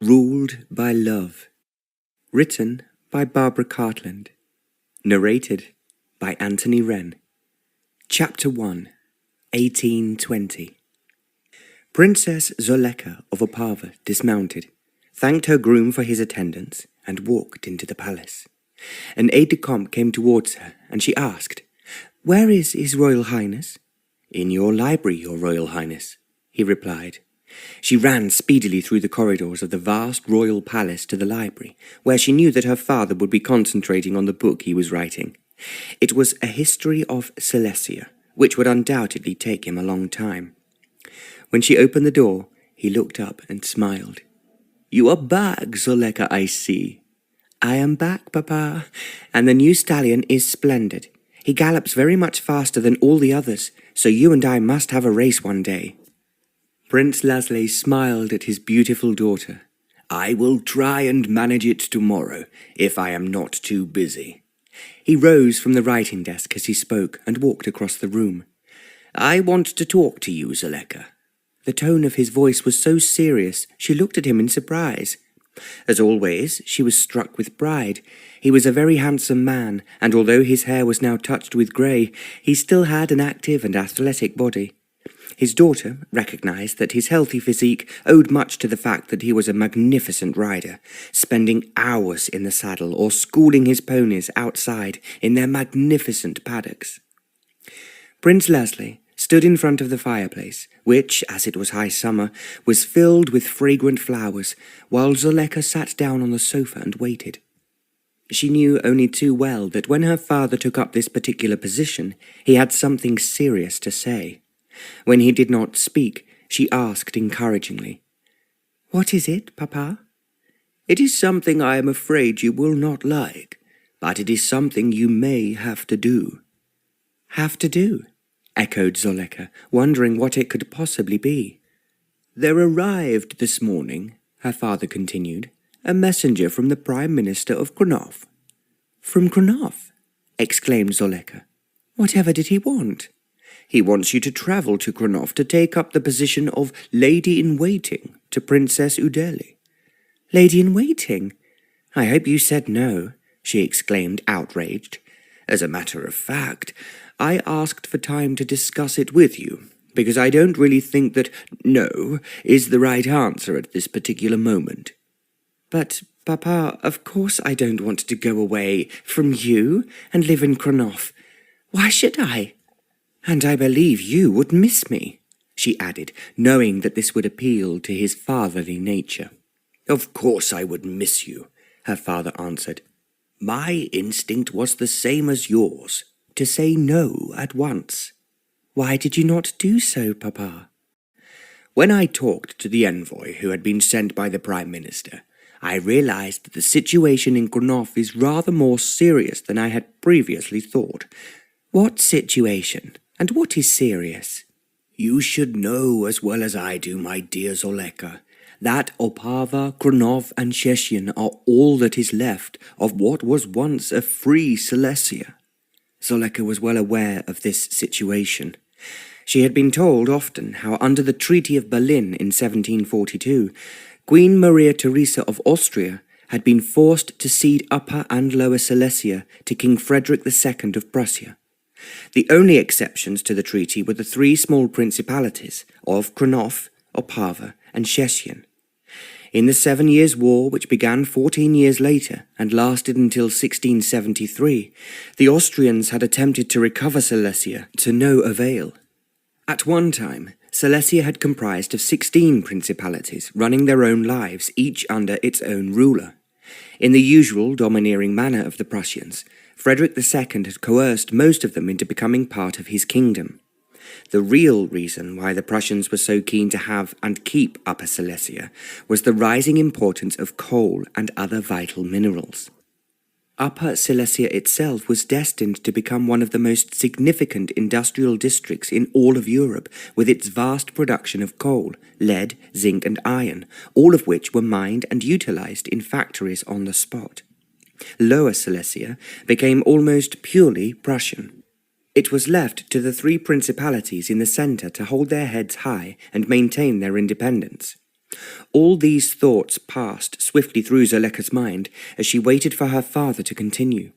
Ruled by Love. Written by Barbara Cartland. Narrated by Anthony Wren. Chapter 1, 1820. Princess Zoleka of Opava dismounted, thanked her groom for his attendance, and walked into the palace. An aide-de-camp came towards her, and she asked, "Where is His Royal Highness?" "In your library, Your Royal Highness," he replied. She ran speedily through the corridors of the vast royal palace to the library, where she knew that her father would be concentrating on the book he was writing. It was a history of Silesia, which would undoubtedly take him a long time. When she opened the door, he looked up and smiled. "You are back, Zoleka, I see." "I am back, Papa, and the new stallion is splendid. He gallops very much faster than all the others, so you and I must have a race one day." Prince Lászlé smiled at his beautiful daughter. "I will try and manage it tomorrow, if I am not too busy." He rose from the writing desk as he spoke and walked across the room. "I want to talk to you, Zoleka." The tone of his voice was so serious, she looked at him in surprise. As always, she was struck with pride. He was a very handsome man, and although his hair was now touched with grey, he still had an active and athletic body. His daughter recognized that his healthy physique owed much to the fact that he was a magnificent rider, spending hours in the saddle or schooling his ponies outside in their magnificent paddocks. Prince Lászlé stood in front of the fireplace, which, as it was high summer, was filled with fragrant flowers, while Zoleka sat down on the sofa and waited. She knew only too well that when her father took up this particular position, he had something serious to say. When he did not speak, she asked encouragingly, "What is it, Papa?" "It is something I am afraid you will not like, but it is something you may have to do." "Have to do?" echoed Zoleka, wondering what it could possibly be. "There arrived this morning," her father continued, "a messenger from the Prime Minister of Krnov." "From Krnov?" exclaimed Zoleka. "Whatever did he want?" "He wants you to travel to Krnov to take up the position of lady-in-waiting to Princess Udele." "Lady-in-waiting? I hope you said no," she exclaimed, outraged. "As a matter of fact, I asked for time to discuss it with you, because I don't really think that 'no' is the right answer at this particular moment." "But, Papa, of course I don't want to go away from you and live in Krnov. Why should I? And I believe you would miss me," she added, knowing that this would appeal to his fatherly nature. "Of course I would miss you," her father answered. "My instinct was the same as yours, to say no at once." "Why did you not do so, Papa?" "When I talked to the envoy who had been sent by the Prime Minister, I realized that the situation in Krnov is rather more serious than I had previously thought." "What situation? And what is serious?" "You should know as well as I do, my dear Zoleka, that Opava, Krnov, and Cieszyn are all that is left of what was once a free Silesia." Zoleka was well aware of this situation. She had been told often how under the Treaty of Berlin in 1742, Queen Maria Theresa of Austria had been forced to cede Upper and Lower Silesia to King Frederick II of Prussia. The only exceptions to the treaty were the three small principalities of Krnov, Opava, and Cieszyn. In the 7 Years' War, which began 14 years later and lasted until 1673, the Austrians had attempted to recover Silesia to no avail. At one time, Silesia had comprised of 16 principalities running their own lives, each under its own ruler. In the usual domineering manner of the Prussians, Frederick II had coerced most of them into becoming part of his kingdom. The real reason why the Prussians were so keen to have and keep Upper Silesia was the rising importance of coal and other vital minerals. Upper Silesia itself was destined to become one of the most significant industrial districts in all of Europe, with its vast production of coal, lead, zinc, and iron, all of which were mined and utilized in factories on the spot. Lower Silesia became almost purely Prussian. It was left to the three principalities in the centre to hold their heads high and maintain their independence. All these thoughts passed swiftly through Zoleka's mind as she waited for her father to continue.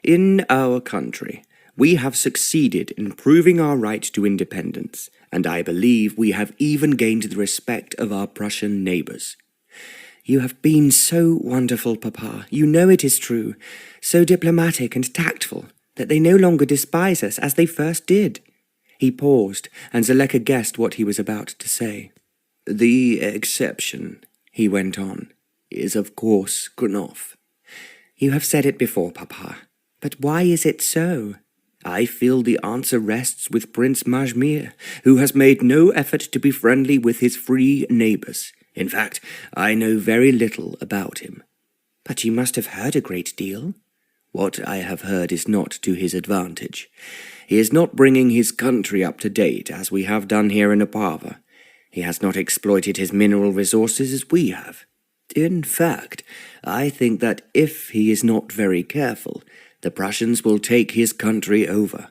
In our country, we have succeeded in proving our right to independence, and I believe we have even gained the respect of our Prussian neighbours. You have been so wonderful, Papa. You know it is true. So diplomatic and tactful that they no longer despise us as they first did. He paused, and Zoleka guessed what he was about to say. The exception, he went on, is of course Krnov. You have said it before, Papa. But why is it so? I feel the answer rests with Prince Majmir, who has made no effort to be friendly with his free neighbours. In fact, I know very little about him. But you must have heard a great deal. What I have heard is not to his advantage. He is not bringing his country up to date as we have done here in Opava. He has not exploited his mineral resources as we have. In fact, I think that if he is not very careful, the Prussians will take his country over.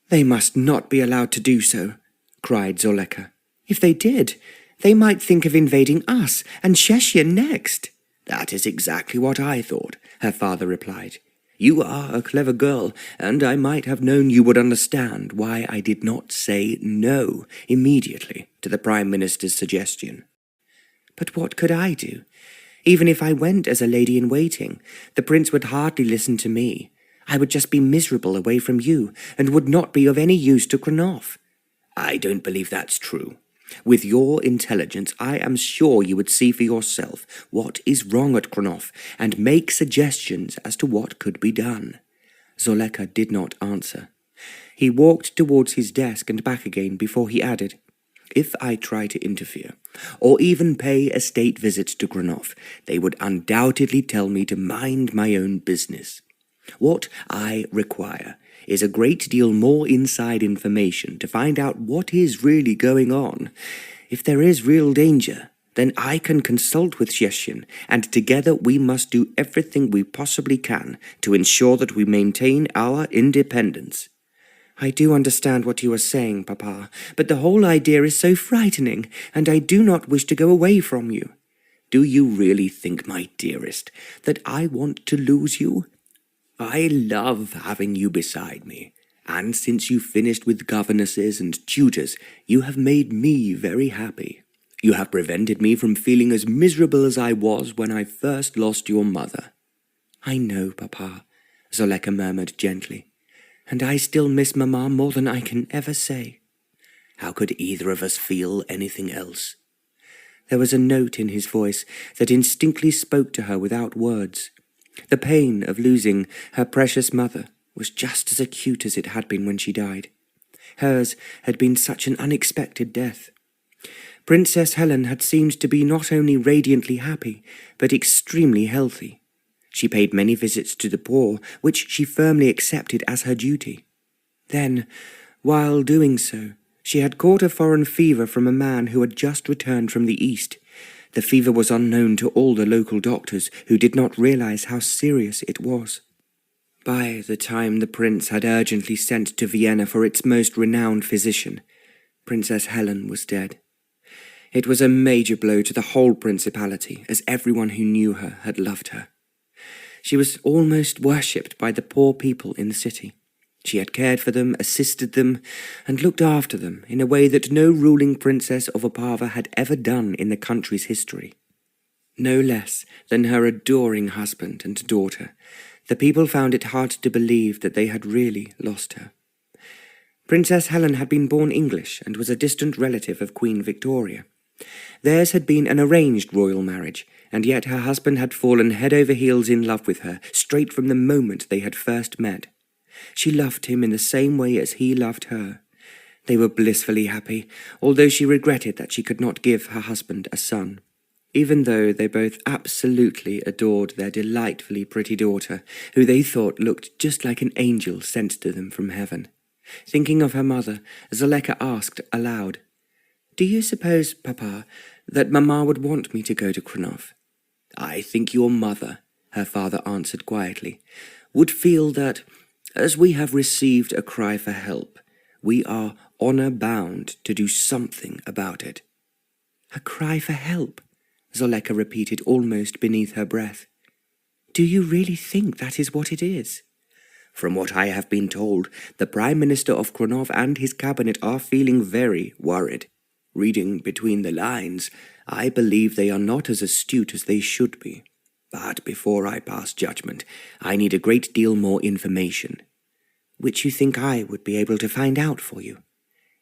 They must not be allowed to do so, cried Zoleka. If they did, they might think of invading us and Cieszyn next. That is exactly what I thought, her father replied. You are a clever girl, and I might have known you would understand why I did not say no immediately to the Prime Minister's suggestion. But what could I do? Even if I went as a lady-in-waiting, the prince would hardly listen to me. I would just be miserable away from you, and would not be of any use to Krnov. I don't believe that's true. With your intelligence, I am sure you would see for yourself what is wrong at Krnov, and make suggestions as to what could be done. Zoleka did not answer. He walked towards his desk and back again before he added, If I try to interfere, or even pay a state visit to Krnov, they would undoubtedly tell me to mind my own business. What I require is a great deal more inside information to find out what is really going on. If there is real danger, then I can consult with Cieszyn, and together we must do everything we possibly can to ensure that we maintain our independence. I do understand what you are saying, Papa, but the whole idea is so frightening, and I do not wish to go away from you. Do you really think, my dearest, that I want to lose you? I love having you beside me, and since you finished with governesses and tutors, you have made me very happy. You have prevented me from feeling as miserable as I was when I first lost your mother. I know, Papa, Zoleka murmured gently, and I still miss Mamma more than I can ever say. How could either of us feel anything else? There was a note in his voice that instinctively spoke to her without words. The pain of losing her precious mother was just as acute as it had been when she died. Hers had been such an unexpected death. Princess Helen had seemed to be not only radiantly happy, but extremely healthy. She paid many visits to the poor, which she firmly accepted as her duty. Then, while doing so, she had caught a foreign fever from a man who had just returned from the East. The fever was unknown to all the local doctors, who did not realize how serious it was. By the time the prince had urgently sent to Vienna for its most renowned physician, Princess Helen was dead. It was a major blow to the whole principality, as everyone who knew her had loved her. She was almost worshipped by the poor people in the city. She had cared for them, assisted them, and looked after them in a way that no ruling princess of Opava had ever done in the country's history. No less than her adoring husband and daughter, the people found it hard to believe that they had really lost her. Princess Helen had been born English and was a distant relative of Queen Victoria. Theirs had been an arranged royal marriage, and yet her husband had fallen head over heels in love with her straight from the moment they had first met. She loved him in the same way as he loved her. They were blissfully happy, although she regretted that she could not give her husband a son. Even though they both absolutely adored their delightfully pretty daughter, who they thought looked just like an angel sent to them from heaven. Thinking of her mother, Zoleka asked aloud, "Do you suppose, Papa, that Mamma would want me to go to Krnov?" "I think your mother," her father answered quietly, "would feel that, as we have received a cry for help, we are honour-bound to do something about it." A cry for help, Zoleka repeated almost beneath her breath. Do you really think that is what it is? From what I have been told, the Prime Minister of Krnov and his cabinet are feeling very worried. Reading between the lines, I believe they are not as astute as they should be. But before I pass judgment, I need a great deal more information. Which you think I would be able to find out for you?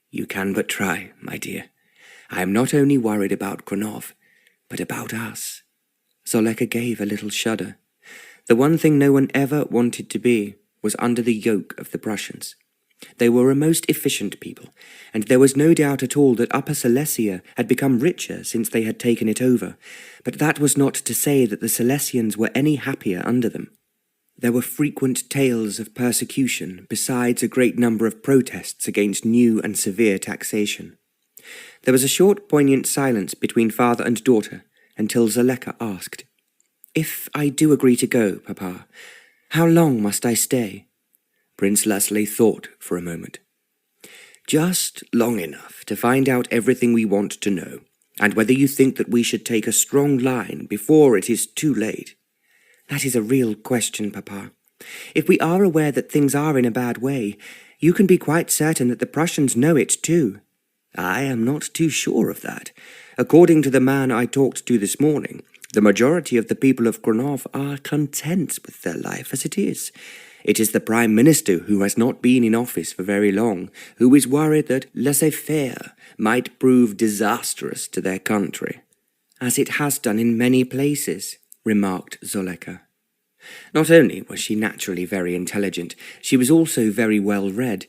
You can but try, my dear. I am not only worried about Krnov, but about us. Zoleka gave a little shudder. The one thing no one ever wanted to be was under the yoke of the Prussians. They were a most efficient people, and there was no doubt at all that Upper Silesia had become richer since they had taken it over, but that was not to say that the Silesians were any happier under them. There were frequent tales of persecution, besides a great number of protests against new and severe taxation. There was a short, poignant silence between father and daughter, until Zoleka asked, If I do agree to go, Papa, how long must I stay? Prince Lászlé thought for a moment. Just long enough to find out everything we want to know, and whether you think that we should take a strong line before it is too late. That is a real question, Papa. If we are aware that things are in a bad way, you can be quite certain that the Prussians know it too. I am not too sure of that. According to the man I talked to this morning, the majority of the people of Krnov are content with their life as it is. It is the Prime Minister, who has not been in office for very long, who is worried that laissez-faire might prove disastrous to their country. As it has done in many places, remarked Zoleka. Not only was she naturally very intelligent, she was also very well read.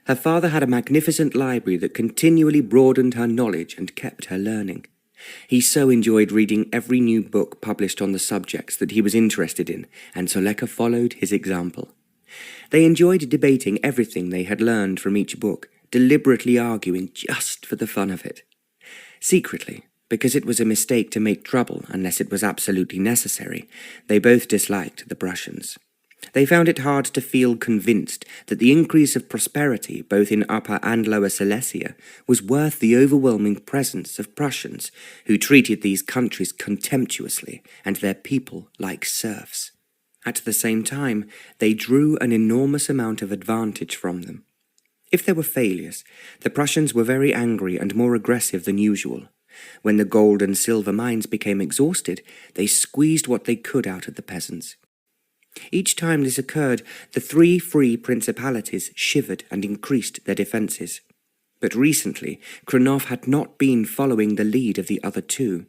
Her father had a magnificent library that continually broadened her knowledge and kept her learning. He so enjoyed reading every new book published on the subjects that he was interested in, and Zoleka followed his example. They enjoyed debating everything they had learned from each book, deliberately arguing just for the fun of it. Secretly, because it was a mistake to make trouble unless it was absolutely necessary, they both disliked the Prussians. They found it hard to feel convinced that the increase of prosperity, both in Upper and Lower Silesia, was worth the overwhelming presence of Prussians, who treated these countries contemptuously and their people like serfs. At the same time, they drew an enormous amount of advantage from them. If there were failures, the Prussians were very angry and more aggressive than usual. When the gold and silver mines became exhausted, they squeezed what they could out of the peasants. Each time this occurred, the 3 free principalities shivered and increased their defences. But recently, Krnov had not been following the lead of the other 2.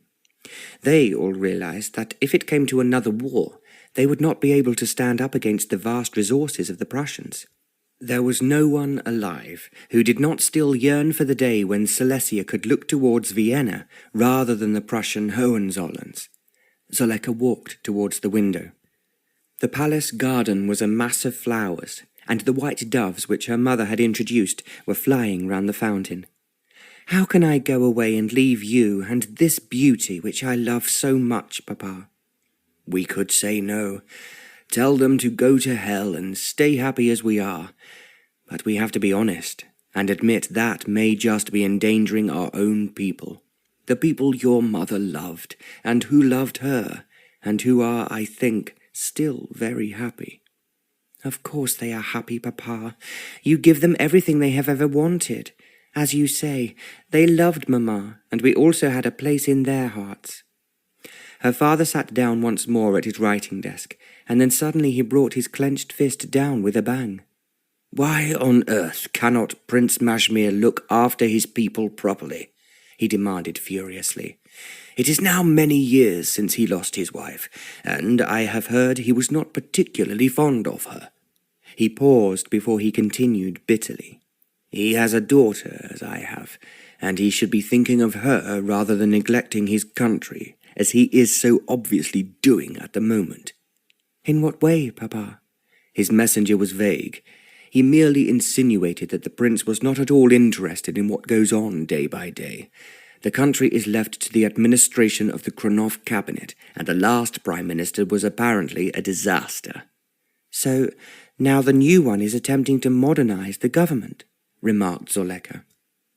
They all realized that if it came to another war, they would not be able to stand up against the vast resources of the Prussians. There was no one alive who did not still yearn for the day when Silesia could look towards Vienna rather than the Prussian Hohenzollerns. Zoleka walked towards the window. The palace garden was a mass of flowers, and the white doves which her mother had introduced were flying round the fountain. How can I go away and leave you and this beauty which I love so much, Papa? We could say no. Tell them to go to hell and stay happy as we are. But we have to be honest and admit that may just be endangering our own people. The people your mother loved, and who loved her, and who are, I think, still very happy. Of course they are happy, Papa. You give them everything they have ever wanted. As you say, they loved Mamma, and we also had a place in their hearts. Her father sat down once more at his writing desk, and then suddenly he brought his clenched fist down with a bang. Why on earth cannot Prince Majmir look after his people properly? He demanded furiously. It is now many years since he lost his wife, and I have heard he was not particularly fond of her. He paused before he continued bitterly. He has a daughter, as I have, and he should be thinking of her rather than neglecting his country, as he is so obviously doing at the moment. In what way, Papa? His messenger was vague. He merely insinuated that the prince was not at all interested in what goes on day by day. The country is left to the administration of the Krnov cabinet, and the last prime minister was apparently a disaster. So, now the new one is attempting to modernize the government, remarked Zoleka.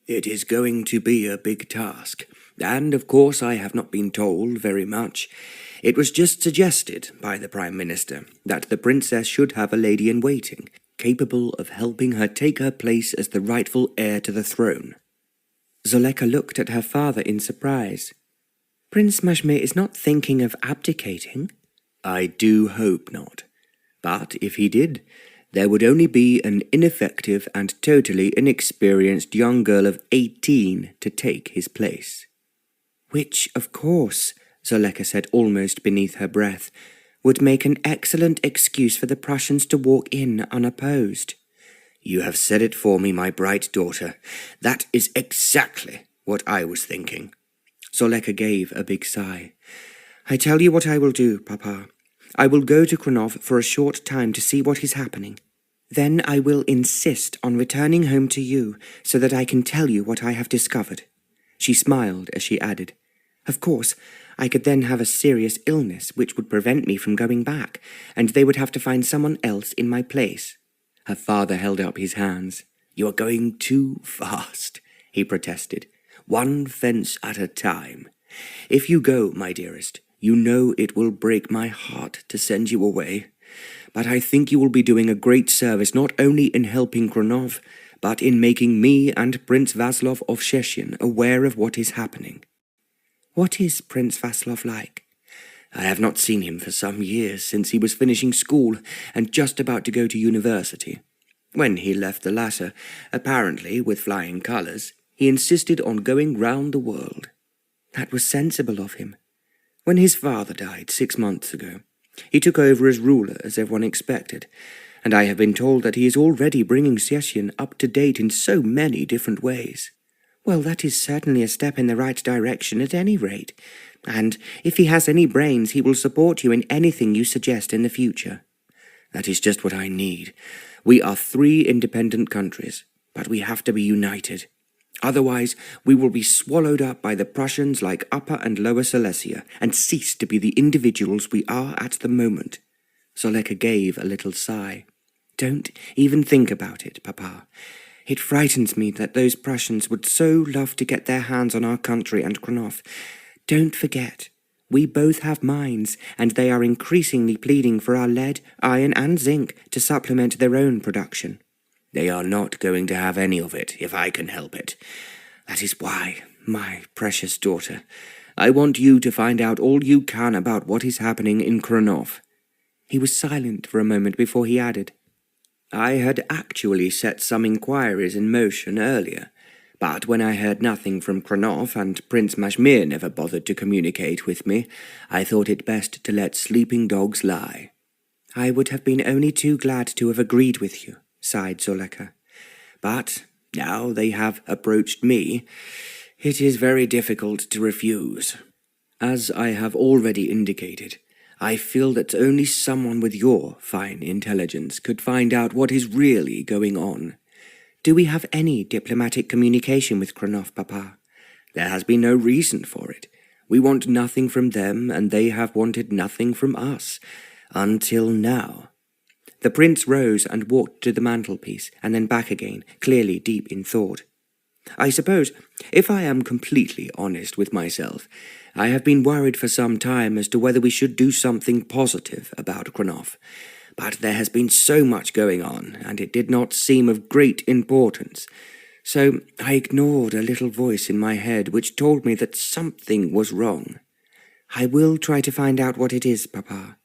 It is going to be a big task, And, of course, I have not been told very much. It was just suggested by the Prime Minister that the Princess should have a lady-in-waiting, capable of helping her take her place as the rightful heir to the throne. Zoleka looked at her father in surprise. Prince Majmir is not thinking of abdicating? I do hope not. But if he did, there would only be an ineffective and totally inexperienced young girl of 18 to take his place. Which, of course, Zoleka said almost beneath her breath, would make an excellent excuse for the Prussians to walk in unopposed. You have said it for me, my bright daughter. That is exactly what I was thinking. Zoleka gave a big sigh. I tell you what I will do, Papa. I will go to Krnov for a short time to see what is happening. Then I will insist on returning home to you so that I can tell you what I have discovered. She smiled as she added, Of course, I could then have a serious illness which would prevent me from going back, and they would have to find someone else in my place. Her father held up his hands. You are going too fast, he protested. One fence at a time. If you go, my dearest, you know it will break my heart to send you away. But I think you will be doing a great service not only in helping Krnov, but in making me and Prince Vaslov of Cieszyn aware of what is happening. What is Prince Vaslov like? I have not seen him for some years, since he was finishing school and just about to go to university. When he left the latter, apparently with flying colours, he insisted on going round the world. That was sensible of him. When his father died 6 months ago, he took over as ruler as everyone expected, and I have been told that he is already bringing Cieszyn up to date in so many different ways. Well, that is certainly a step in the right direction at any rate, and if he has any brains, he will support you in anything you suggest in the future. That is just what I need. We are 3 independent countries, but we have to be united. Otherwise, we will be swallowed up by the Prussians like Upper and Lower Silesia, and cease to be the individuals we are at the moment. Zoleka gave a little sigh. Don't even think about it, Papa. It frightens me that those Prussians would so love to get their hands on our country and Krnov. Don't forget, we both have mines, and they are increasingly pleading for our lead, iron and zinc to supplement their own production. They are not going to have any of it, if I can help it. That is why, my precious daughter, I want you to find out all you can about what is happening in Krnov. He was silent for a moment before he added, I had actually set some inquiries in motion earlier, but when I heard nothing from Krnov and Prince Majmir never bothered to communicate with me, I thought it best to let sleeping dogs lie. I would have been only too glad to have agreed with you, sighed Zoleka. But now they have approached me, it is very difficult to refuse. As I have already indicated, I feel that only someone with your fine intelligence could find out what is really going on. Do we have any diplomatic communication with Krnov, Papa? There has been no reason for it. We want nothing from them, and they have wanted nothing from us. Until now. The prince rose and walked to the mantelpiece, and then back again, clearly deep in thought. I suppose, if I am completely honest with myself, I have been worried for some time as to whether we should do something positive about Krnov. But there has been so much going on, and it did not seem of great importance. So I ignored a little voice in my head which told me that something was wrong. I will try to find out what it is, Papa.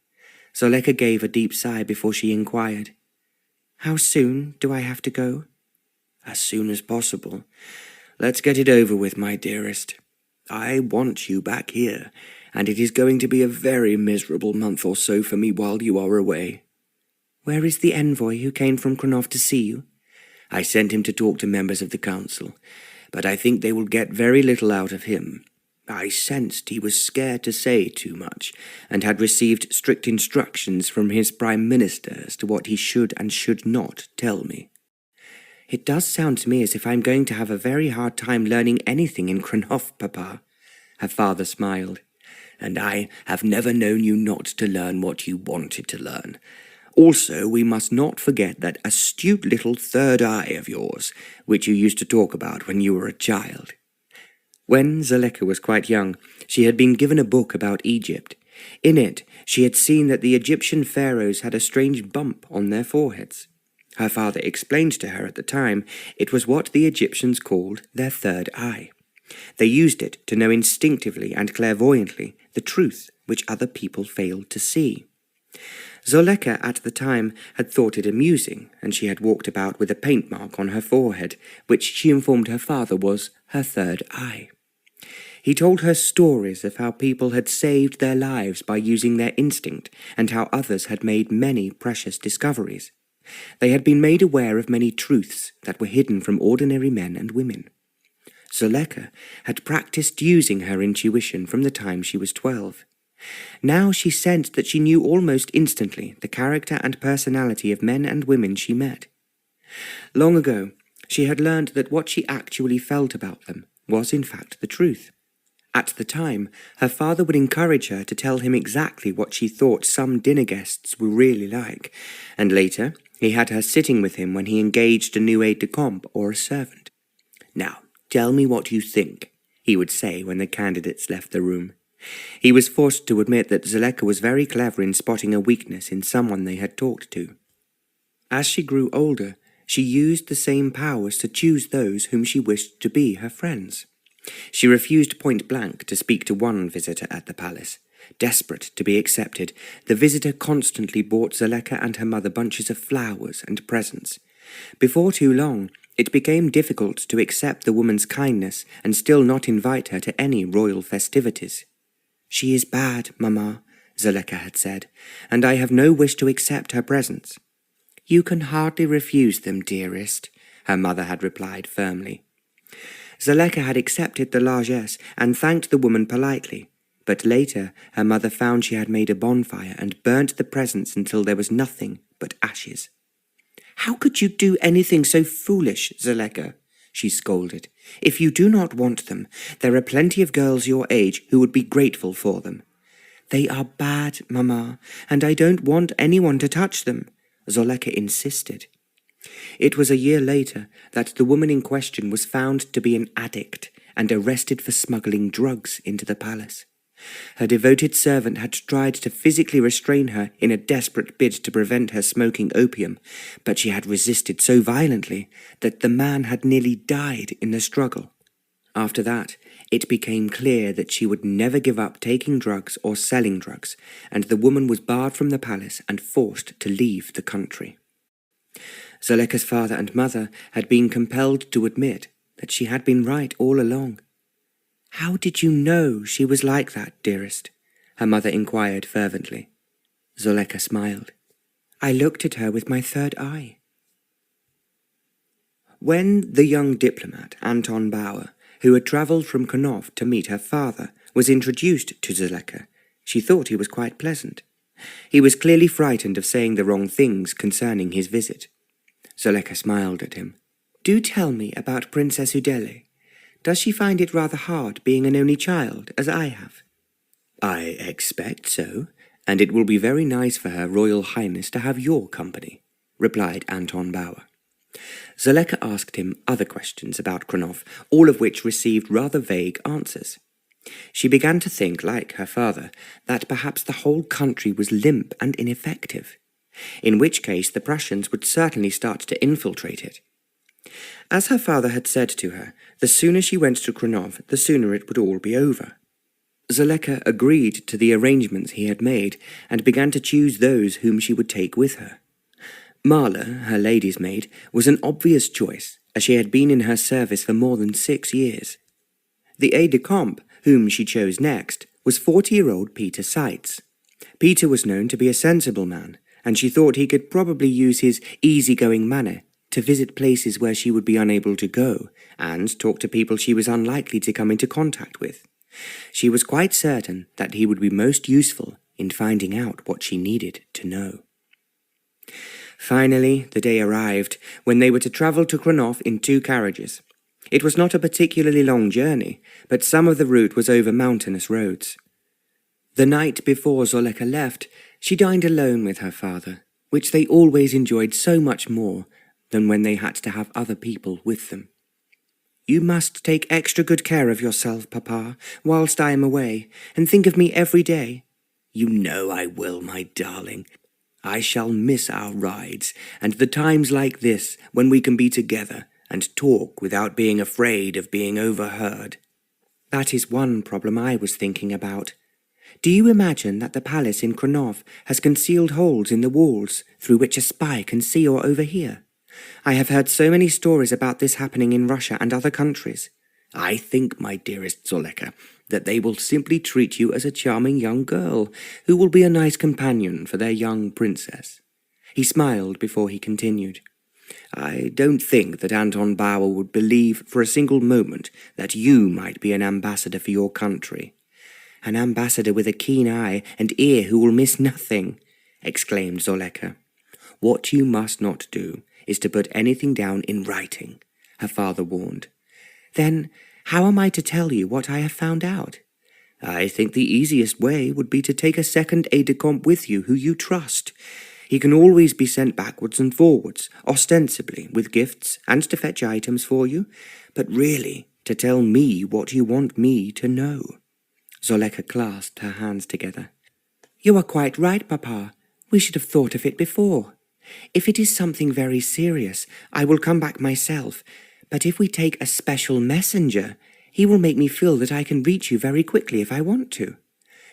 Zoleka gave a deep sigh before she inquired, How soon do I have to go? As soon as possible. Let's get it over with, my dearest. I want you back here, and it is going to be a very miserable month or so for me while you are away. Where is the envoy who came from Krnov to see you? I sent him to talk to members of the council, but I think they will get very little out of him. I sensed he was scared to say too much, and had received strict instructions from his prime minister as to what he should and should not tell me. It does sound to me as if I'm going to have a very hard time learning anything in Krnov, Papa. Her father smiled. And I have never known you not to learn what you wanted to learn. Also, we must not forget that astute little third eye of yours, which you used to talk about when you were a child. When Zoleka was quite young, she had been given a book about Egypt. In it, she had seen that the Egyptian pharaohs had a strange bump on their foreheads. Her father explained to her at the time it was what the Egyptians called their third eye. They used it to know instinctively and clairvoyantly the truth which other people failed to see. Zoleka at the time had thought it amusing, and she had walked about with a paint mark on her forehead, which she informed her father was her third eye. He told her stories of how people had saved their lives by using their instinct, and how others had made many precious discoveries. They had been made aware of many truths that were hidden from ordinary men and women. Zoleka had practiced using her intuition from the time she was 12. Now she sensed that she knew almost instantly the character and personality of men and women she met. Long ago, she had learned that what she actually felt about them was in fact the truth. At the time, her father would encourage her to tell him exactly what she thought some dinner guests were really like, and later he had her sitting with him when he engaged a new aide-de-camp or a servant. "Now, tell me what you think," he would say when the candidates left the room. He was forced to admit that Zoleka was very clever in spotting a weakness in someone they had talked to. As she grew older, she used the same powers to choose those whom she wished to be her friends. She refused point-blank to speak to one visitor at the palace. Desperate to be accepted, the visitor constantly bought Zoleka and her mother bunches of flowers and presents. Before too long, it became difficult to accept the woman's kindness and still not invite her to any royal festivities. "She is bad, Mamma," Zoleka had said, "and I have no wish to accept her presents." "You can hardly refuse them, dearest," her mother had replied firmly. Zoleka had accepted the largesse and thanked the woman politely, but later her mother found she had made a bonfire and burnt the presents until there was nothing but ashes. "How could you do anything so foolish, Zoleka?" she scolded. "If you do not want them, there are plenty of girls your age who would be grateful for them." "They are bad, Mamma, and I don't want anyone to touch them," Zoleka insisted. It was a year later that the woman in question was found to be an addict and arrested for smuggling drugs into the palace. Her devoted servant had tried to physically restrain her in a desperate bid to prevent her smoking opium, but she had resisted so violently that the man had nearly died in the struggle. After that, it became clear that she would never give up taking drugs or selling drugs, and the woman was barred from the palace and forced to leave the country. Zoleka's father and mother had been compelled to admit that she had been right all along. "How did you know she was like that, dearest?" her mother inquired fervently. Zoleka smiled. "I looked at her with my third eye." When the young diplomat, Anton Bauer, who had travelled from Krnov to meet her father, was introduced to Zoleka, she thought he was quite pleasant. He was clearly frightened of saying the wrong things concerning his visit. Zoleka smiled at him. "Do tell me about Princess Udele. Does she find it rather hard being an only child, as I have?" "I expect so, and it will be very nice for her Royal Highness to have your company," replied Anton Bauer. Zoleka asked him other questions about Krnov, all of which received rather vague answers. She began to think, like her father, that perhaps the whole country was limp and ineffective, in which case the Prussians would certainly start to infiltrate it. As her father had said to her, the sooner she went to Krnov, the sooner it would all be over. Zoleka agreed to the arrangements he had made and began to choose those whom she would take with her. Marla, her lady's maid, was an obvious choice, as she had been in her service for more than 6 years. The aide-de-camp, whom she chose next, was 40-year-old Peter Seitz. Peter was known to be a sensible man, and she thought he could probably use his easygoing manner to visit places where she would be unable to go, and talk to people she was unlikely to come into contact with. She was quite certain that he would be most useful in finding out what she needed to know. Finally, the day arrived when they were to travel to Krnov in 2 carriages. It was not a particularly long journey, but some of the route was over mountainous roads. The night before Zoleka left, she dined alone with her father, which they always enjoyed so much more than when they had to have other people with them. You must take extra good care of yourself, Papa, whilst I am away, and think of me every day. You know I will, my darling. I shall miss our rides, and the times like this when we can be together and talk without being afraid of being overheard. That is one problem I was thinking about. Do you imagine that the palace in Krnov has concealed holes in the walls through which a spy can see or overhear? I have heard so many stories about this happening in Russia and other countries. I think, my dearest Zoleka, that they will simply treat you as a charming young girl, who will be a nice companion for their young princess. He smiled before he continued. I don't think that Anton Bauer would believe for a single moment that you might be an ambassador for your country. An ambassador with a keen eye and ear who will miss nothing, exclaimed Zoleka. What you must not do is to put anything down in writing, her father warned. Then how am I to tell you what I have found out? I think the easiest way would be to take a second aide-de-camp with you who you trust. He can always be sent backwards and forwards, ostensibly with gifts and to fetch items for you, but really to tell me what you want me to know. Zoleka clasped her hands together. You are quite right, Papa. We should have thought of it before. If it is something very serious, I will come back myself, but if we take a special messenger, he will make me feel that I can reach you very quickly if I want to.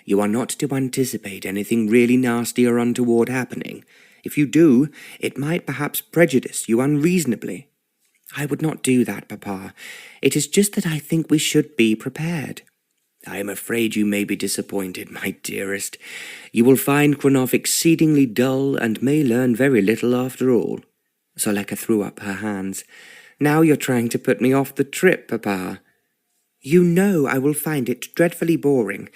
You are not to anticipate anything really nasty or untoward happening. If you do, it might perhaps prejudice you unreasonably. I would not do that, Papa. It is just that I think we should be prepared. I am afraid you may be disappointed, my dearest. You will find Krnov exceedingly dull and may learn very little after all. Zoleka threw up her hands. Now you're trying to put me off the trip, Papa. You know I will find it dreadfully boring,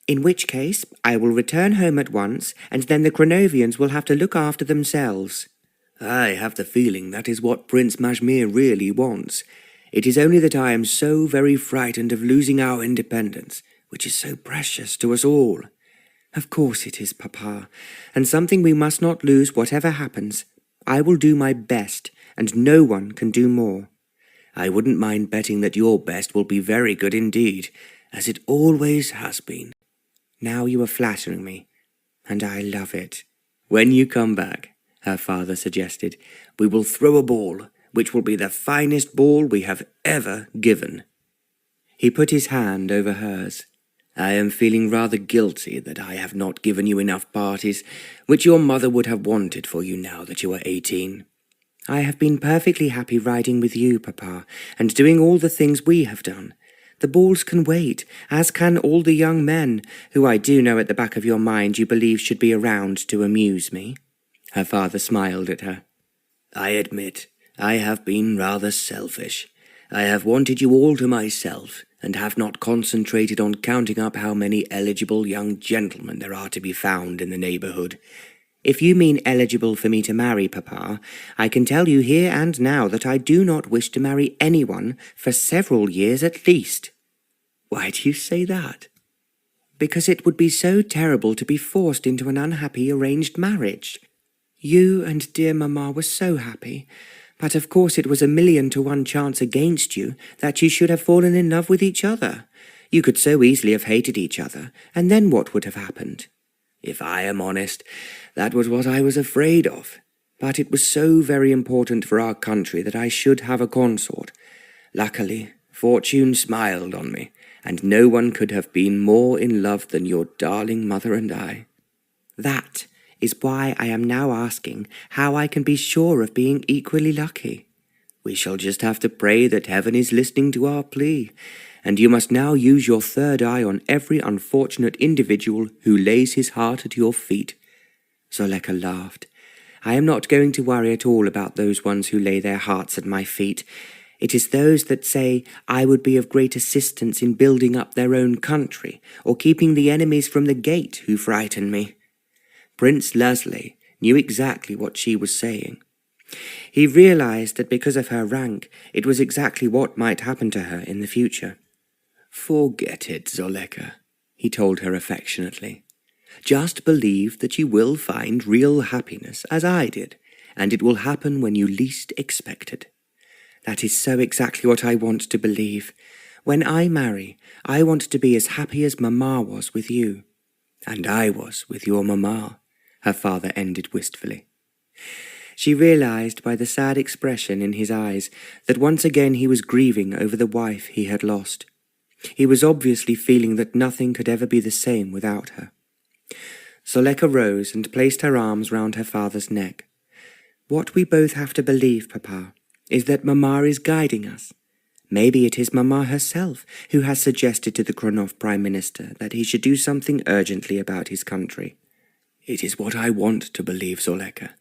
in which case I will return home at once, and then the Krnovians will have to look after themselves. I have the feeling that is what Prince Majmir really wants. It is only that I am so very frightened of losing our independence, which is so precious to us all. Of course it is, Papa, and something we must not lose whatever happens. I will do my best, and no one can do more. I wouldn't mind betting that your best will be very good indeed, as it always has been. Now you are flattering me, and I love it. When you come back, her father suggested, we will throw a ball, which will be the finest ball we have ever given. He put his hand over hers. I am feeling rather guilty that I have not given you enough parties, which your mother would have wanted for you now that you are 18. I have been perfectly happy riding with you, Papa, and doing all the things we have done. The balls can wait, as can all the young men, who I do know at the back of your mind you believe should be around to amuse me. Her father smiled at her. I admit, I have been rather selfish. I have wanted you all to myself, and have not concentrated on counting up how many eligible young gentlemen there are to be found in the neighbourhood. If you mean eligible for me to marry, Papa, I can tell you here and now that I do not wish to marry anyone for several years at least. Why do you say that? Because it would be so terrible to be forced into an unhappy arranged marriage. You and dear Mamma were so happy, but of course it was 1,000,000 to 1 chance against you that you should have fallen in love with each other. You could so easily have hated each other, and then what would have happened? If I am honest, that was what I was afraid of. But it was so very important for our country that I should have a consort. Luckily, fortune smiled on me, and no one could have been more in love than your darling mother and I. That is why I am now asking how I can be sure of being equally lucky. We shall just have to pray that heaven is listening to our plea, and you must now use your third eye on every unfortunate individual who lays his heart at your feet. Zoleka laughed. I am not going to worry at all about those ones who lay their hearts at my feet. It is those that say I would be of great assistance in building up their own country, or keeping the enemies from the gate, who frighten me. Prince Lászlé knew exactly what she was saying. He realized that because of her rank, it was exactly what might happen to her in the future. Forget it, Zoleka, he told her affectionately. Just believe that you will find real happiness, as I did, and it will happen when you least expect it. That is so exactly what I want to believe. When I marry, I want to be as happy as Mamma was with you. And I was with your Mamma, her father ended wistfully. She realized by the sad expression in his eyes that once again he was grieving over the wife he had lost. He was obviously feeling that nothing could ever be the same without her. Zoleka rose and placed her arms round her father's neck. What we both have to believe, Papa, is that Mamma is guiding us. Maybe it is Mamma herself who has suggested to the Krnov Prime Minister that he should do something urgently about his country. It is what I want to believe, Zoleka,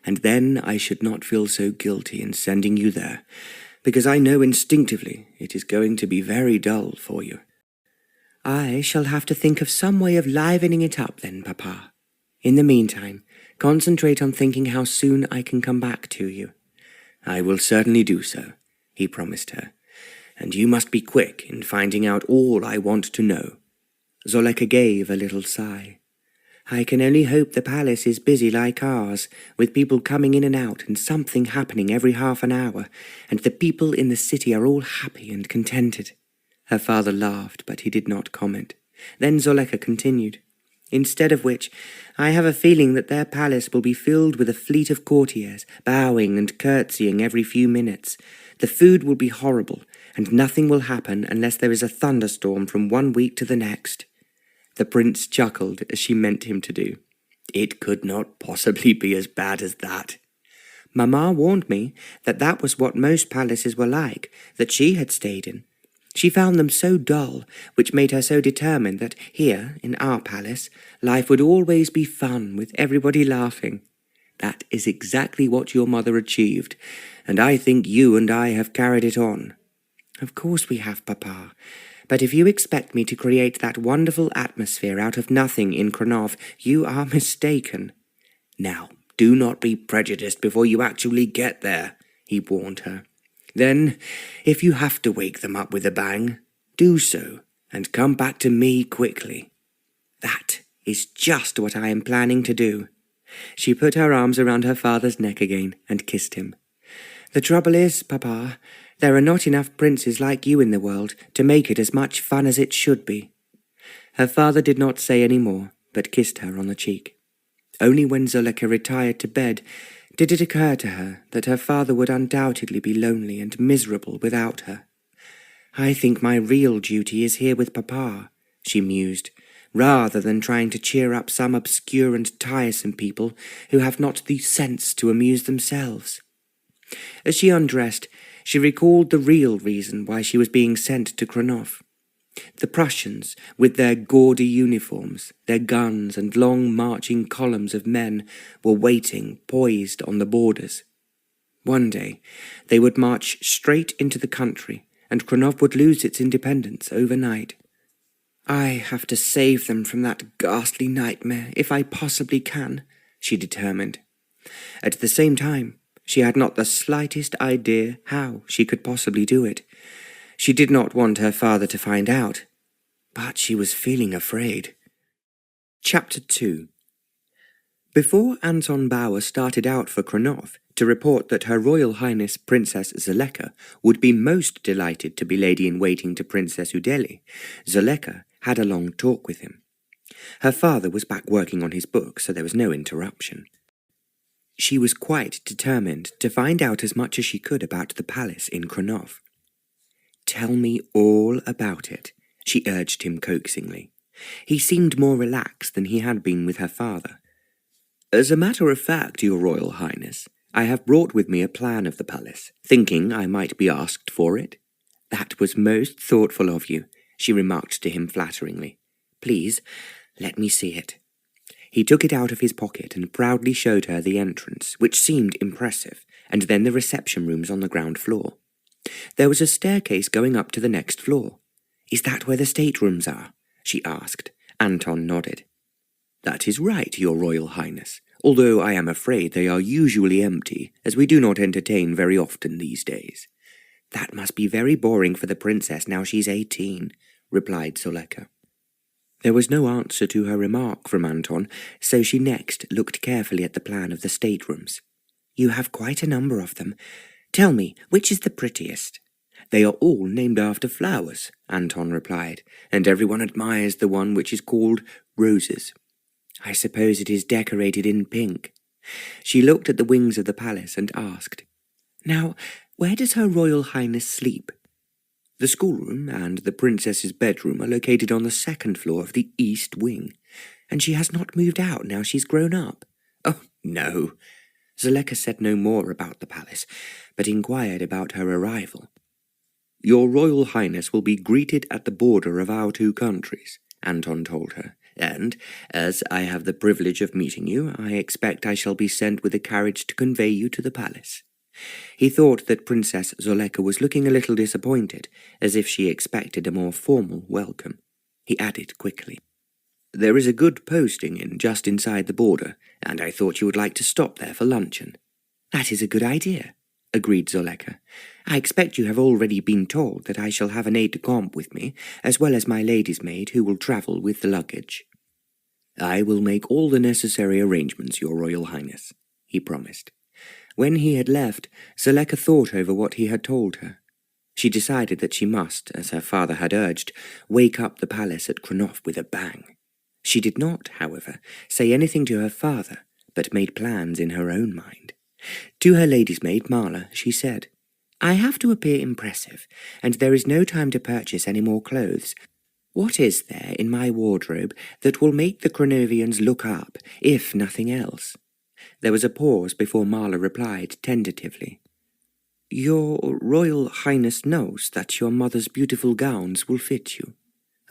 and then I should not feel so guilty in sending you there, because I know instinctively it is going to be very dull for you. I shall have to think of some way of livening it up then, Papa. In the meantime, concentrate on thinking how soon I can come back to you. I will certainly do so, he promised her, and you must be quick in finding out all I want to know. Zoleka gave a little sigh. I can only hope the palace is busy like ours, with people coming in and out and something happening every half an hour, and the people in the city are all happy and contented. Her father laughed, but he did not comment. Then Zoleka continued, Instead of which, I have a feeling that their palace will be filled with a fleet of courtiers, bowing and curtsying every few minutes. The food will be horrible, and nothing will happen unless there is a thunderstorm from one week to the next. The prince chuckled as she meant him to do. It could not possibly be as bad as that. Mamma warned me that that was what most palaces were like, that she had stayed in. She found them so dull, which made her so determined that here, in our palace, life would always be fun, with everybody laughing. That is exactly what your mother achieved, and I think you and I have carried it on. Of course we have, Papa, but if you expect me to create that wonderful atmosphere out of nothing in Krnov, you are mistaken. Now, do not be prejudiced before you actually get there, he warned her. Then, if you have to wake them up with a bang, do so, and come back to me quickly. That is just what I am planning to do. She put her arms around her father's neck again and kissed him. The trouble is, Papa, there are not enough princes like you in the world to make it as much fun as it should be. Her father did not say any more, but kissed her on the cheek. Only when Zoleka retired to bed did it occur to her that her father would undoubtedly be lonely and miserable without her. I think my real duty is here with Papa, she mused, rather than trying to cheer up some obscure and tiresome people who have not the sense to amuse themselves. As she undressed, she recalled the real reason why she was being sent to Krnov. The Prussians, with their gaudy uniforms, their guns and long marching columns of men, were waiting, poised on the borders. One day, they would march straight into the country, and Krnov would lose its independence overnight. I have to save them from that ghastly nightmare, if I possibly can, she determined. At the same time, she had not the slightest idea how she could possibly do it. She did not want her father to find out, but she was feeling afraid. Chapter 2. Before Anton Bauer started out for Krnov to report that Her Royal Highness Princess Zoleka would be most delighted to be lady-in-waiting to Princess Udele, Zoleka had a long talk with him. Her father was back working on his book, so there was no interruption. She was quite determined to find out as much as she could about the palace in Krnov. Tell me all about it, she urged him coaxingly. He seemed more relaxed than he had been with her father. As a matter of fact, Your Royal Highness, I have brought with me a plan of the palace, thinking I might be asked for it. That was most thoughtful of you, she remarked to him flatteringly. Please, let me see it. He took it out of his pocket and proudly showed her the entrance, which seemed impressive, and then the reception rooms on the ground floor. There was a staircase going up to the next floor. Is that where the staterooms are? She asked. Anton nodded. That is right, Your Royal Highness, although I am afraid they are usually empty, as we do not entertain very often these days. That must be very boring for the princess now she's 18, replied Zoleka. There was no answer to her remark from Anton, so she next looked carefully at the plan of the staterooms. You have quite a number of them. Tell me, which is the prettiest?" "They are all named after flowers," Anton replied, "and everyone admires the one which is called Roses. I suppose it is decorated in pink." She looked at the wings of the palace and asked, "Now, where does Her Royal Highness sleep?" "The schoolroom and the princess's bedroom are located on the second floor of the east wing, and she has not moved out now she's grown up." "Oh, no." Zoleka said no more about the palace, but inquired about her arrival. "Your Royal Highness will be greeted at the border of our two countries," Anton told her, "and, as I have the privilege of meeting you, I expect I shall be sent with a carriage to convey you to the palace." He thought that Princess Zoleka was looking a little disappointed, as if she expected a more formal welcome. He added quickly, "There is a good posting inn just inside the border, and I thought you would like to stop there for luncheon." "That is a good idea," agreed Zoleka. "I expect you have already been told that I shall have an aide-de-camp with me, as well as my lady's maid who will travel with the luggage." "I will make all the necessary arrangements, Your Royal Highness," he promised. When he had left, Zoleka thought over what he had told her. She decided that she must, as her father had urged, wake up the palace at Krnov with a bang. She did not, however, say anything to her father, but made plans in her own mind. To her lady's maid, Marla, she said, "I have to appear impressive, and there is no time to purchase any more clothes. What is there in my wardrobe that will make the Krnovians look up, if nothing else?" There was a pause before Marla replied tentatively, "Your Royal Highness knows that your mother's beautiful gowns will fit you."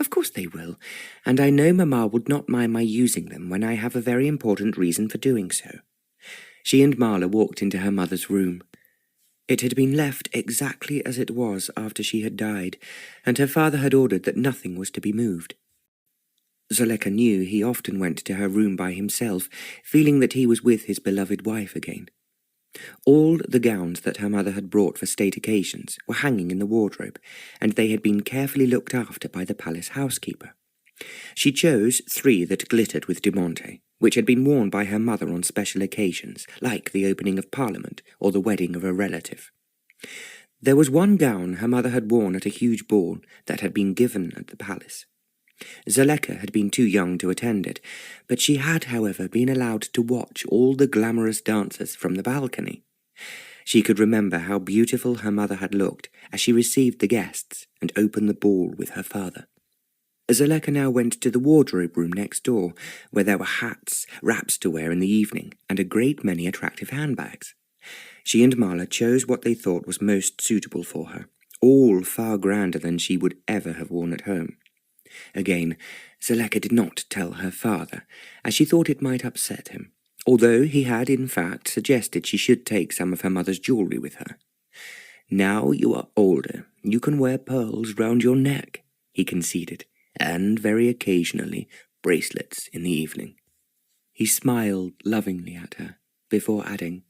"Of course they will, and I know Mamma would not mind my using them when I have a very important reason for doing so." She and Marla walked into her mother's room. It had been left exactly as it was after she had died, and her father had ordered that nothing was to be moved. Zoleka knew he often went to her room by himself, feeling that he was with his beloved wife again. All the gowns that her mother had brought for state occasions were hanging in the wardrobe, and they had been carefully looked after by the palace housekeeper. She chose 3 that glittered with diamante, which had been worn by her mother on special occasions, like the opening of Parliament or the wedding of a relative. There was one gown her mother had worn at a huge ball that had been given at the palace. Zoleka had been too young to attend it, but she had, however, been allowed to watch all the glamorous dancers from the balcony. She could remember how beautiful her mother had looked as she received the guests and opened the ball with her father. Zoleka now went to the wardrobe room next door, where there were hats, wraps to wear in the evening, and a great many attractive handbags. She and Marla chose what they thought was most suitable for her, all far grander than she would ever have worn at home. Again, Zoleka did not tell her father, as she thought it might upset him, although he had in fact suggested she should take some of her mother's jewellery with her. "Now you are older, you can wear pearls round your neck," he conceded, "and very occasionally bracelets in the evening." He smiled lovingly at her, before adding,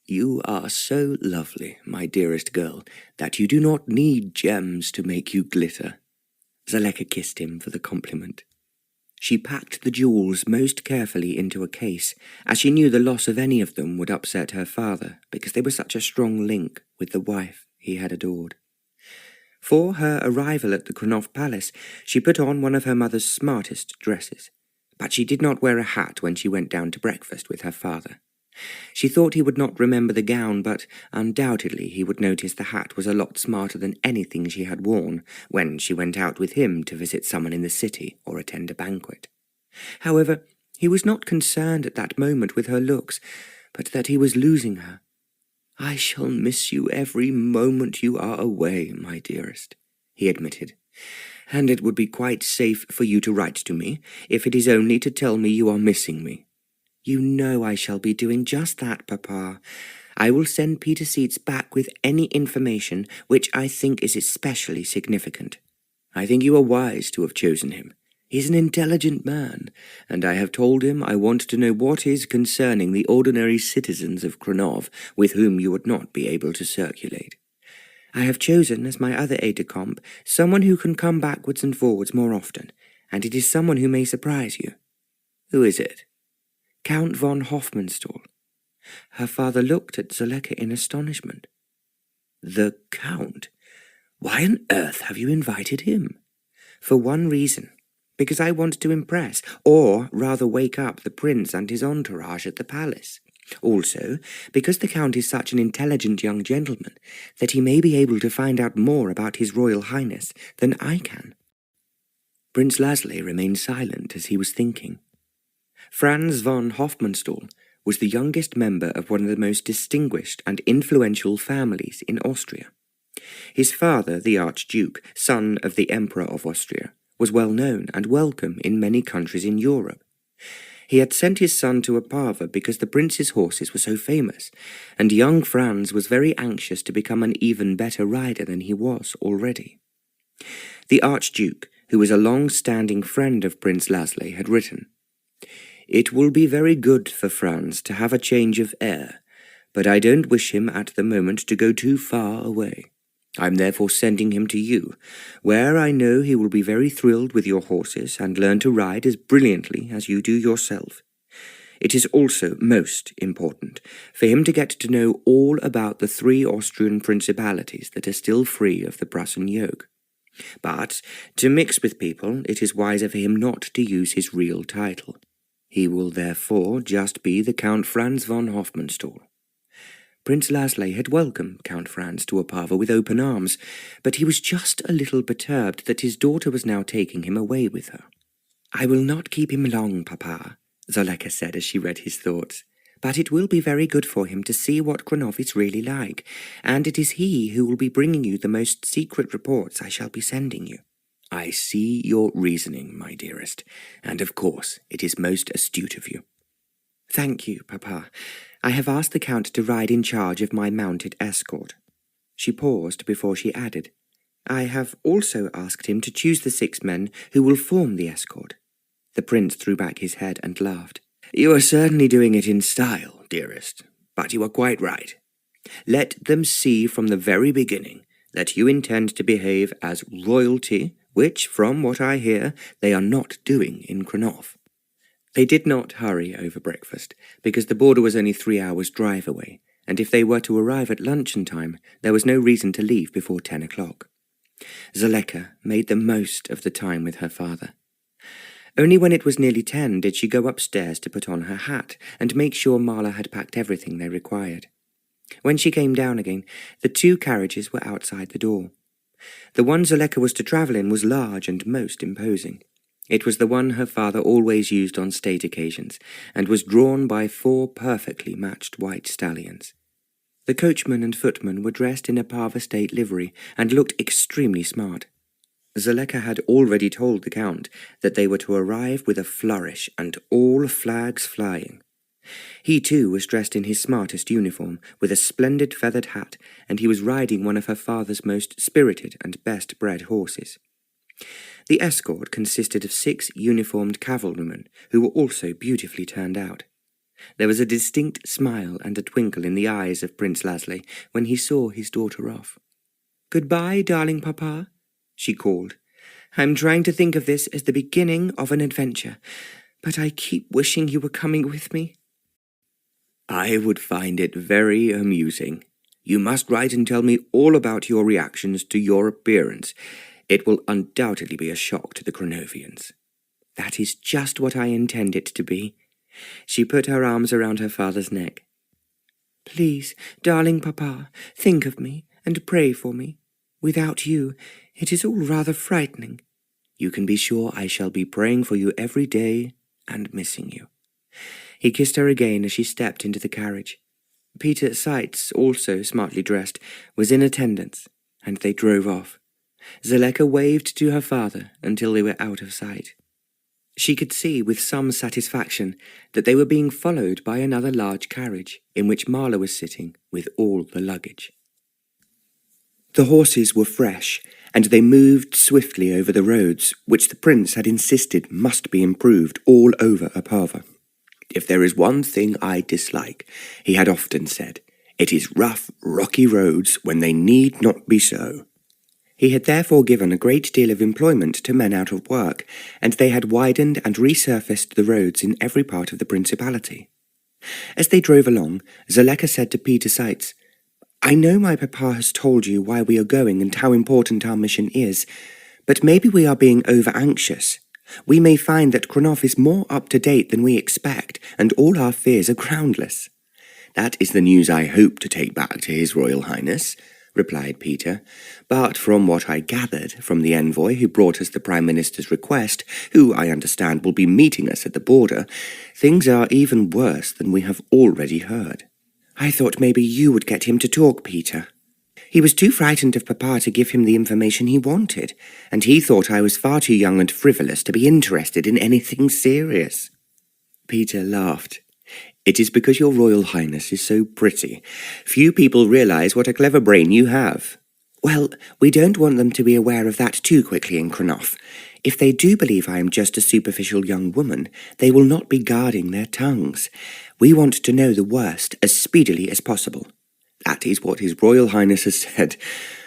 "You are so lovely, my dearest girl, that you do not need gems to make you glitter." Zoleka kissed him for the compliment. She packed the jewels most carefully into a case, as she knew the loss of any of them would upset her father, because they were such a strong link with the wife he had adored. For her arrival at the Krnov palace, she put on one of her mother's smartest dresses, but she did not wear a hat when she went down to breakfast with her father. She thought he would not remember the gown, but undoubtedly he would notice the hat was a lot smarter than anything she had worn when she went out with him to visit someone in the city or attend a banquet. However, he was not concerned at that moment with her looks, but that he was losing her. "I shall miss you every moment you are away, my dearest," he admitted, "and it would be quite safe for you to write to me, if it is only to tell me you are missing me." "You know I shall be doing just that, Papa. I will send Peter Seats back with any information which I think is especially significant. I think you are wise to have chosen him. He's an intelligent man, and I have told him I want to know what is concerning the ordinary citizens of Krnov with whom you would not be able to circulate. I have chosen as my other aide-de-camp someone who can come backwards and forwards more often, and it is someone who may surprise you." "Who is it?" "Count von Hofmannstall." Her father looked at Zoleka in astonishment. The Count? Why on earth have you invited him? For one reason. Because I want to impress, or rather wake up the prince and his entourage at the palace. Also, because the Count is such an intelligent young gentleman that he may be able to find out more about his Royal Highness than I can. Prince Lászlé remained silent as he was thinking. Franz von Hofmannstall was the youngest member of one of the most distinguished and influential families in Austria. His father, the Archduke, son of the Emperor of Austria, was well known and welcome in many countries in Europe. He had sent his son to Opava because the prince's horses were so famous, and young Franz was very anxious to become an even better rider than he was already. The Archduke, who was a long-standing friend of Prince Lászlé, had written, "It will be very good for Franz to have a change of air, but I don't wish him at the moment to go too far away. I'm therefore sending him to you, where I know he will be very thrilled with your horses and learn to ride as brilliantly as you do yourself. It is also most important for him to get to know all about the 3 Austrian principalities that are still free of the Prussian yoke. But to mix with people, it is wiser for him not to use his real title. He will therefore just be the Count Franz von Hofmannstall." Prince Lászlé had welcomed Count Franz to Opava with open arms, but he was just a little perturbed that his daughter was now taking him away with her. "I will not keep him long, Papa," Zoleka said as she read his thoughts, "but it will be very good for him to see what Krnov is really like, and it is he who will be bringing you the most secret reports I shall be sending you." "I see your reasoning, my dearest, and of course it is most astute of you." "Thank you, Papa. I have asked the Count to ride in charge of my mounted escort." She paused before she added, "I have also asked him to choose the 6 men who will form the escort." The prince threw back his head and laughed. "You are certainly doing it in style, dearest, but you are quite right. Let them see from the very beginning that you intend to behave as royalty, which, from what I hear, they are not doing in Krnov." They did not hurry over breakfast, because the border was only 3 hours' drive away, and if they were to arrive at luncheon time, there was no reason to leave before 10 o'clock. Zoleka made the most of the time with her father. Only when it was nearly 10 did she go upstairs to put on her hat and make sure Marla had packed everything they required. When she came down again, the 2 carriages were outside the door. The one Zoleka was to travel in was large and most imposing. It was the one her father always used on state occasions, and was drawn by 4 perfectly matched white stallions. The coachman and footman were dressed in Opava state livery, and looked extremely smart. Zoleka had already told the Count that they were to arrive with a flourish and all flags flying. He too was dressed in his smartest uniform, with a splendid feathered hat, and he was riding one of her father's most spirited and best-bred horses. The escort consisted of 6 uniformed cavalrymen, who were also beautifully turned out. There was a distinct smile and a twinkle in the eyes of Prince Lászlé when he saw his daughter off. "Goodbye, darling Papa," she called. "I'm trying to think of this as the beginning of an adventure, but I keep wishing you were coming with me." "I would find it very amusing. You must write and tell me all about your reactions to your appearance. It will undoubtedly be a shock to the Krnovians." "That is just what I intend it to be." She put her arms around her father's neck. "Please, darling Papa, think of me and pray for me. Without you, it is all rather frightening." "You can be sure I shall be praying for you every day and missing you." He kissed her again as she stepped into the carriage. Peter Seitz, also smartly dressed, was in attendance, and they drove off. Zoleka waved to her father until they were out of sight. She could see with some satisfaction that they were being followed by another large carriage, in which Marla was sitting with all the luggage. The horses were fresh, and they moved swiftly over the roads, which the prince had insisted must be improved all over Opava. "If there is one thing I dislike," he had often said, "it is rough, rocky roads when they need not be so." He had therefore given a great deal of employment to men out of work, and they had widened and resurfaced the roads in every part of the principality. As they drove along, Zoleka said to Peter Seitz, I know my papa has told you why we are going and how important our mission is, but maybe we are being over-anxious. We may find that Krnov is more up-to-date than we expect, and all our fears are groundless." "That is the news I hope to take back to His Royal Highness," replied Peter, "but from what I gathered from the envoy who brought us the Prime Minister's request, who I understand will be meeting us at the border, things are even worse than we have already heard." "I thought maybe you would get him to talk, Peter. He was too frightened of Papa to give him the information he wanted, and he thought I was far too young and frivolous to be interested in anything serious." Peter laughed. "It is because your Royal Highness is so pretty. Few people realize what a clever brain you have." "Well, we don't want them to be aware of that too quickly in Krnov. If they do believe I am just a superficial young woman, they will not be guarding their tongues. We want to know the worst as speedily as possible." "That is what His Royal Highness has said,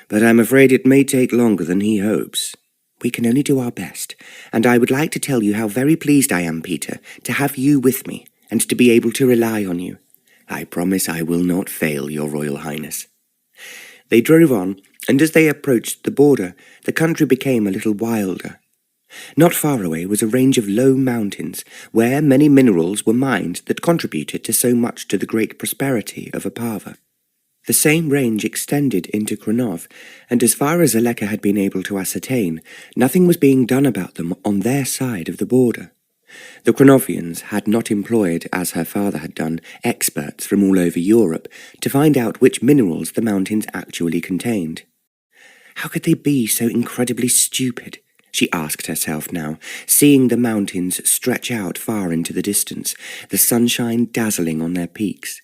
but I'm afraid it may take longer than he hopes." "We can only do our best, and I would like to tell you how very pleased I am, Peter, to have you with me, and to be able to rely on you." "I promise I will not fail, Your Royal Highness." They drove on, and as they approached the border, the country became a little wilder. Not far away was a range of low mountains, where many minerals were mined that contributed to so much to the great prosperity of Opava. The same range extended into Krnov, and as far as Zoleka had been able to ascertain, nothing was being done about them on their side of the border. The Krnovians had not employed, as her father had done, experts from all over Europe to find out which minerals the mountains actually contained. How could they be so incredibly stupid? She asked herself now, seeing the mountains stretch out far into the distance, the sunshine dazzling on their peaks.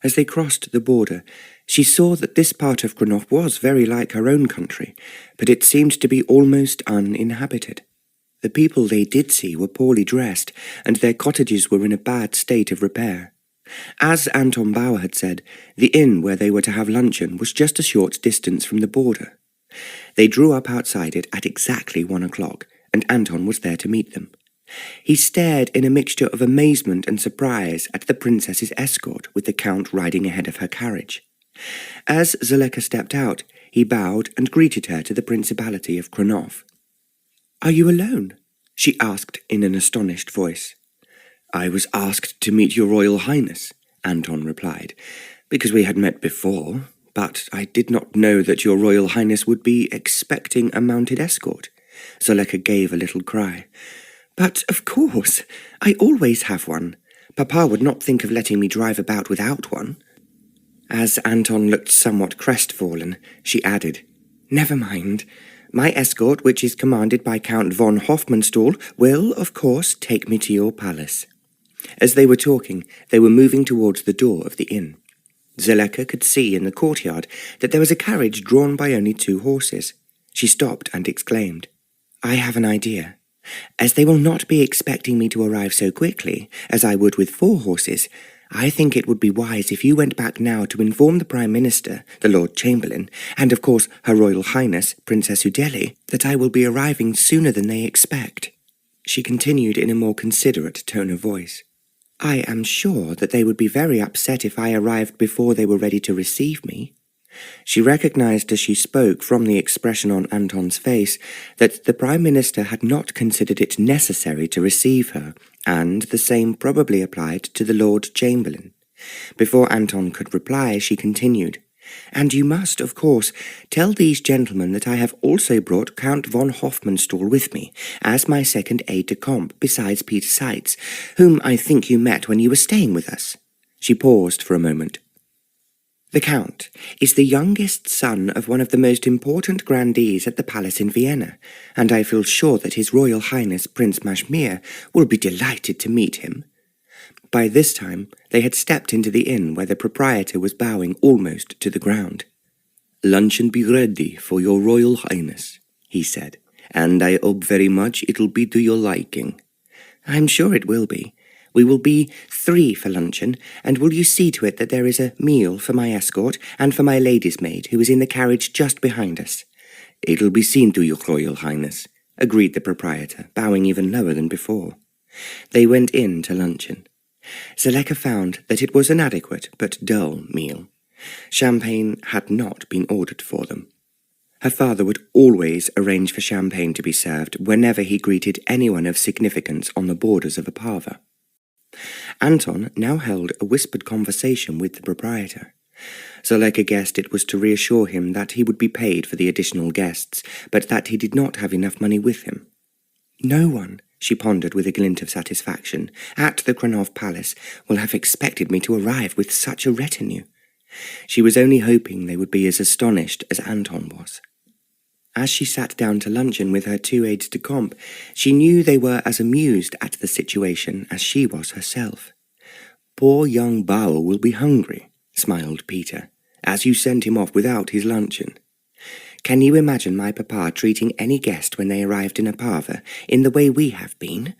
As they crossed the border, she saw that this part of Krnov was very like her own country, but it seemed to be almost uninhabited. The people they did see were poorly dressed, and their cottages were in a bad state of repair. As Anton Bauer had said, the inn where they were to have luncheon was just a short distance from the border. They drew up outside it at exactly 1 o'clock, and Anton was there to meet them. He stared in a mixture of amazement and surprise at the princess's escort with the count riding ahead of her carriage. As Zoleka stepped out, he bowed and greeted her to the principality of Krnov. "Are you alone?" she asked in an astonished voice. "I was asked to meet your Royal Highness," Anton replied, "because we had met before, but I did not know that your Royal Highness would be expecting a mounted escort." Zoleka gave a little cry. "But of course, I always have one. Papa would not think of letting me drive about without one." As Anton looked somewhat crestfallen, she added, "Never mind. My escort, which is commanded by Count von Hofmannstall, will, of course, take me to your palace." As they were talking, they were moving towards the door of the inn. Zoleka could see in the courtyard that there was a carriage drawn by only 2 horses. She stopped and exclaimed, "I have an idea. As they will not be expecting me to arrive so quickly, as I would with 4 horses, I think it would be wise if you went back now to inform the Prime Minister, the Lord Chamberlain, and of course Her Royal Highness, Princess Udele, that I will be arriving sooner than they expect." She continued in a more considerate tone of voice, "I am sure that they would be very upset if I arrived before they were ready to receive me." She recognized as she spoke from the expression on Anton's face that the Prime Minister had not considered it necessary to receive her, and the same probably applied to the Lord Chamberlain. Before Anton could reply, she continued, "And you must, of course, tell these gentlemen that I have also brought Count von Hofmannstall with me, as my second aide-de-camp, besides Peter Seitz, whom I think you met when you were staying with us." She paused for a moment. "The Count is the youngest son of one of the most important grandees at the palace in Vienna, and I feel sure that His Royal Highness Prince Majmir will be delighted to meet him." By this time, they had stepped into the inn where the proprietor was bowing almost to the ground. "Luncheon be ready for your Royal Highness," he said, "and I hope very much it'll be to your liking." "I'm sure it will be. We will be 3 for luncheon, and will you see to it that there is a meal for my escort and for my lady's maid, who is in the carriage just behind us?" "It'll be seen to, your Royal Highness," agreed the proprietor, bowing even lower than before. They went in to luncheon. Zoleka found that it was an adequate but dull meal. Champagne had not been ordered for them. Her father would always arrange for champagne to be served whenever he greeted anyone of significance on the borders of Opava. Anton now held a whispered conversation with the proprietor. Zoleka guessed it was to reassure him that he would be paid for the additional guests, but that he did not have enough money with him. No one, she pondered with a glint of satisfaction, at the Krnov palace will have expected me to arrive with such a retinue. She was only hoping they would be as astonished as Anton was. As she sat down to luncheon with her two aides-de-camp, she knew they were as amused at the situation as she was herself. "Poor young Bauer will be hungry," smiled Peter, "as you sent him off without his luncheon. Can you imagine my papa treating any guest when they arrived in Opava in the way we have been?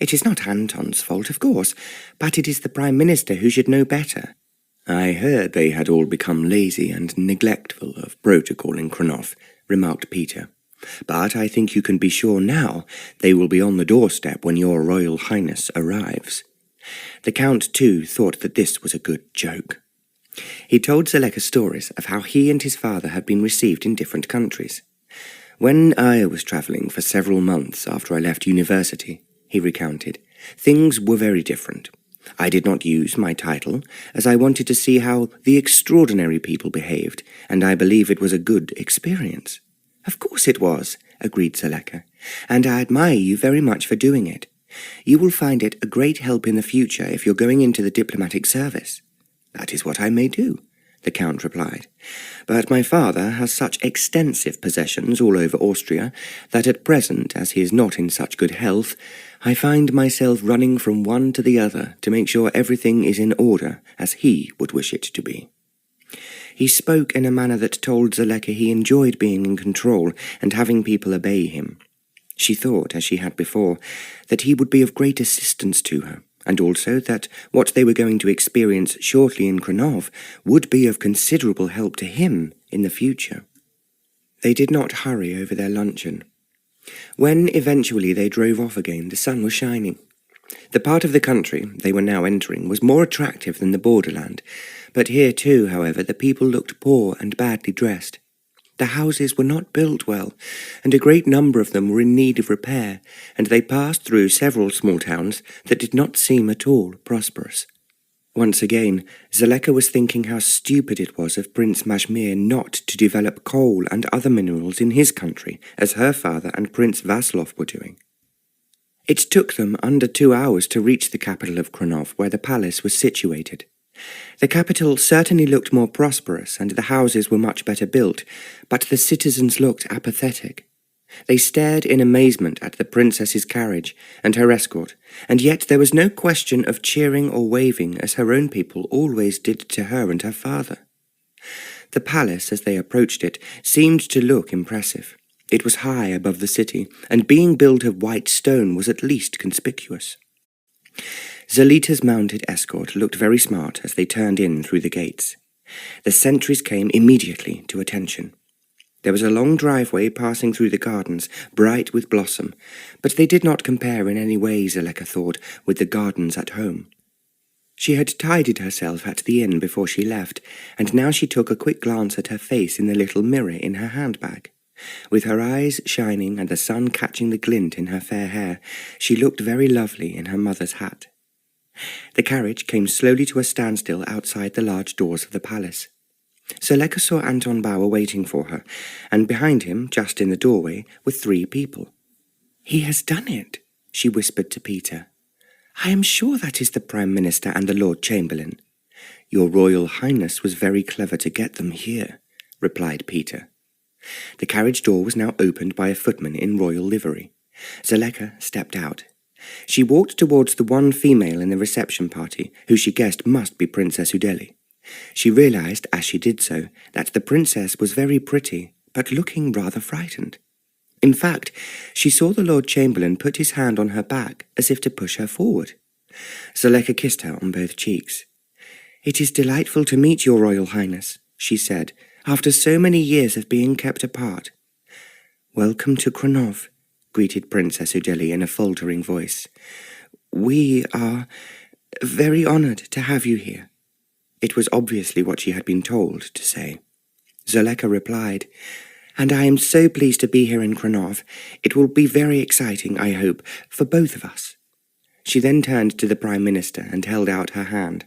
It is not Anton's fault, of course, but it is the Prime Minister who should know better." "I heard they had all become lazy and neglectful of protocol in Krnov," remarked Peter. "But I think you can be sure now they will be on the doorstep when your Royal Highness arrives." The Count, too, thought that this was a good joke. He told Zoleka stories of how he and his father had been received in different countries. "When I was travelling for several months after I left university," he recounted, "things were very different. I did not use my title, as I wanted to see how the extraordinary people behaved, and I believe it was a good experience." "Of course it was," agreed Zoleka, "and I admire you very much for doing it. You will find it a great help in the future if you're going into the diplomatic service." "That is what I may do," the Count replied. "But my father has such extensive possessions all over Austria that at present, as he is not in such good health, I find myself running from one to the other to make sure everything is in order as he would wish it to be." He spoke in a manner that told Zoleka he enjoyed being in control and having people obey him. She thought, as she had before, that he would be of great assistance to her, and also that what they were going to experience shortly in Krnov would be of considerable help to him in the future. They did not hurry over their luncheon. When eventually they drove off again, the sun was shining. The part of the country they were now entering was more attractive than the borderland, but here too, however, the people looked poor and badly dressed. The houses were not built well, and a great number of them were in need of repair, and they passed through several small towns that did not seem at all prosperous. Once again, Zoleka was thinking how stupid it was of Prince Majmir not to develop coal and other minerals in his country, as her father and Prince Vaslov were doing. It took them under 2 hours to reach the capital of Krnov, where the palace was situated. The capital certainly looked more prosperous, and the houses were much better built, but the citizens looked apathetic. They stared in amazement at the princess's carriage and her escort, and yet there was no question of cheering or waving as her own people always did to her and her father. The palace, as they approached it, seemed to look impressive. It was high above the city, and being built of white stone was at least conspicuous. Zoleta's mounted escort looked very smart as they turned in through the gates. The sentries came immediately to attention. There was a long driveway passing through the gardens, bright with blossom, but they did not compare in any way, Zoleka thought, with the gardens at home. She had tidied herself at the inn before she left, and now she took a quick glance at her face in the little mirror in her handbag. With her eyes shining and the sun catching the glint in her fair hair, she looked very lovely in her mother's hat. The carriage came slowly to a standstill outside the large doors of the palace. Zoleka saw Anton Bauer waiting for her, and behind him, just in the doorway, were 3 people. "He has done it," she whispered to Peter. "I am sure that is the Prime Minister and the Lord Chamberlain." "Your Royal Highness was very clever to get them here," replied Peter. The carriage door was now opened by a footman in royal livery. Zoleka stepped out. She walked towards the one female in the reception party, who she guessed must be Princess Udele. She realized, as she did so, that the princess was very pretty, but looking rather frightened. In fact, she saw the Lord Chamberlain put his hand on her back as if to push her forward. Zoleka kissed her on both cheeks. "It is delightful to meet your Royal Highness," she said, "after so many years of being kept apart." "Welcome to Krnov," greeted Princess Udele in a faltering voice. "We are very honored to have you here." It was obviously what she had been told to say. Zoleka replied, "And I am so pleased to be here in Krnov. It will be very exciting, I hope, for both of us." She then turned to the Prime Minister and held out her hand.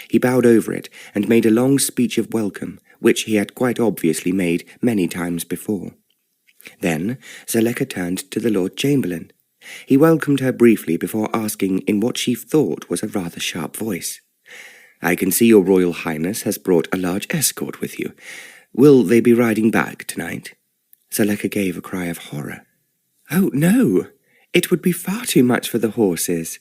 He bowed over it and made a long speech of welcome, which he had quite obviously made many times before. Then Zoleka turned to the Lord Chamberlain. He welcomed her briefly before asking in what she thought was a rather sharp voice, "I can see your Royal Highness has brought a large escort with you. Will they be riding back tonight?" Zoleka gave a cry of horror. "Oh, no! It would be far too much for the horses.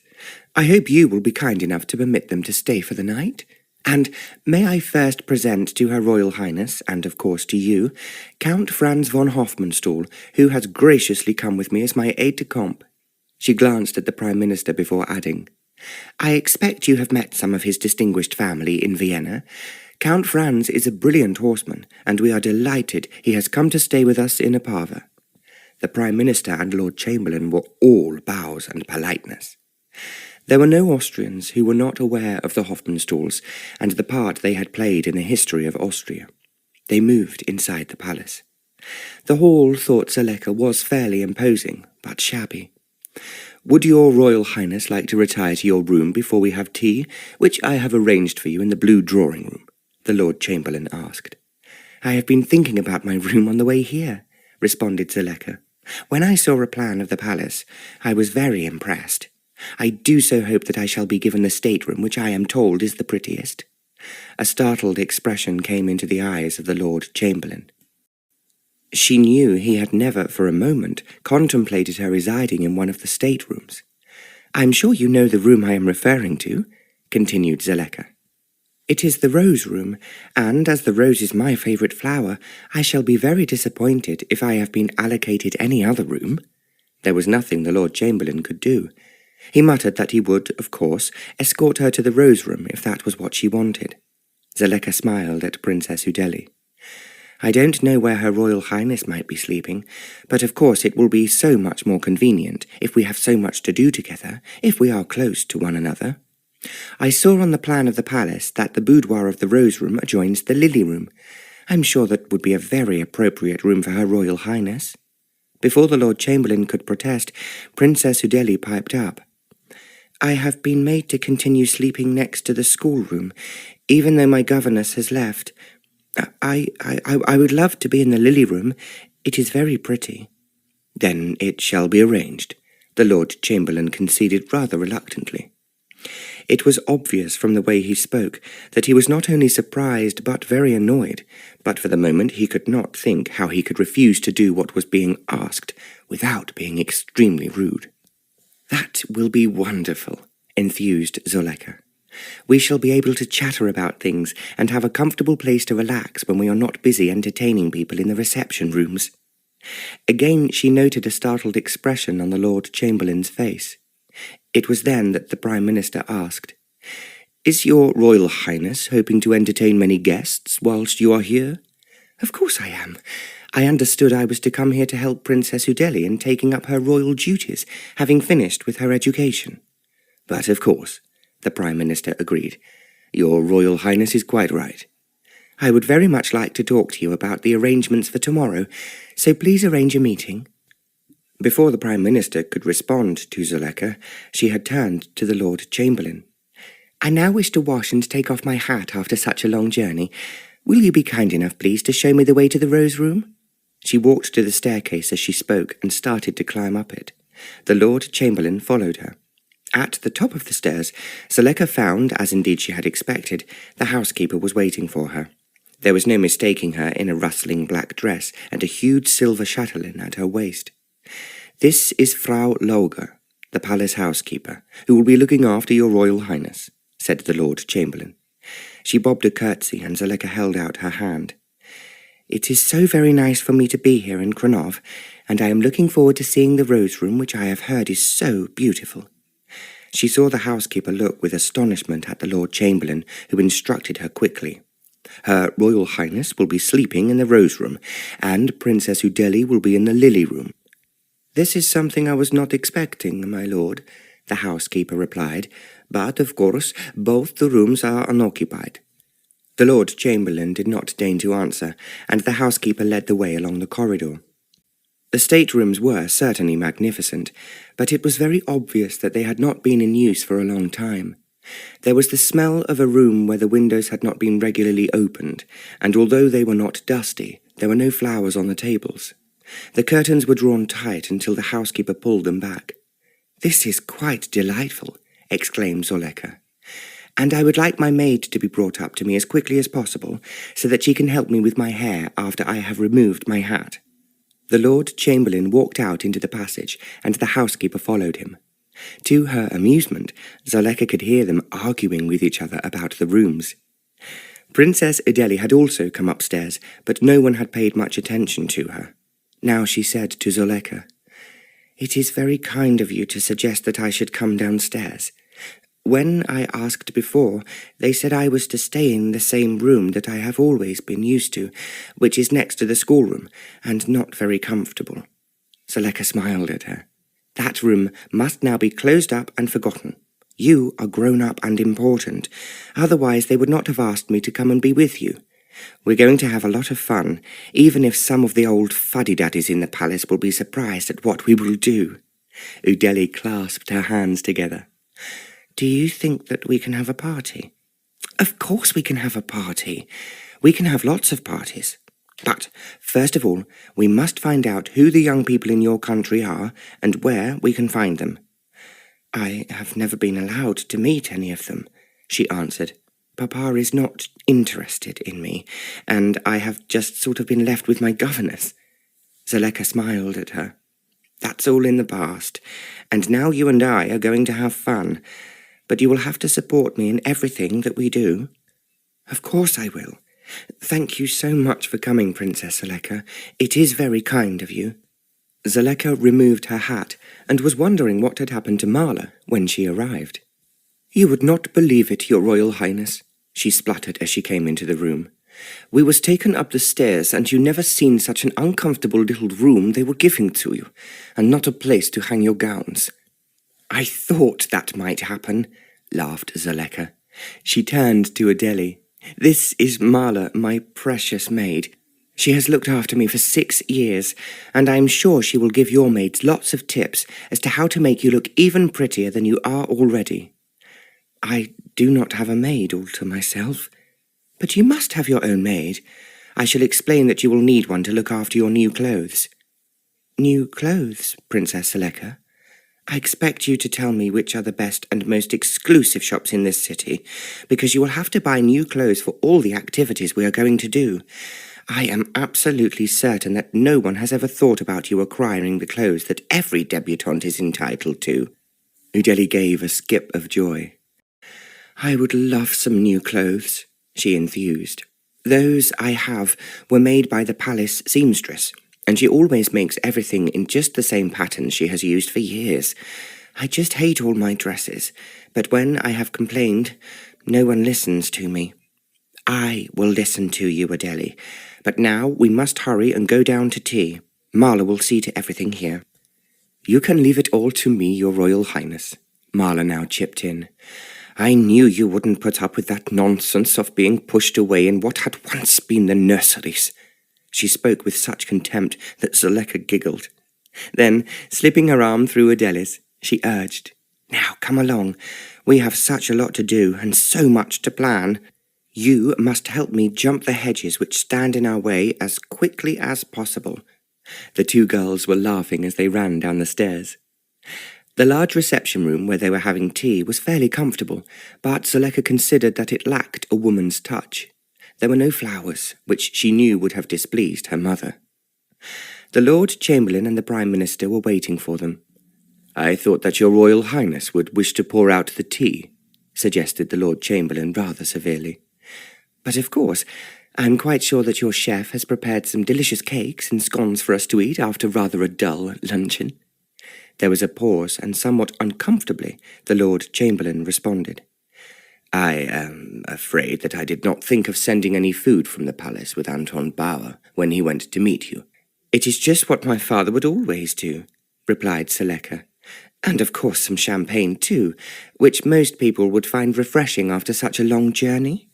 I hope you will be kind enough to permit them to stay for the night. And may I first present to Her Royal Highness, and of course to you, Count Franz von Hofmannstall, who has graciously come with me as my aide-de-camp." She glanced at the Prime Minister before adding, "I expect you have met some of his distinguished family in Vienna. Count Franz is a brilliant horseman, and we are delighted he has come to stay with us in Opava." The Prime Minister and Lord Chamberlain were all bows and politeness. There were no Austrians who were not aware of the Hofmannstalls and the part they had played in the history of Austria. They moved inside the palace. The hall, thought Zoleka, was fairly imposing, but shabby. "Would your Royal Highness like to retire to your room before we have tea, which I have arranged for you in the blue drawing-room?" the Lord Chamberlain asked. "I have been thinking about my room on the way here," responded Zoleka. "When I saw a plan of the palace, I was very impressed. I do so hope that I shall be given the stateroom, which I am told is the prettiest." A startled expression came into the eyes of the Lord Chamberlain. She knew he had never for a moment contemplated her residing in one of the staterooms. "I'm sure you know the room I am referring to," continued Zoleka. "It is the rose room, and as the rose is my favourite flower, I shall be very disappointed if I have been allocated any other room." There was nothing the Lord Chamberlain could do. He muttered that he would, of course, escort her to the rose room if that was what she wanted. Zoleka smiled at Princess Udele. "I don't know where Her Royal Highness might be sleeping, but of course it will be so much more convenient if we have so much to do together, if we are close to one another. I saw on the plan of the palace that the boudoir of the rose room adjoins the lily room. I'm sure that would be a very appropriate room for Her Royal Highness." Before the Lord Chamberlain could protest, Princess Udele piped up, "I have been made to continue sleeping next to the schoolroom, even though my governess has left. I would love to be in the lily room. It is very pretty." "Then it shall be arranged," the Lord Chamberlain conceded rather reluctantly. It was obvious from the way he spoke that he was not only surprised but very annoyed, but for the moment he could not think how he could refuse to do what was being asked without being extremely rude. "That will be wonderful," enthused Zoleka. "We shall be able to chatter about things and have a comfortable place to relax when we are not busy entertaining people in the reception rooms." Again she noted a startled expression on the Lord Chamberlain's face. It was then that the Prime Minister asked, "Is your Royal Highness hoping to entertain many guests whilst you are here?" "Of course I am. I understood I was to come here to help Princess Udele in taking up her royal duties, having finished with her education." "But of course," the Prime Minister agreed. "Your Royal Highness is quite right." "I would very much like to talk to you about the arrangements for tomorrow, so please arrange a meeting." Before the Prime Minister could respond to Zoleka, she had turned to the Lord Chamberlain. "I now wish to wash and take off my hat after such a long journey. Will you be kind enough, please, to show me the way to the rose room?" She walked to the staircase as she spoke and started to climb up it. The Lord Chamberlain followed her. At the top of the stairs, Zoleka found, as indeed she had expected, the housekeeper was waiting for her. There was no mistaking her in a rustling black dress and a huge silver chatelaine at her waist. "This is Frau Lauger, the palace housekeeper, who will be looking after your Royal Highness," said the Lord Chamberlain. She bobbed a curtsy and Zoleka held out her hand. "It is so very nice for me to be here in Krnov, and I am looking forward to seeing the rose room, which I have heard is so beautiful." She saw the housekeeper look with astonishment at the Lord Chamberlain, who instructed her quickly. "Her Royal Highness will be sleeping in the rose room, and Princess Udele will be in the lily room." "This is something I was not expecting, my lord," the housekeeper replied, "but, of course, both the rooms are unoccupied." The Lord Chamberlain did not deign to answer, and the housekeeper led the way along the corridor. The staterooms were certainly magnificent, but it was very obvious that they had not been in use for a long time. There was the smell of a room where the windows had not been regularly opened, and although they were not dusty, there were no flowers on the tables. The curtains were drawn tight until the housekeeper pulled them back. "This is quite delightful," exclaimed Zoleka. "And I would like my maid to be brought up to me as quickly as possible, so that she can help me with my hair after I have removed my hat." The Lord Chamberlain walked out into the passage, and the housekeeper followed him. To her amusement, Zoleka could hear them arguing with each other about the rooms. Princess Udele had also come upstairs, but no one had paid much attention to her. Now she said to Zoleka, "It is very kind of you to suggest that I should come downstairs. When I asked before, they said I was to stay in the same room that I have always been used to, which is next to the schoolroom, and not very comfortable." Zoleka smiled at her. "That room must now be closed up and forgotten. You are grown up and important, otherwise they would not have asked me to come and be with you. We're going to have a lot of fun, even if some of the old fuddy-duddies in the palace will be surprised at what we will do." Udele clasped her hands together. "Do you think that we can have a party?" "Of course we can have a party. We can have lots of parties. But, first of all, we must find out who the young people in your country are and where we can find them." "I have never been allowed to meet any of them," she answered. "Papa is not interested in me, and I have just sort of been left with my governess." Zoleka smiled at her. "That's all in the past, and now you and I are going to have fun. But you will have to support me in everything that we do." "Of course I will. Thank you so much for coming, Princess Zoleka. It is very kind of you." Zoleka removed her hat and was wondering what had happened to Marla when she arrived. "You would not believe it, Your Royal Highness," she spluttered as she came into the room. "We was taken up the stairs, and you never seen such an uncomfortable little room they were giving to you, and not a place to hang your gowns." "I thought that might happen," laughed Zoleka. She turned to Udele. "This is Marla, my precious maid. She has looked after me for 6 years, and I am sure she will give your maids lots of tips as to how to make you look even prettier than you are already." "I do not have a maid all to myself." "But you must have your own maid. I shall explain that you will need one to look after your new clothes." "New clothes, Princess Zoleka? I expect you to tell me which are the best and most exclusive shops in this city, because you will have to buy new clothes for all the activities we are going to do. I am absolutely certain that no one has ever thought about you acquiring the clothes that every debutante is entitled to." Udele gave a skip of joy. "I would love some new clothes," she enthused. "Those I have were made by the palace seamstress, and she always makes everything in just the same pattern she has used for years. I just hate all my dresses, but when I have complained, no one listens to me." "I will listen to you, Udele, but now we must hurry and go down to tea. Marla will see to everything here." "You can leave it all to me, Your Royal Highness," Marla now chipped in. "I knew you wouldn't put up with that nonsense of being pushed away in what had once been the nurseries." She spoke with such contempt that Zoleka giggled. Then, slipping her arm through Udele's, she urged, "Now come along. We have such a lot to do and so much to plan. You must help me jump the hedges which stand in our way as quickly as possible." The two girls were laughing as they ran down the stairs. The large reception room where they were having tea was fairly comfortable, but Zoleka considered that it lacked a woman's touch. There were no flowers, which she knew would have displeased her mother. The Lord Chamberlain and the Prime Minister were waiting for them. "I thought that Your Royal Highness would wish to pour out the tea," suggested the Lord Chamberlain rather severely. "But of course, I'm quite sure that your chef has prepared some delicious cakes and scones for us to eat after rather a dull luncheon." There was a pause, and somewhat uncomfortably the Lord Chamberlain responded. "I am afraid that I did not think of sending any food from the palace with Anton Bauer when he went to meet you." "It is just what my father would always do," replied Zoleka. "And of course some champagne too, which most people would find refreshing after such a long journey."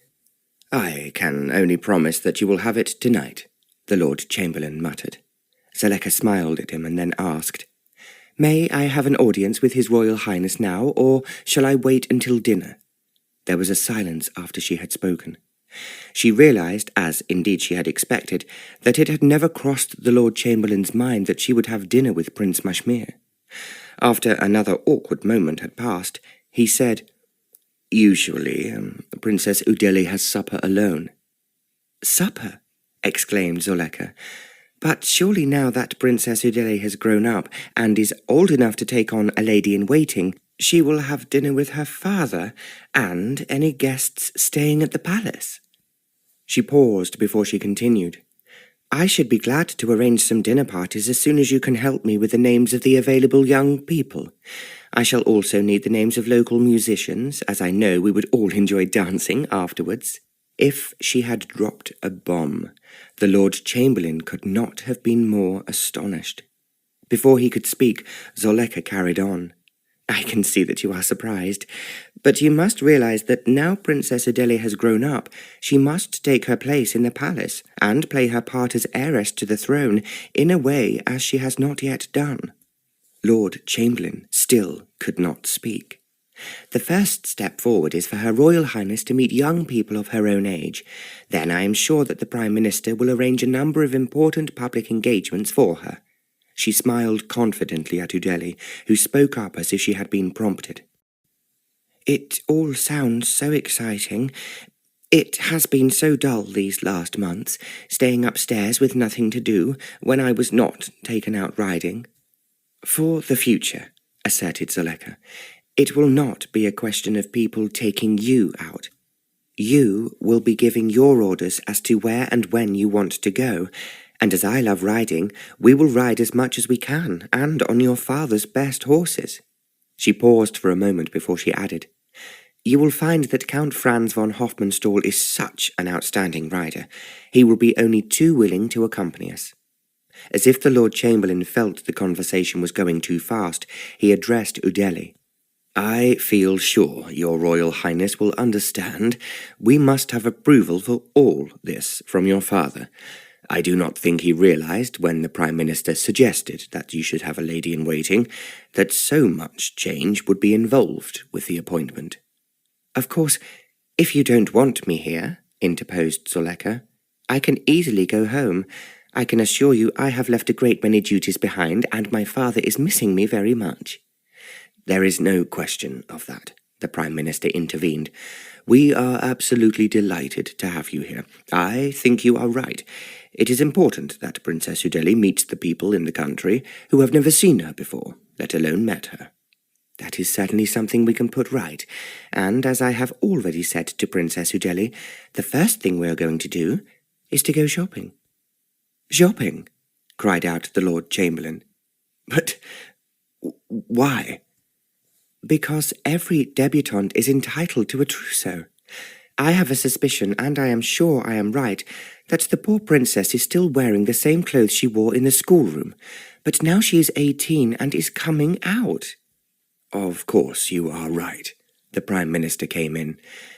"I can only promise that you will have it tonight," the Lord Chamberlain muttered. Zoleka smiled at him and then asked, "May I have an audience with His Royal Highness now, or shall I wait until dinner?" There was a silence after she had spoken. She realized, as indeed she had expected, that it had never crossed the Lord Chamberlain's mind that she would have dinner with Prince Majmir. After another awkward moment had passed, he said, "Usually, Princess Udele has supper alone." "Supper?" exclaimed Zoleka. "But surely now that Princess Udele has grown up and is old enough to take on a lady-in-waiting, she will have dinner with her father and any guests staying at the palace." She paused before she continued. "I should be glad to arrange some dinner parties as soon as you can help me with the names of the available young people. I shall also need the names of local musicians, as I know we would all enjoy dancing afterwards." If she had dropped a bomb, the Lord Chamberlain could not have been more astonished. Before he could speak, Zoleka carried on. "I can see that you are surprised, but you must realize that now Princess Udele has grown up, she must take her place in the palace and play her part as heiress to the throne in a way as she has not yet done." Lord Chamberlain still could not speak. "The first step forward is for Her Royal Highness to meet young people of her own age. Then I am sure that the Prime Minister will arrange a number of important public engagements for her." She smiled confidently at Udele, who spoke up as if she had been prompted. "It all sounds so exciting. It has been so dull these last months, staying upstairs with nothing to do when I was not taken out riding." "For the future," asserted Zoleka, "it will not be a question of people taking you out. You will be giving your orders as to where and when you want to go, and as I love riding, we will ride as much as we can, and on your father's best horses." She paused for a moment before she added, "You will find that Count Franz von Hofmannstall is such an outstanding rider. He will be only too willing to accompany us." As if the Lord Chamberlain felt the conversation was going too fast, he addressed Udele. "I feel sure your Royal Highness will understand. We must have approval for all this from your father. I do not think he realized, when the Prime Minister suggested that you should have a lady-in-waiting, that so much change would be involved with the appointment." "Of course, if you don't want me here," interposed Zoleka, "I can easily go home. I can assure you I have left a great many duties behind, and my father is missing me very much." "There is no question of that," the Prime Minister intervened. "We are absolutely delighted to have you here. I think you are right. It is important that Princess Udele meets the people in the country who have never seen her before, let alone met her." "That is certainly something we can put right, and as I have already said to Princess Udele, the first thing we are going to do is to go shopping." "Shopping?" cried out the Lord Chamberlain. "But why?" "Because every debutante is entitled to a trousseau. I have a suspicion, and I am sure I am right, that the poor princess is still wearing the same clothes she wore in the schoolroom, but now she is 18 and is coming out." "Of course you are right," the Prime Minister came in,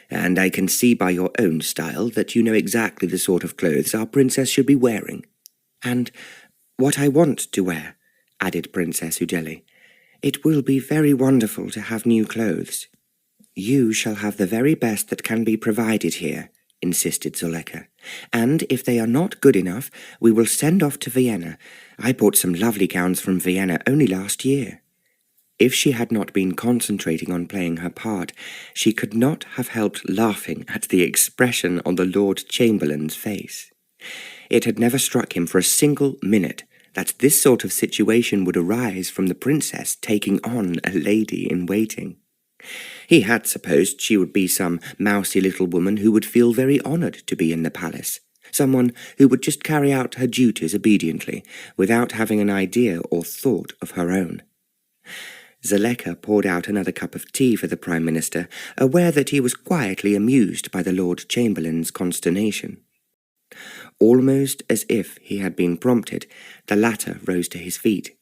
"and I can see by your own style that you know exactly the sort of clothes our princess should be wearing." "And what I want to wear," added Princess Udele. "It will be very wonderful to have new clothes." "You shall have the very best that can be provided here," insisted Zoleka. "And if they are not good enough, we will send off to Vienna. I bought some lovely gowns from Vienna only last year." If she had not been concentrating on playing her part, she could not have helped laughing at the expression on the Lord Chamberlain's face. It had never struck him for a single minute that this sort of situation would arise from the princess taking on a lady-in-waiting. He had supposed she would be some mousy little woman who would feel very honoured to be in the palace, someone who would just carry out her duties obediently, without having an idea or thought of her own. Zoleka poured out another cup of tea for the Prime Minister, aware that he was quietly amused by the Lord Chamberlain's consternation. Almost as if he had been prompted, the latter rose to his feet.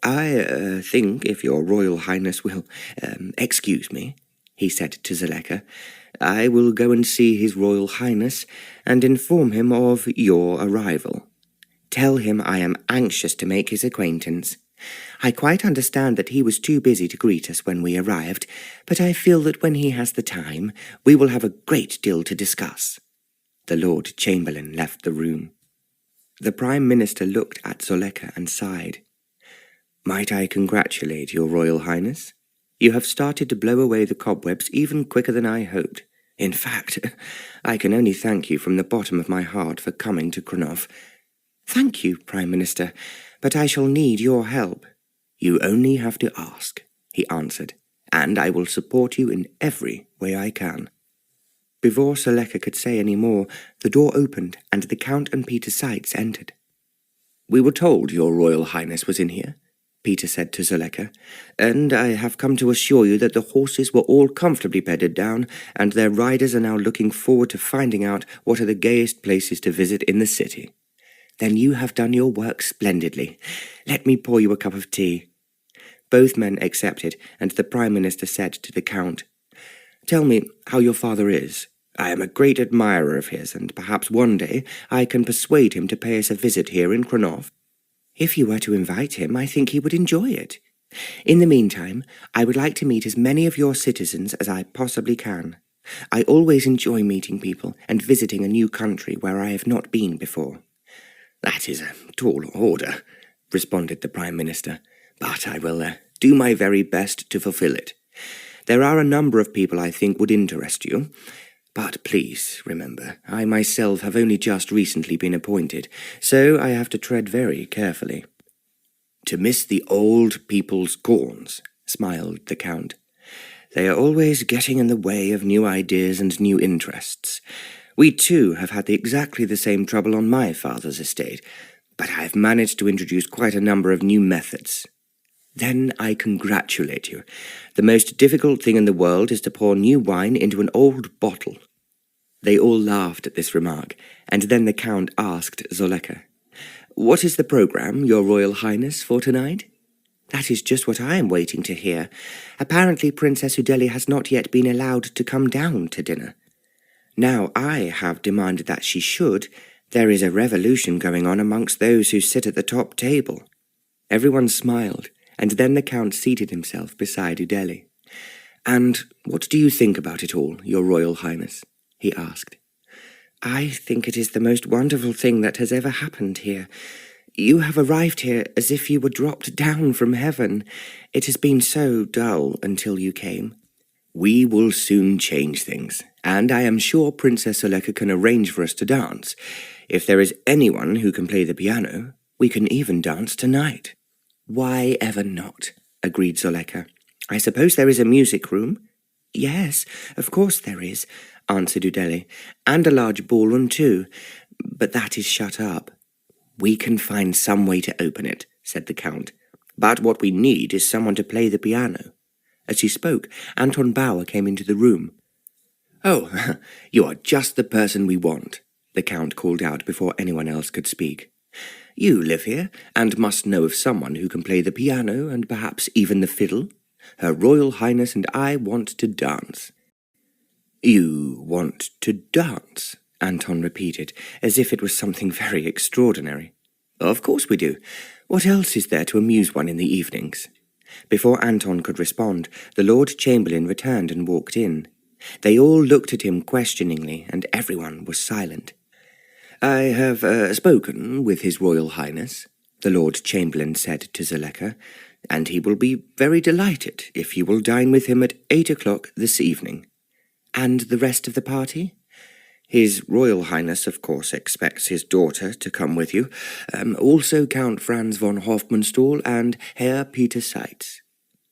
"I think, if your Royal Highness will excuse me," he said to Zoleka, I will go and see His Royal Highness and inform him of your arrival. Tell him I am anxious to make his acquaintance. I quite understand that he was too busy to greet us when we arrived, but I feel that when he has the time, we will have a great deal to discuss." The Lord Chamberlain left the room. The Prime Minister looked at Zoleka and sighed. "Might I congratulate your Royal Highness? You have started to blow away the cobwebs even quicker than I hoped. In fact, I can only thank you from the bottom of my heart for coming to Krnov." "Thank you, Prime Minister, but I shall need your help." "You only have to ask," he answered, "and I will support you in every way I can." Before Zoleka could say any more, the door opened and the Count and Peter Seitz entered. "We were told your Royal Highness was in here," Peter said to Zoleka, "and I have come to assure you that the horses were all comfortably bedded down, and their riders are now looking forward to finding out what are the gayest places to visit in the city." "Then you have done your work splendidly. Let me pour you a cup of tea." Both men accepted, and the Prime Minister said to the Count, "Tell me how your father is. I am a great admirer of his, and perhaps one day I can persuade him to pay us a visit here in Krnov." "If you were to invite him, I think he would enjoy it. In the meantime, I would like to meet as many of your citizens as I possibly can. I always enjoy meeting people and visiting a new country where I have not been before." "That is a tall order," responded the Prime Minister, "but I will do my very best to fulfill it. There are a number of people I think would interest you, but please remember, I myself have only just recently been appointed, so I have to tread very carefully." "To miss the old people's corns," smiled the Count. "They are always getting in the way of new ideas and new interests. We too have had exactly the same trouble on my father's estate, but I have managed to introduce quite a number of new methods." "Then I congratulate you. The most difficult thing in the world is to pour new wine into an old bottle." They all laughed at this remark, and then the Count asked Zoleka, "What is the programme, your Royal Highness, for tonight?" "That is just what I am waiting to hear. Apparently Princess Udele has not yet been allowed to come down to dinner. Now I have demanded that she should. There is a revolution going on amongst those who sit at the top table." Everyone smiled, and then the Count seated himself beside Udele. "And what do you think about it all, your Royal Highness?" he asked. "I think it is the most wonderful thing that has ever happened here. You have arrived here as if you were dropped down from heaven. It has been so dull until you came." "We will soon change things, and I am sure Princess Zoleka can arrange for us to dance. If there is anyone who can play the piano, we can even dance tonight." "Why ever not?" agreed Zoleka. "I suppose there is a music room?" "Yes, of course there is," answered Udele, "and a large ballroom too, but that is shut up." "We can find some way to open it," said the Count, "but what we need is someone to play the piano." As he spoke, Anton Bauer came into the room. "Oh, you are just the person we want," the Count called out before anyone else could speak. "You live here, and must know of someone who can play the piano and perhaps even the fiddle. Her Royal Highness and I want to dance." "You want to dance?" Anton repeated, as if it was something very extraordinary. "Of course we do. What else is there to amuse one in the evenings?" Before Anton could respond, the Lord Chamberlain returned and walked in. They all looked at him questioningly, and everyone was silent. "I have spoken with His Royal Highness," the Lord Chamberlain said to Zoleka, "and he will be very delighted if you will dine with him at 8 o'clock this evening." "And the rest of the party?" "His Royal Highness, of course, expects his daughter to come with you, also Count Franz von Hofmannstall and Herr Peter Seitz."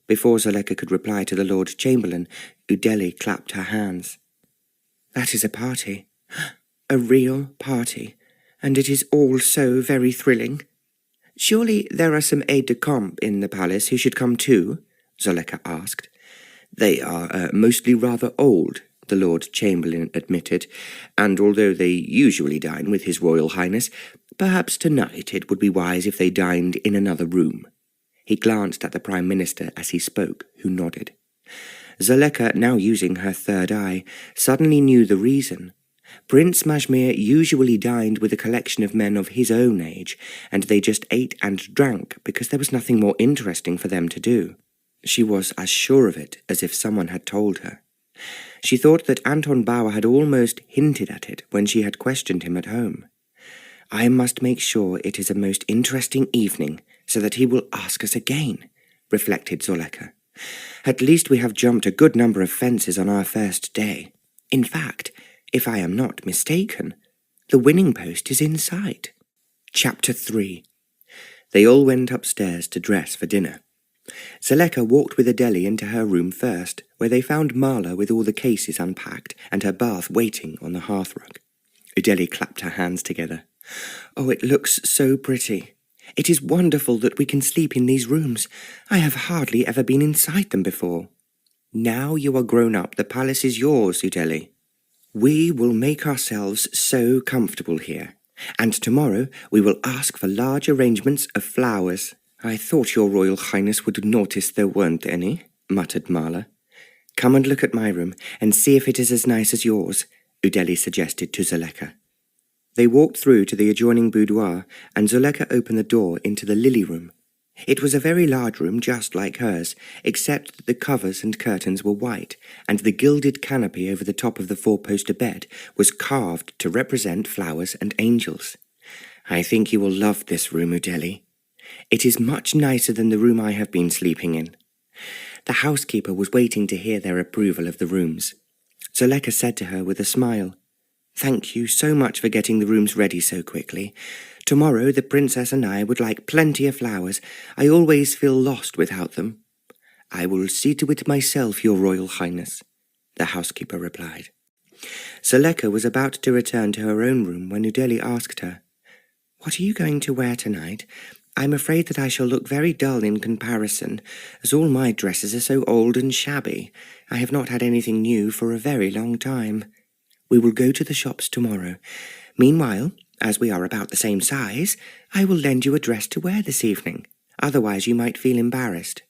Before Zoleka could reply to the Lord Chamberlain, Udele clapped her hands. "That is a party, a real party, and it is all so very thrilling. Surely there are some aide-de-camp in the palace who should come too?" Zoleka asked. "They are mostly rather old," the Lord Chamberlain admitted, "and although they usually dine with His Royal Highness, perhaps tonight it would be wise if they dined in another room." He glanced at the Prime Minister as he spoke, who nodded. Zoleka, now using her third eye, suddenly knew the reason. Prince Majmir usually dined with a collection of men of his own age, and they just ate and drank because there was nothing more interesting for them to do. She was as sure of it as if someone had told her. She thought that Anton Bauer had almost hinted at it when she had questioned him at home. "I must make sure it is a most interesting evening, so that he will ask us again," reflected Zoleka. "At least we have jumped a good number of fences on our first day. In fact, if I am not mistaken, the winning post is in sight." Chapter 3. They all went upstairs to dress for dinner. Zoleka walked with Udele into her room first, where they found Marla with all the cases unpacked and her bath waiting on the hearthrug. Udele clapped her hands together. "Oh, it looks so pretty. It is wonderful that we can sleep in these rooms. I have hardly ever been inside them before." "Now you are grown up, the palace is yours, Udele. We will make ourselves so comfortable here, and tomorrow we will ask for large arrangements of flowers." "I thought your Royal Highness would notice there weren't any," muttered Marla. "Come and look at my room, and see if it is as nice as yours," Udele suggested to Zoleka. They walked through to the adjoining boudoir, and Zoleka opened the door into the lily room. It was a very large room just like hers, except that the covers and curtains were white, and the gilded canopy over the top of the four-poster bed was carved to represent flowers and angels. "I think you will love this room, Udele. It is much nicer than the room I have been sleeping in." The housekeeper was waiting to hear their approval of the rooms. Zoleka said to her with a smile, "Thank you so much for getting the rooms ready so quickly. Tomorrow the princess and I would like plenty of flowers. I always feel lost without them." "I will see to it myself, your Royal Highness," the housekeeper replied. Zoleka was about to return to her own room when Udele asked her, "What are you going to wear tonight? I'm afraid that I shall look very dull in comparison, as all my dresses are so old and shabby. I have not had anything new for a very long time." "We will go to the shops tomorrow. Meanwhile, as we are about the same size, I will lend you a dress to wear this evening. Otherwise you might feel embarrassed."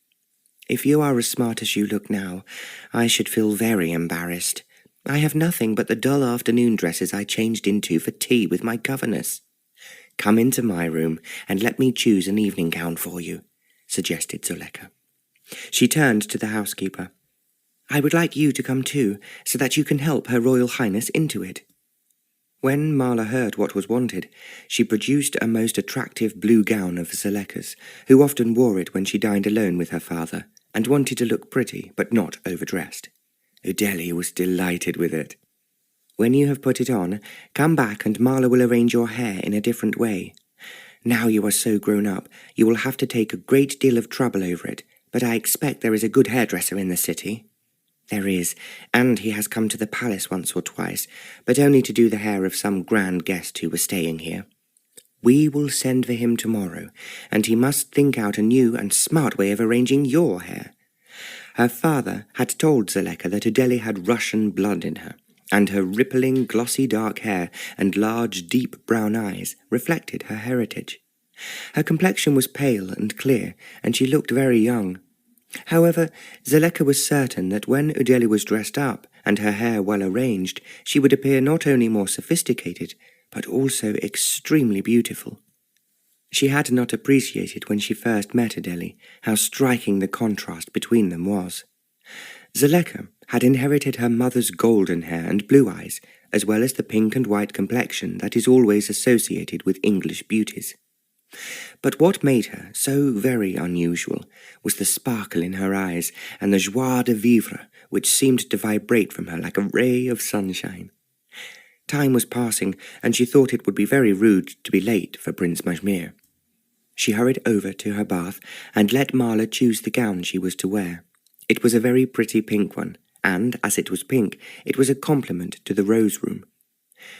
"If you are as smart as you look now, I should feel very embarrassed. I have nothing but the dull afternoon dresses I changed into for tea with my governess." "Come into my room and let me choose an evening gown for you," suggested Zoleka. She turned to the housekeeper. "I would like you to come too, so that you can help Her Royal Highness into it." When Marla heard what was wanted, she produced a most attractive blue gown of Zoleka's, who often wore it when she dined alone with her father, and wanted to look pretty but not overdressed. Udele was delighted with it. "When you have put it on, come back and Marla will arrange your hair in a different way. Now you are so grown up, you will have to take a great deal of trouble over it, but I expect there is a good hairdresser in the city." "There is, and he has come to the palace once or twice, but only to do the hair of some grand guest who was staying here. We will send for him tomorrow, and he must think out a new and smart way of arranging your hair." Her father had told Zoleka that Udele had Russian blood in her, and her rippling, glossy dark hair and large, deep brown eyes reflected her heritage. Her complexion was pale and clear, and she looked very young. However, Zoleka was certain that when Udele was dressed up and her hair well arranged, she would appear not only more sophisticated, but also extremely beautiful. She had not appreciated when she first met Udele how striking the contrast between them was. Zoleka had inherited her mother's golden hair and blue eyes, as well as the pink and white complexion that is always associated with English beauties. But what made her so very unusual was the sparkle in her eyes and the joie de vivre which seemed to vibrate from her like a ray of sunshine. Time was passing, and she thought it would be very rude to be late for Prince Majmir. She hurried over to her bath and let Marla choose the gown she was to wear. It was a very pretty pink one, and, as it was pink, it was a compliment to the rose room.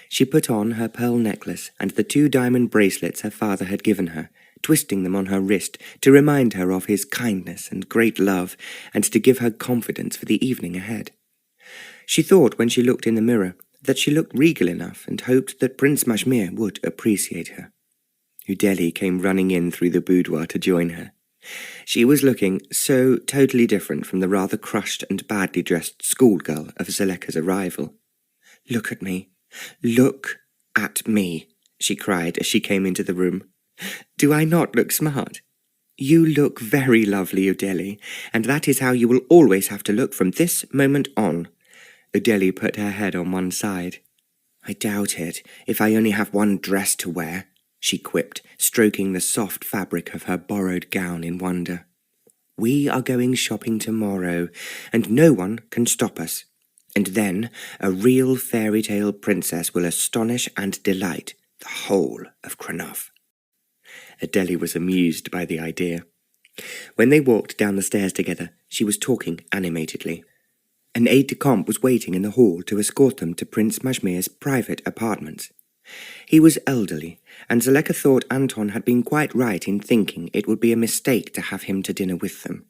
She put on her pearl necklace and the 2 diamond bracelets her father had given her, twisting them on her wrist to remind her of his kindness and great love, and to give her confidence for the evening ahead. She thought when she looked in the mirror that she looked regal enough, and hoped that Prince Majmir would appreciate her. Udele came running in through the boudoir to join her. She was looking so totally different from the rather crushed and badly dressed schoolgirl of Zoleka's arrival. "Look at me. Look at me," she cried as she came into the room. "Do I not look smart? You look very lovely, Udele, and that is how you will always have to look from this moment on." Udele put her head on one side. "I doubt it, if I only have one dress to wear," she quipped, stroking the soft fabric of her borrowed gown in wonder. "We are going shopping tomorrow, and no one can stop us. And then a real fairy tale princess will astonish and delight the whole of Krnov." Udele was amused by the idea. When they walked down the stairs together, she was talking animatedly. An aide-de-camp was waiting in the hall to escort them to Prince Majmir's private apartments. He was elderly, and Zoleka thought Anton had been quite right in thinking it would be a mistake to have him to dinner with them.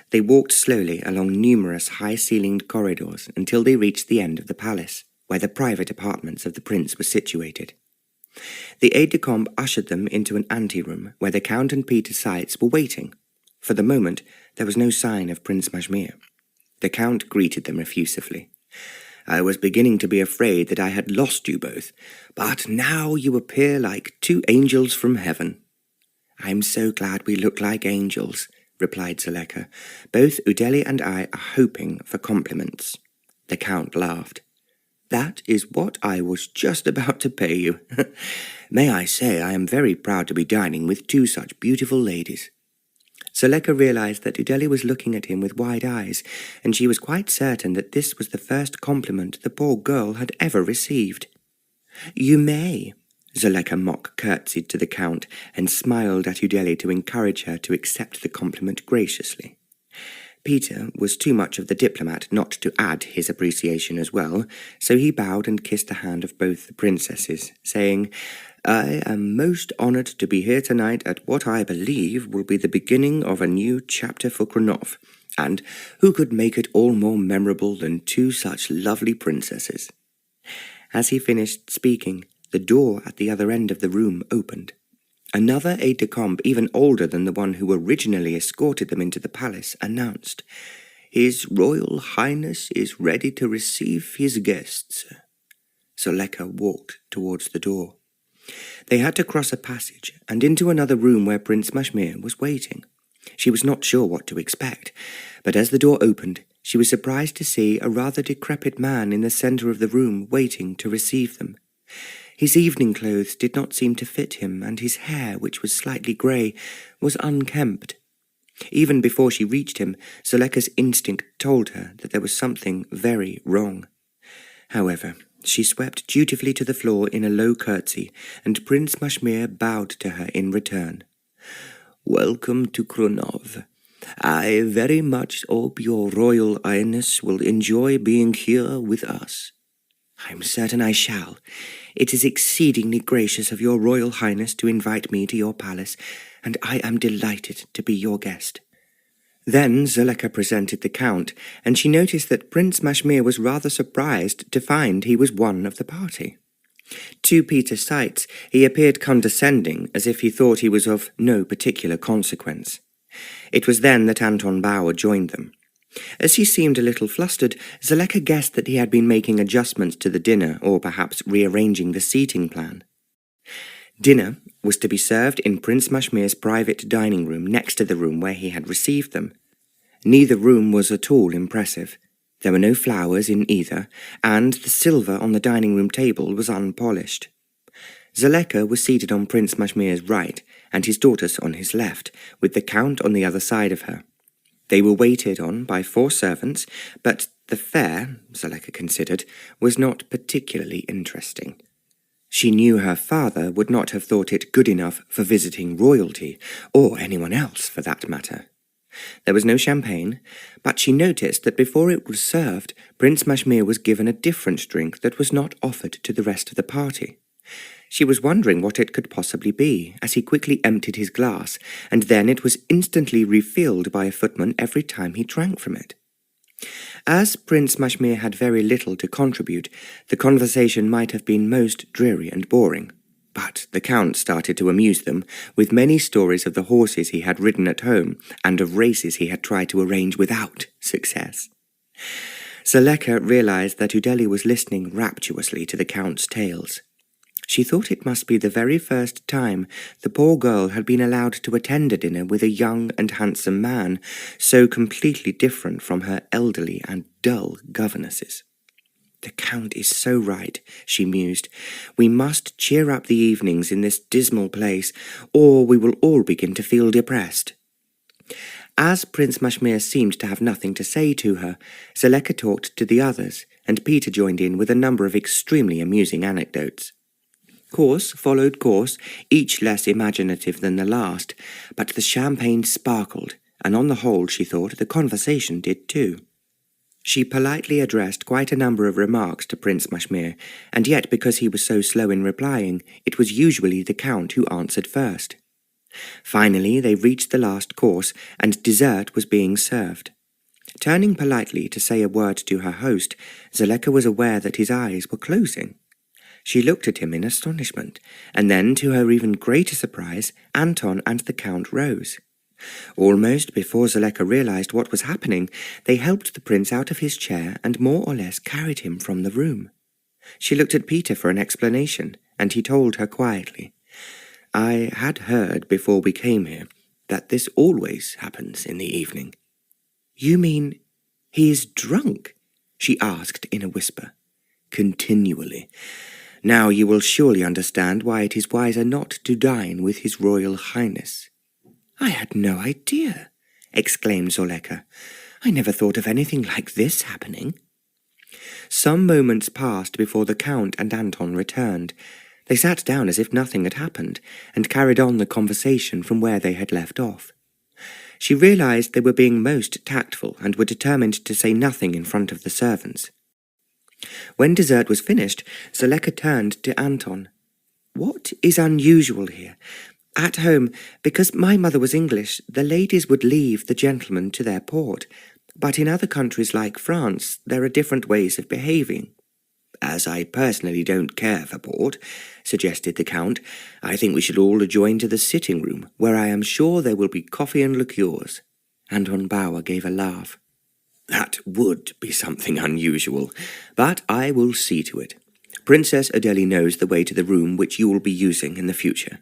They walked slowly along numerous high-ceilinged corridors until they reached the end of the palace, where the private apartments of the prince were situated. The aide-de-camp ushered them into an anteroom where the Count and Peter Seitz were waiting. For the moment, there was no sign of Prince Majmir. The Count greeted them effusively. "I was beginning to be afraid that I had lost you both, but now you appear like two angels from heaven." "I'm so glad we look like angels," replied Zoleka. "Both Udele and I are hoping for compliments." The Count laughed. "That is what I was just about to pay you. May I say I am very proud to be dining with two such beautiful ladies." Zoleka realized that Udele was looking at him with wide eyes, and she was quite certain that this was the first compliment the poor girl had ever received. "You may." Zoleka mock curtsied to the Count and smiled at Udele to encourage her to accept the compliment graciously. Peter was too much of the diplomat not to add his appreciation as well, so he bowed and kissed the hand of both the princesses, saying, "I am most honoured to be here tonight at what I believe will be the beginning of a new chapter for Krnov, and who could make it all more memorable than two such lovely princesses?" As he finished speaking, the door at the other end of the room opened. Another aide-de-camp, even older than the one who originally escorted them into the palace, announced, "His Royal Highness is ready to receive his guests." Zoleka walked towards the door. They had to cross a passage and into another room where Prince Majmir was waiting. She was not sure what to expect, but as the door opened, she was surprised to see a rather decrepit man in the centre of the room waiting to receive them. His evening clothes did not seem to fit him, and his hair, which was slightly grey, was unkempt. Even before she reached him, Zoleka's instinct told her that there was something very wrong. However, she swept dutifully to the floor in a low curtsy, and Prince Majmir bowed to her in return. "Welcome to Krnov. I very much hope your Royal Highness will enjoy being here with us." "I'm certain I shall. It is exceedingly gracious of your Royal Highness to invite me to your palace, and I am delighted to be your guest." Then Zoleka presented the Count, and she noticed that Prince Majmir was rather surprised to find he was one of the party. To Peter Seitz, he appeared condescending, as if he thought he was of no particular consequence. It was then that Anton Bauer joined them. As he seemed a little flustered, Zoleka guessed that he had been making adjustments to the dinner, or perhaps rearranging the seating plan. Dinner was to be served in Prince Majmir's private dining room next to the room where he had received them. Neither room was at all impressive. There were no flowers in either, and the silver on the dining room table was unpolished. Zoleka was seated on Prince Majmir's right, and his daughters on his left, with the Count on the other side of her. They were waited on by 4 servants, but the fare, Zoleka considered, was not particularly interesting. She knew her father would not have thought it good enough for visiting royalty, or anyone else for that matter. There was no champagne, but she noticed that before it was served, Prince Majmir was given a different drink that was not offered to the rest of the party. She was wondering what it could possibly be, as he quickly emptied his glass, and then it was instantly refilled by a footman every time he drank from it. As Prince Majmir had very little to contribute, the conversation might have been most dreary and boring. But the Count started to amuse them with many stories of the horses he had ridden at home and of races he had tried to arrange without success. Zoleka realized that Udele was listening rapturously to the Count's tales. She thought it must be the very first time the poor girl had been allowed to attend a dinner with a young and handsome man so completely different from her elderly and dull governesses. The Count is so right, she mused. We must cheer up the evenings in this dismal place, or we will all begin to feel depressed. As Prince Majmir seemed to have nothing to say to her, Zoleka talked to the others, and Peter joined in with a number of extremely amusing anecdotes. Course followed course, each less imaginative than the last, but the champagne sparkled, and on the whole, she thought, the conversation did too. She politely addressed quite a number of remarks to Prince Majmir, and yet because he was so slow in replying, it was usually the Count who answered first. Finally, they reached the last course, and dessert was being served. Turning politely to say a word to her host, Zoleka was aware that his eyes were closing. She looked at him in astonishment, and then, to her even greater surprise, Anton and the Count rose. Almost before Zoleka realized what was happening, they helped the prince out of his chair and more or less carried him from the room. She looked at Peter for an explanation, and he told her quietly, "I had heard before we came here that this always happens in the evening." "You mean he is drunk?" she asked in a whisper. "Continually. Now you will surely understand why it is wiser not to dine with His Royal Highness." "I had no idea," exclaimed Zoleka. "I never thought of anything like this happening." Some moments passed before the Count and Anton returned. They sat down as if nothing had happened, and carried on the conversation from where they had left off. She realized they were being most tactful and were determined to say nothing in front of the servants. When dessert was finished, Zoleka turned to Anton. "What is unusual here? At home, because my mother was English, the ladies would leave the gentlemen to their port, but in other countries like France, there are different ways of behaving." "As I personally don't care for port," suggested the Count, "I think we should all adjourn to the sitting-room, where I am sure there will be coffee and liqueurs." Anton Bauer gave a laugh. "That would be something unusual, but I will see to it. Princess Udele knows the way to the room which you will be using in the future."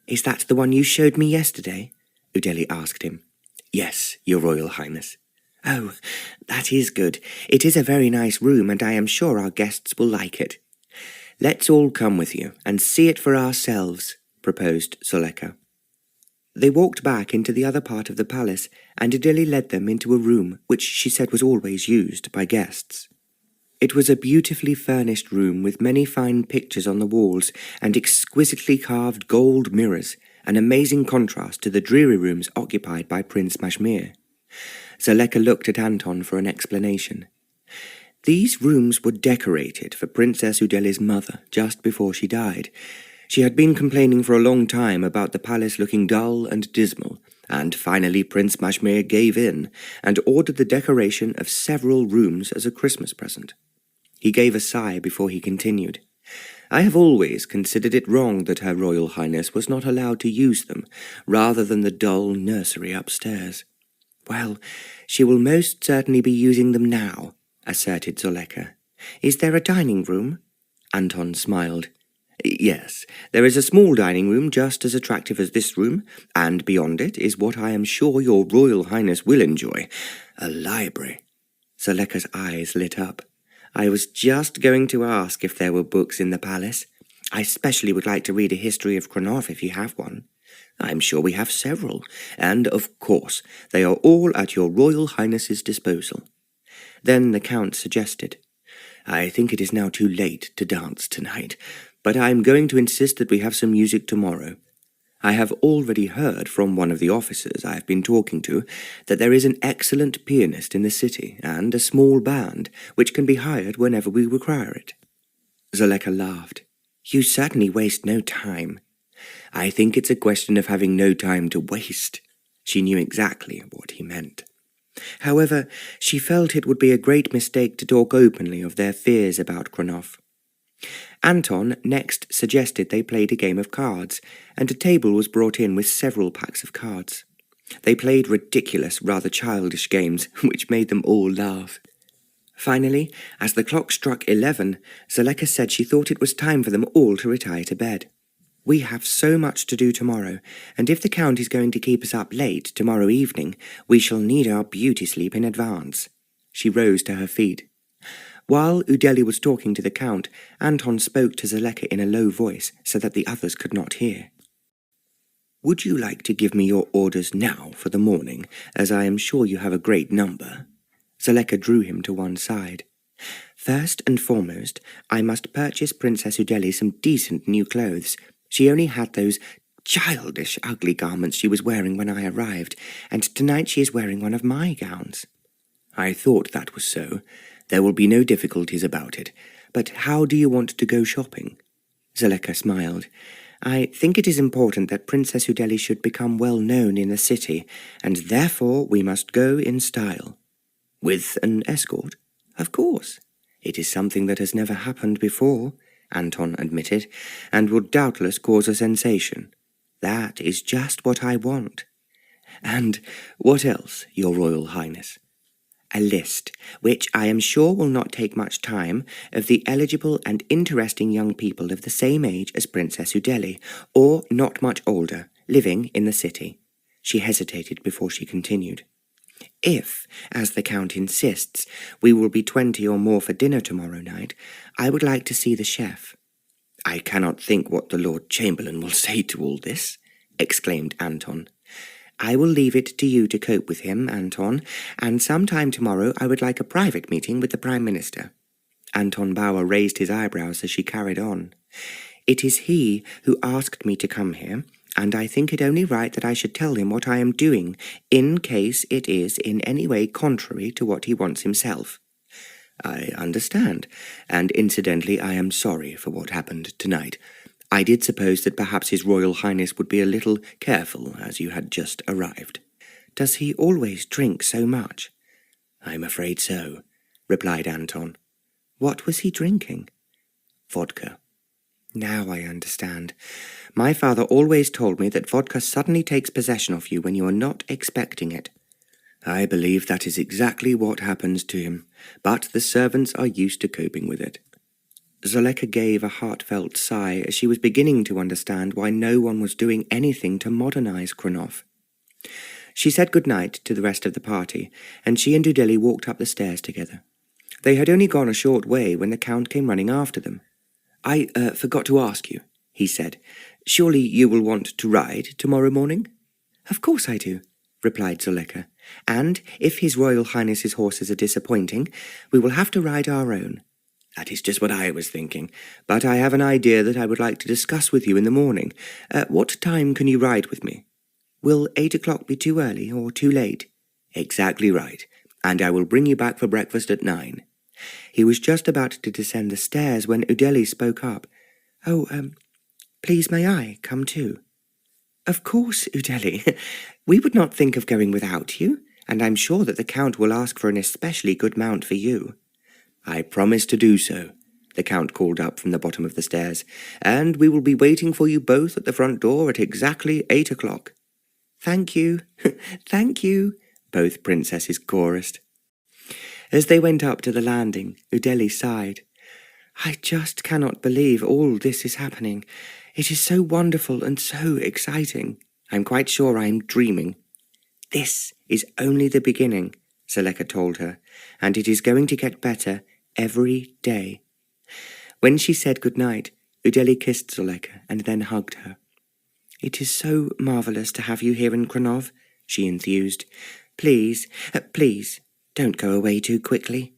"Is that the one you showed me yesterday?" Udele asked him. "Yes, Your Royal Highness." "Oh, that is good. It is a very nice room, and I am sure our guests will like it." "Let's all come with you and see it for ourselves," proposed Zoleka. They walked back into the other part of the palace, and Udele led them into a room which she said was always used by guests. It was a beautifully furnished room with many fine pictures on the walls and exquisitely carved gold mirrors, an amazing contrast to the dreary rooms occupied by Prince Majmir. Zoleka looked at Anton for an explanation. These rooms were decorated for Princess Udele's mother just before she died. She had been complaining for a long time about the palace looking dull and dismal, and finally Prince Majmir gave in and ordered the decoration of several rooms as a Christmas present. He gave a sigh before he continued. "I have always considered it wrong that Her Royal Highness was not allowed to use them, rather than the dull nursery upstairs." "Well, she will most certainly be using them now," asserted Zoleka. "Is there a dining room?" Anton smiled. "Yes, there is a small dining room just as attractive as this room, and beyond it is what I am sure Your Royal Highness will enjoy, a library." Zoleka's eyes lit up. "I was just going to ask if there were books in the palace. I especially would like to read a history of Krnov if you have one." "I'm sure we have several, and, of course, they are all at Your Royal Highness's disposal." Then the Count suggested, "I think it is now too late to dance tonight, but I am going to insist that we have some music tomorrow. I have already heard from one of the officers I have been talking to that there is an excellent pianist in the city and a small band which can be hired whenever we require it." Zoleka laughed. "You certainly waste no time." "I think it's a question of having no time to waste." She knew exactly what he meant. However, she felt it would be a great mistake to talk openly of their fears about Krnov. Anton next suggested they played a game of cards, and a table was brought in with several packs of cards. They played ridiculous, rather childish games, which made them all laugh. Finally, as the clock struck 11, Zoleka said she thought it was time for them all to retire to bed. "We have so much to do tomorrow, and if the Count is going to keep us up late tomorrow evening, we shall need our beauty sleep in advance." She rose to her feet. While Udele was talking to the Count, Anton spoke to Zoleka in a low voice so that the others could not hear. "Would you like to give me your orders now for the morning, as I am sure you have a great number?" Zoleka drew him to one side. "First and foremost, I must purchase Princess Udele some decent new clothes. She only had those childish, ugly garments she was wearing when I arrived, and tonight she is wearing one of my gowns." "I thought that was so. There will be no difficulties about it. But how do you want to go shopping?" Zoleka smiled. "I think it is important that Princess Udele should become well known in the city, and therefore we must go in style." "With an escort?" "Of course. It is something that has never happened before," Anton admitted, "and will doubtless cause a sensation. That is just what I want." "And what else, Your Royal Highness?" "A list, which I am sure will not take much time, of the eligible and interesting young people of the same age as Princess Udele, or not much older, living in the city." She hesitated before she continued. "If, as the Count insists, we will be 20 or more for dinner tomorrow night, I would like to see the chef." "I cannot think what the Lord Chamberlain will say to all this," exclaimed Anton. "I will leave it to you to cope with him, Anton, and sometime tomorrow I would like a private meeting with the Prime Minister." Anton Bauer raised his eyebrows as she carried on. "It is he who asked me to come here, and I think it only right that I should tell him what I am doing, in case it is in any way contrary to what he wants himself." "I understand, and incidentally I am sorry for what happened tonight. I did suppose that perhaps His Royal Highness would be a little careful as you had just arrived." "Does he always drink so much?" "I'm afraid so," replied Anton. "What was he drinking?" "Vodka." "Now I understand. My father always told me that vodka suddenly takes possession of you when you are not expecting it." "I believe that is exactly what happens to him, but the servants are used to coping with it." Zoleka gave a heartfelt sigh as she was beginning to understand why no one was doing anything to modernize Krnov. She said good night to the rest of the party, and she and Udele walked up the stairs together. They had only gone a short way when the Count came running after them. "I forgot to ask you," he said. "Surely you will want to ride tomorrow morning?" "Of course I do," replied Zoleka. "And if His Royal Highness's horses are disappointing, we will have to ride our own." "That is just what I was thinking, but I have an idea that I would like to discuss with you in the morning. What time can you ride with me?" "Will 8 o'clock be too early or too late?" "Exactly right, and I will bring you back for breakfast at 9. He was just about to descend the stairs when Udele spoke up. "Oh, please may I come too?" "Of course, Udele. We would not think of going without you, and I'm sure that the Count will ask for an especially good mount for you." "I promise to do so," the Count called up from the bottom of the stairs, "and we will be waiting for you both at the front door at exactly 8 o'clock. "Thank you, thank you," both princesses chorused. As they went up to the landing, Udele sighed. "I just cannot believe all this is happening. It is so wonderful and so exciting. I'm quite sure I'm dreaming." "This is only the beginning," Zoleka told her, "and it is going to get better every day." When she said good night, Udele kissed Zoleka and then hugged her. "It is so marvellous to have you here in Krnov," she enthused. Please, don't go away too quickly."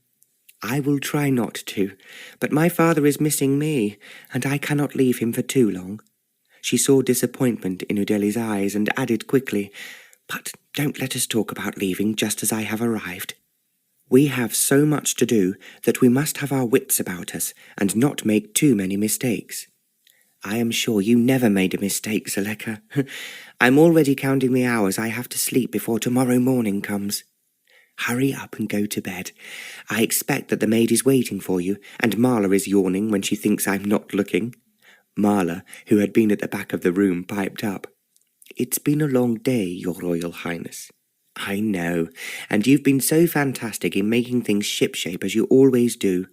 "I will try not to, but my father is missing me, and I cannot leave him for too long." She saw disappointment in Udele's eyes and added quickly, "But don't let us talk about leaving just as I have arrived. We have so much to do that we must have our wits about us and not make too many mistakes." "I am sure you never made a mistake, Zoleka. I'm already counting the hours I have to sleep before tomorrow morning comes." Hurry up and go to bed. I expect that the maid is waiting for you, and Marla is yawning when she thinks I'm not looking." Marla, who had been at the back of the room, piped up. "It's been a long day, Your Royal Highness." "I know, and you've been so fantastic in making things shipshape as you always do."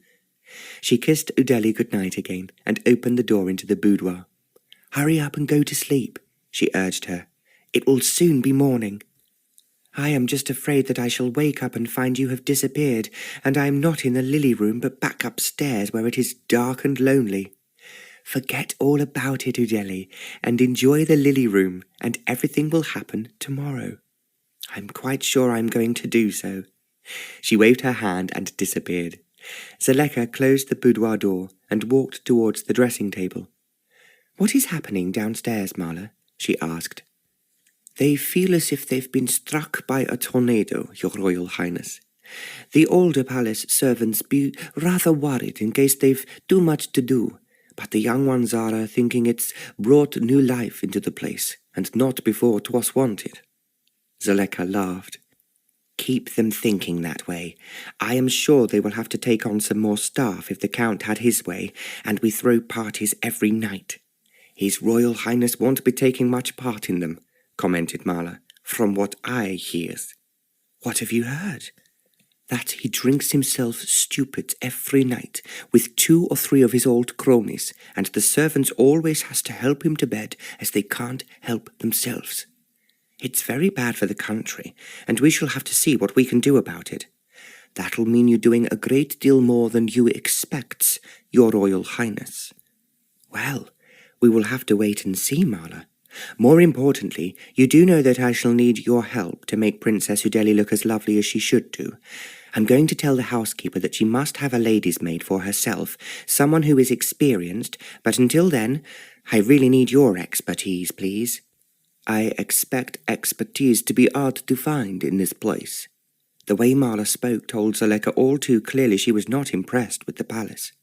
She kissed Udele goodnight again and opened the door into the boudoir. "Hurry up and go to sleep," she urged her. "It will soon be morning." "I am just afraid that I shall wake up and find you have disappeared, and I am not in the lily room but back upstairs where it is dark and lonely." "Forget all about it, Udele, and enjoy the lily room, and everything will happen tomorrow." "I'm quite sure I'm going to do so." She waved her hand and disappeared. Zoleka closed the boudoir door and walked towards the dressing table. "What is happening downstairs, Marla?" she asked. "They feel as if they've been struck by a tornado, Your Royal Highness. The older palace servants be rather worried in case they've too much to do, but the young ones are thinking it's brought new life into the place, and not before 'twas wanted." Zoleka laughed. "Keep them thinking that way. I am sure they will have to take on some more staff if the Count had his way, and we throw parties every night." "His Royal Highness won't be taking much part in them," commented Marla, "from what I hears." "What have you heard?" "That he drinks himself stupid every night with 2 or 3 of his old cronies, and the servants always has to help him to bed as they can't help themselves. It's very bad for the country, and we shall have to see what we can do about it. That'll mean you doing a great deal more than you expects, Your Royal Highness." "Well, we will have to wait and see, Marla. More importantly, you do know that I shall need your help to make Princess Udele look as lovely as she should do. I'm going to tell the housekeeper that she must have a lady's maid for herself, someone who is experienced, but until then, I really need your expertise, please." "I expect expertise to be hard to find in this place." The way Marla spoke told Zoleka all too clearly she was not impressed with the palace.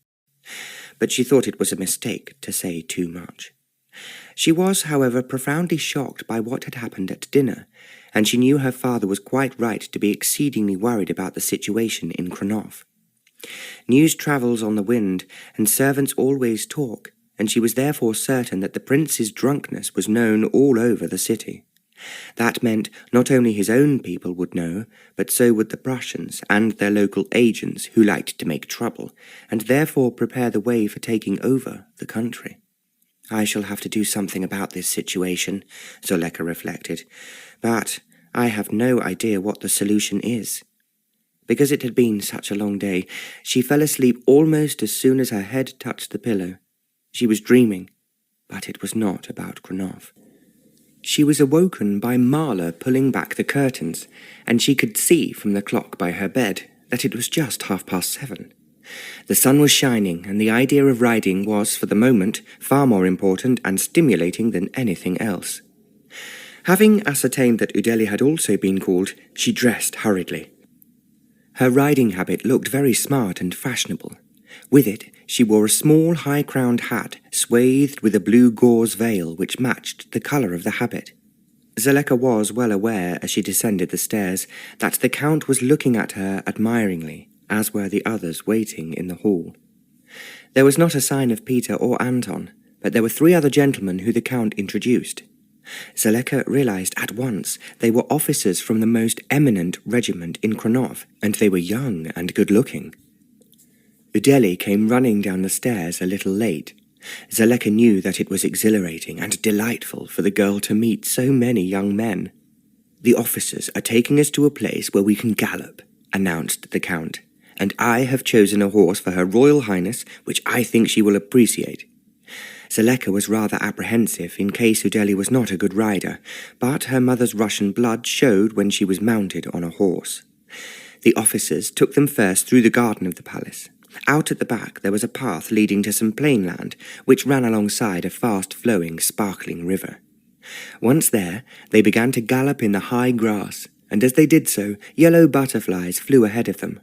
But she thought it was a mistake to say too much. She was, however, profoundly shocked by what had happened at dinner, and she knew her father was quite right to be exceedingly worried about the situation in Krnov. News travels on the wind, and servants always talk, and she was therefore certain that the prince's drunkenness was known all over the city. That meant not only his own people would know, but so would the Prussians and their local agents who liked to make trouble, and therefore prepare the way for taking over the country. "I shall have to do something about this situation," Zoleka reflected, "but I have no idea what the solution is." Because it had been such a long day, she fell asleep almost as soon as her head touched the pillow. She was dreaming, but it was not about Krnov. She was awoken by Marla pulling back the curtains, and she could see from the clock by her bed that it was just 7:30. The sun was shining, and the idea of riding was, for the moment, far more important and stimulating than anything else. Having ascertained that Udele had also been called, she dressed hurriedly. Her riding habit looked very smart and fashionable. With it, she wore a small high-crowned hat swathed with a blue gauze veil which matched the colour of the habit. Zoleka was well aware, as she descended the stairs, that the Count was looking at her admiringly, as were the others waiting in the hall. There was not a sign of Peter or Anton, but there were 3 other gentlemen who the Count introduced. Zoleka realized at once they were officers from the most eminent regiment in Krnov, and they were young and good-looking. Udele came running down the stairs a little late. Zoleka knew that it was exhilarating and delightful for the girl to meet so many young men. "The officers are taking us to a place where we can gallop," announced the Count, "and I have chosen a horse for Her Royal Highness, which I think she will appreciate." Zoleka was rather apprehensive in case Udele was not a good rider, but her mother's Russian blood showed when she was mounted on a horse. The officers took them first through the garden of the palace. Out at the back there was a path leading to some plain land, which ran alongside a fast-flowing, sparkling river. Once there, they began to gallop in the high grass, and as they did so, yellow butterflies flew ahead of them.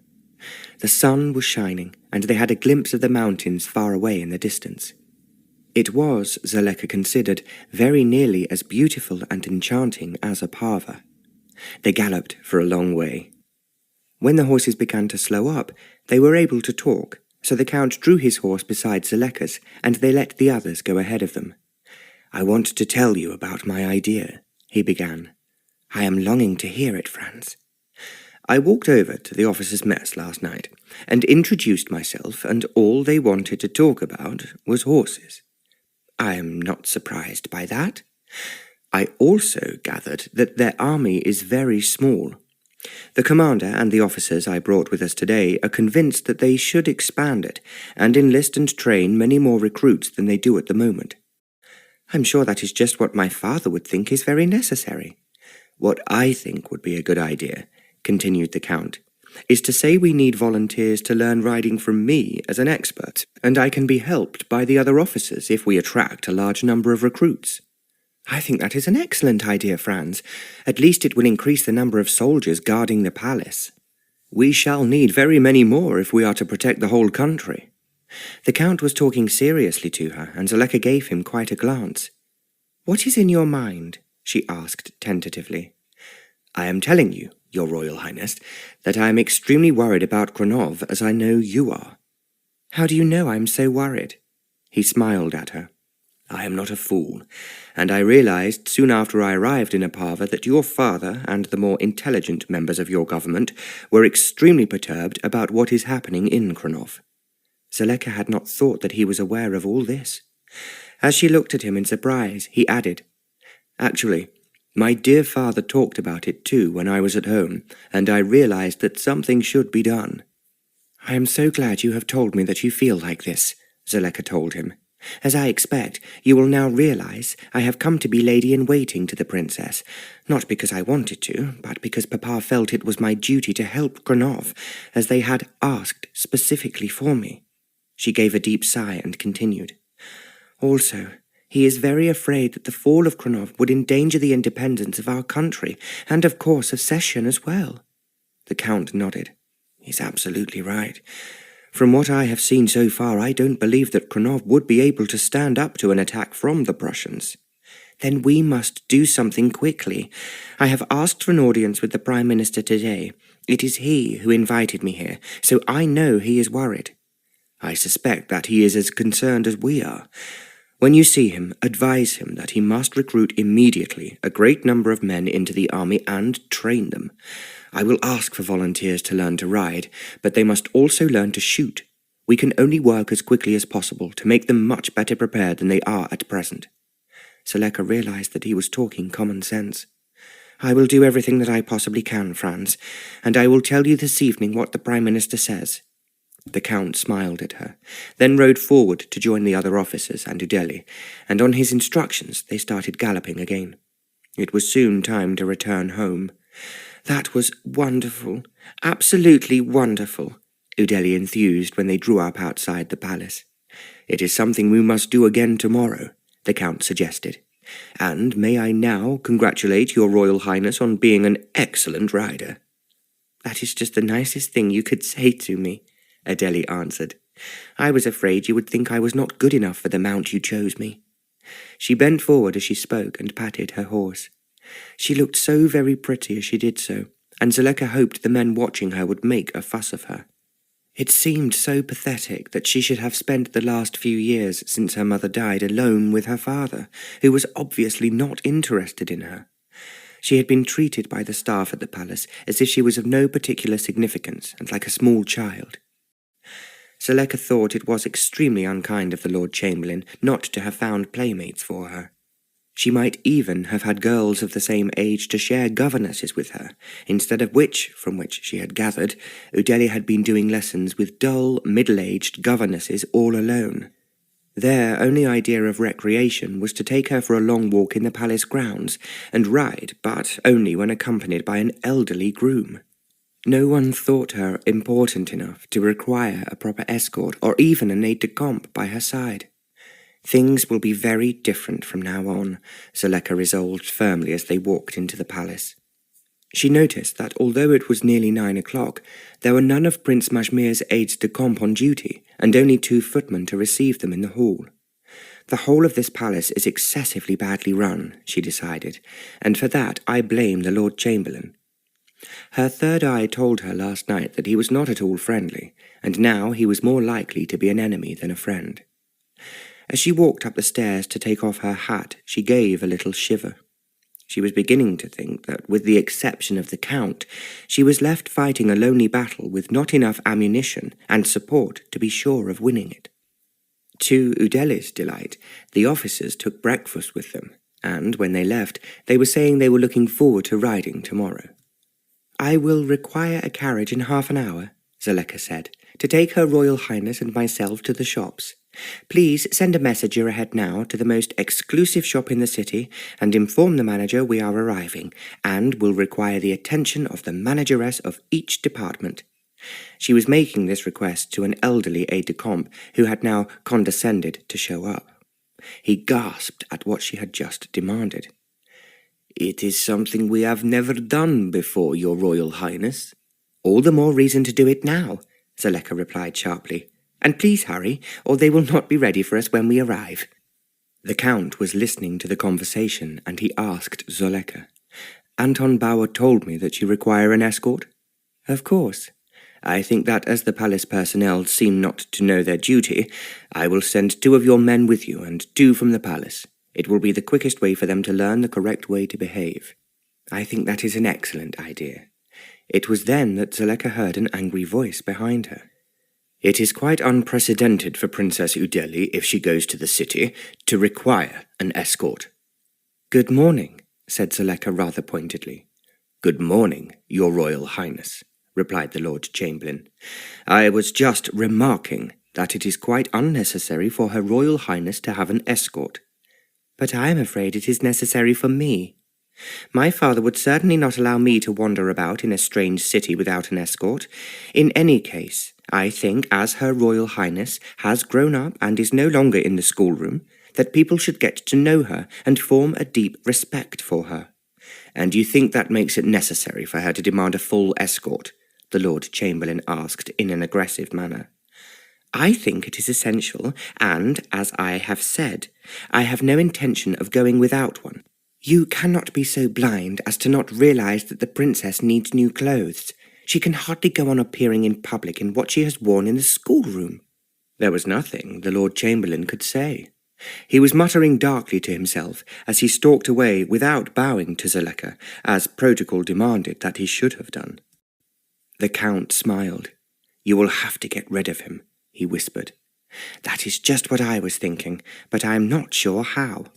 The sun was shining, and they had a glimpse of the mountains far away in the distance. It was, Zoleka considered, very nearly as beautiful and enchanting as Opava. They galloped for a long way. When the horses began to slow up, they were able to talk, so the Count drew his horse beside Zoleka's, and they let the others go ahead of them. "I want to tell you about my idea," he began. "I am longing to hear it, Franz. I walked over to the officers' mess last night and introduced myself, and all they wanted to talk about was horses. I am not surprised by that. I also gathered that their army is very small. The commander and the officers I brought with us today are convinced that they should expand it and enlist and train many more recruits than they do at the moment. I'm sure that is just what my father would think is very necessary. What I think would be a good idea," continued the Count, "is to say we need volunteers to learn riding from me as an expert, and I can be helped by the other officers if we attract a large number of recruits." "I think that is an excellent idea, Franz. At least it will increase the number of soldiers guarding the palace." "We shall need very many more if we are to protect the whole country." The Count was talking seriously to her, and Zoleka gave him quite a glance. "What is in your mind?" she asked tentatively. "I am telling you, Your Royal Highness, that I am extremely worried about Krnov, as I know you are." "How do you know I'm so worried?" He smiled at her. "I am not a fool, and I realized soon after I arrived in Opava that your father and the more intelligent members of your government were extremely perturbed about what is happening in Krnov." Zoleka had not thought that he was aware of all this. As she looked at him in surprise, he added, "Actually, my dear father talked about it too when I was at home, and I realized that something should be done." "I am so glad you have told me that you feel like this," Zoleka told him. "As I expect, you will now realize I have come to be lady-in-waiting to the princess, not because I wanted to, but because Papa felt it was my duty to help Krnov, as they had asked specifically for me." She gave a deep sigh and continued, "Also, he is very afraid that the fall of Krnov would endanger the independence of our country, and of course of Cieszyn as well." The Count nodded. "He's absolutely right. From what I have seen so far, I don't believe that Krnov would be able to stand up to an attack from the Prussians." "Then we must do something quickly. I have asked for an audience with the Prime Minister today. It is he who invited me here, so I know he is worried." "I suspect that he is as concerned as we are. When you see him, advise him that he must recruit immediately a great number of men into the army and train them. I will ask for volunteers to learn to ride, but they must also learn to shoot. We can only work as quickly as possible to make them much better prepared than they are at present." Zoleka realized that he was talking common sense. "I will do everything that I possibly can, Franz, and I will tell you this evening what the Prime Minister says." The Count smiled at her, then rode forward to join the other officers and Udele, and on his instructions they started galloping again. It was soon time to return home. "That was wonderful, absolutely wonderful," Udele enthused when they drew up outside the palace. "It is something we must do again tomorrow," the Count suggested. "And may I now congratulate your Royal Highness on being an excellent rider." "That is just the nicest thing you could say to me," Udele answered. "I was afraid you would think I was not good enough for the mount you chose me." She bent forward as she spoke and patted her horse. She looked so very pretty as she did so, and Zoleka hoped the men watching her would make a fuss of her. It seemed so pathetic that she should have spent the last few years since her mother died alone with her father, who was obviously not interested in her. She had been treated by the staff at the palace as if she was of no particular significance and like a small child. Zoleka thought it was extremely unkind of the Lord Chamberlain not to have found playmates for her. She might even have had girls of the same age to share governesses with her, instead of which, from which she had gathered, Udele had been doing lessons with dull, middle-aged governesses all alone. Their only idea of recreation was to take her for a long walk in the palace grounds and ride, but only when accompanied by an elderly groom. No one thought her important enough to require a proper escort or even an aide-de-camp by her side. "Things will be very different from now on," Zoleka resolved firmly as they walked into the palace. She noticed that although it was nearly 9 o'clock, there were none of Prince Majmir's aides-de-camp on duty, and only 2 footmen to receive them in the hall. "The whole of this palace is excessively badly run," she decided, "and for that I blame the Lord Chamberlain." Her third eye told her last night that he was not at all friendly, and now he was more likely to be an enemy than a friend. As she walked up the stairs to take off her hat, she gave a little shiver. She was beginning to think that, with the exception of the Count, she was left fighting a lonely battle with not enough ammunition and support to be sure of winning it. To Udele's delight, the officers took breakfast with them, and when they left, they were saying they were looking forward to riding tomorrow. "I will require a carriage in half an hour," Zoleka said, "to take Her Royal Highness and myself to the shops. Please send a messenger ahead now to the most exclusive shop in the city and inform the manager we are arriving, and will require the attention of the manageress of each department." She was making this request to an elderly aide-de-camp who had now condescended to show up. He gasped at what she had just demanded. "It is something we have never done before, Your Royal Highness." "All the more reason to do it now," Zoleka replied sharply. "And please hurry, or they will not be ready for us when we arrive." The Count was listening to the conversation, and he asked Zoleka, "Anton Bauer told me that you require an escort?" "Of course. I think that as the palace personnel seem not to know their duty, I will send 2 of your men with you and 2 from the palace. It will be the quickest way for them to learn the correct way to behave." "I think that is an excellent idea." It was then that Zoleka heard an angry voice behind her. "It is quite unprecedented for Princess Udele, if she goes to the city, to require an escort." "Good morning," said Zoleka rather pointedly. "Good morning, Your Royal Highness," replied the Lord Chamberlain. "I was just remarking that it is quite unnecessary for Her Royal Highness to have an escort." "But I am afraid it is necessary for me. My father would certainly not allow me to wander about in a strange city without an escort. In any case, I think, as Her Royal Highness has grown up and is no longer in the schoolroom, that people should get to know her and form a deep respect for her." "And you think that makes it necessary for her to demand a full escort?" the Lord Chamberlain asked in an aggressive manner. "I think it is essential, and, as I have said, I have no intention of going without one. You cannot be so blind as to not realize that the princess needs new clothes. She can hardly go on appearing in public in what she has worn in the schoolroom." There was nothing the Lord Chamberlain could say. He was muttering darkly to himself as he stalked away without bowing to Zoleka, as protocol demanded that he should have done. The Count smiled. "You will have to get rid of him," he whispered. "That is just what I was thinking, but I am not sure how.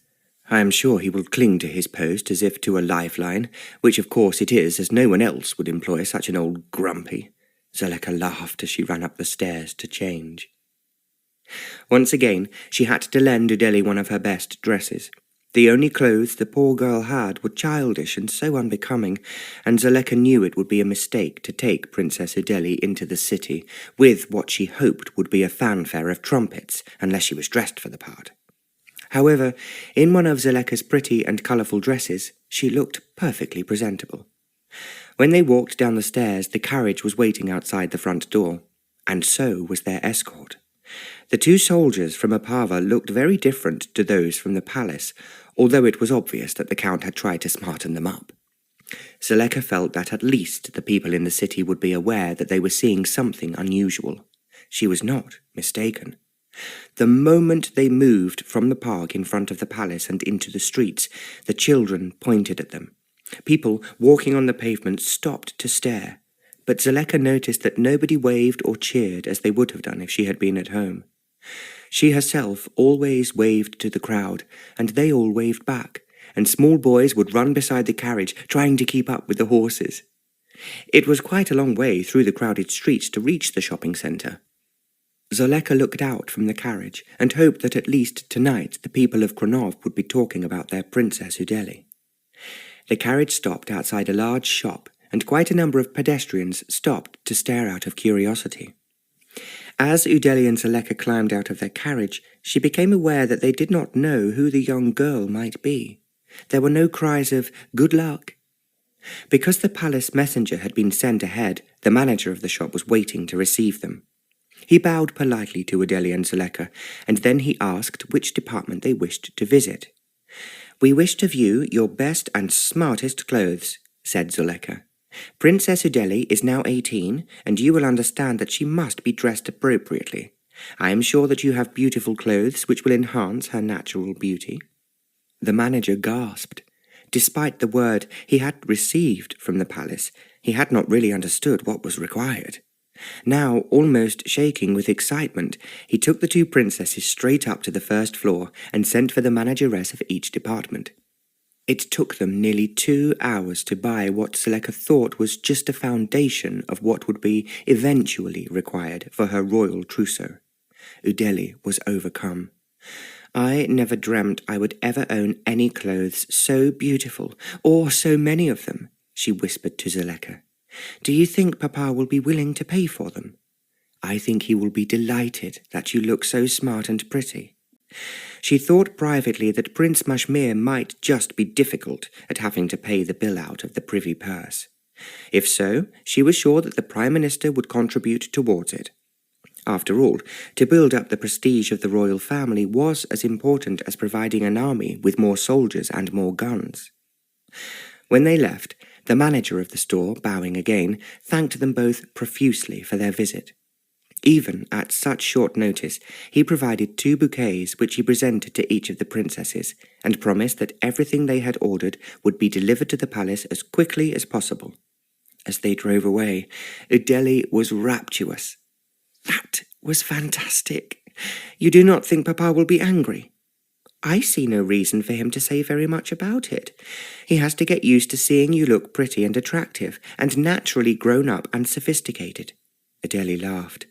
I am sure he will cling to his post as if to a lifeline, which of course it is, as no one else would employ such an old grumpy." Zoleka laughed as she ran up the stairs to change. Once again, she had to lend Udele one of her best dresses. The only clothes the poor girl had were childish and so unbecoming, and Zoleka knew it would be a mistake to take Princess Udele into the city with what she hoped would be a fanfare of trumpets, unless she was dressed for the part. However, in one of Zoleka's pretty and colourful dresses, she looked perfectly presentable. When they walked down the stairs, the carriage was waiting outside the front door, and so was their escort. The 2 soldiers from Opava looked very different to those from the palace, although it was obvious that the Count had tried to smarten them up. Zoleka felt that at least the people in the city would be aware that they were seeing something unusual. She was not mistaken. The moment they moved from the park in front of the palace and into the streets, the children pointed at them. People walking on the pavement stopped to stare, but Zoleka noticed that nobody waved or cheered as they would have done if she had been at home. She herself always waved to the crowd, and they all waved back, and small boys would run beside the carriage, trying to keep up with the horses. It was quite a long way through the crowded streets to reach the shopping centre. Zoleka looked out from the carriage and hoped that at least tonight the people of Krnov would be talking about their Princess Udele. The carriage stopped outside a large shop, and quite a number of pedestrians stopped to stare out of curiosity. As Udele and Zoleka climbed out of their carriage, she became aware that they did not know who the young girl might be. There were no cries of "good luck." Because the palace messenger had been sent ahead, the manager of the shop was waiting to receive them. He bowed politely to Udele and Zoleka, and then he asked which department they wished to visit. "We wish to view your best and smartest clothes," said Zoleka. Princess Udele is now 18, and you will understand that she must be dressed appropriately. I am sure that you have beautiful clothes which will enhance her natural beauty." The manager gasped. Despite the word he had received from the palace, he had not really understood what was required. Now, almost shaking with excitement, he took the two princesses straight up to the first floor and sent for the manageress of each department. It took them nearly 2 hours to buy what Zoleka thought was just a foundation of what would be eventually required for her royal trousseau. Udele was overcome. "I never dreamt I would ever own any clothes so beautiful, or so many of them," she whispered to Zoleka. "Do you think Papa will be willing to pay for them? I think he will be delighted that you look so smart and pretty." She thought privately that Prince Majmir might just be difficult at having to pay the bill out of the privy purse. If so, she was sure that the Prime Minister would contribute towards it. After all, to build up the prestige of the royal family was as important as providing an army with more soldiers and more guns. When they left, the manager of the store, bowing again, thanked them both profusely for their visit. Even at such short notice, he provided 2 bouquets which he presented to each of the princesses, and promised that everything they had ordered would be delivered to the palace as quickly as possible. As they drove away, Udele was rapturous. "That was fantastic. You do not think Papa will be angry?" "I see no reason for him to say very much about it. He has to get used to seeing you look pretty and attractive, and naturally grown up and sophisticated." Udele laughed.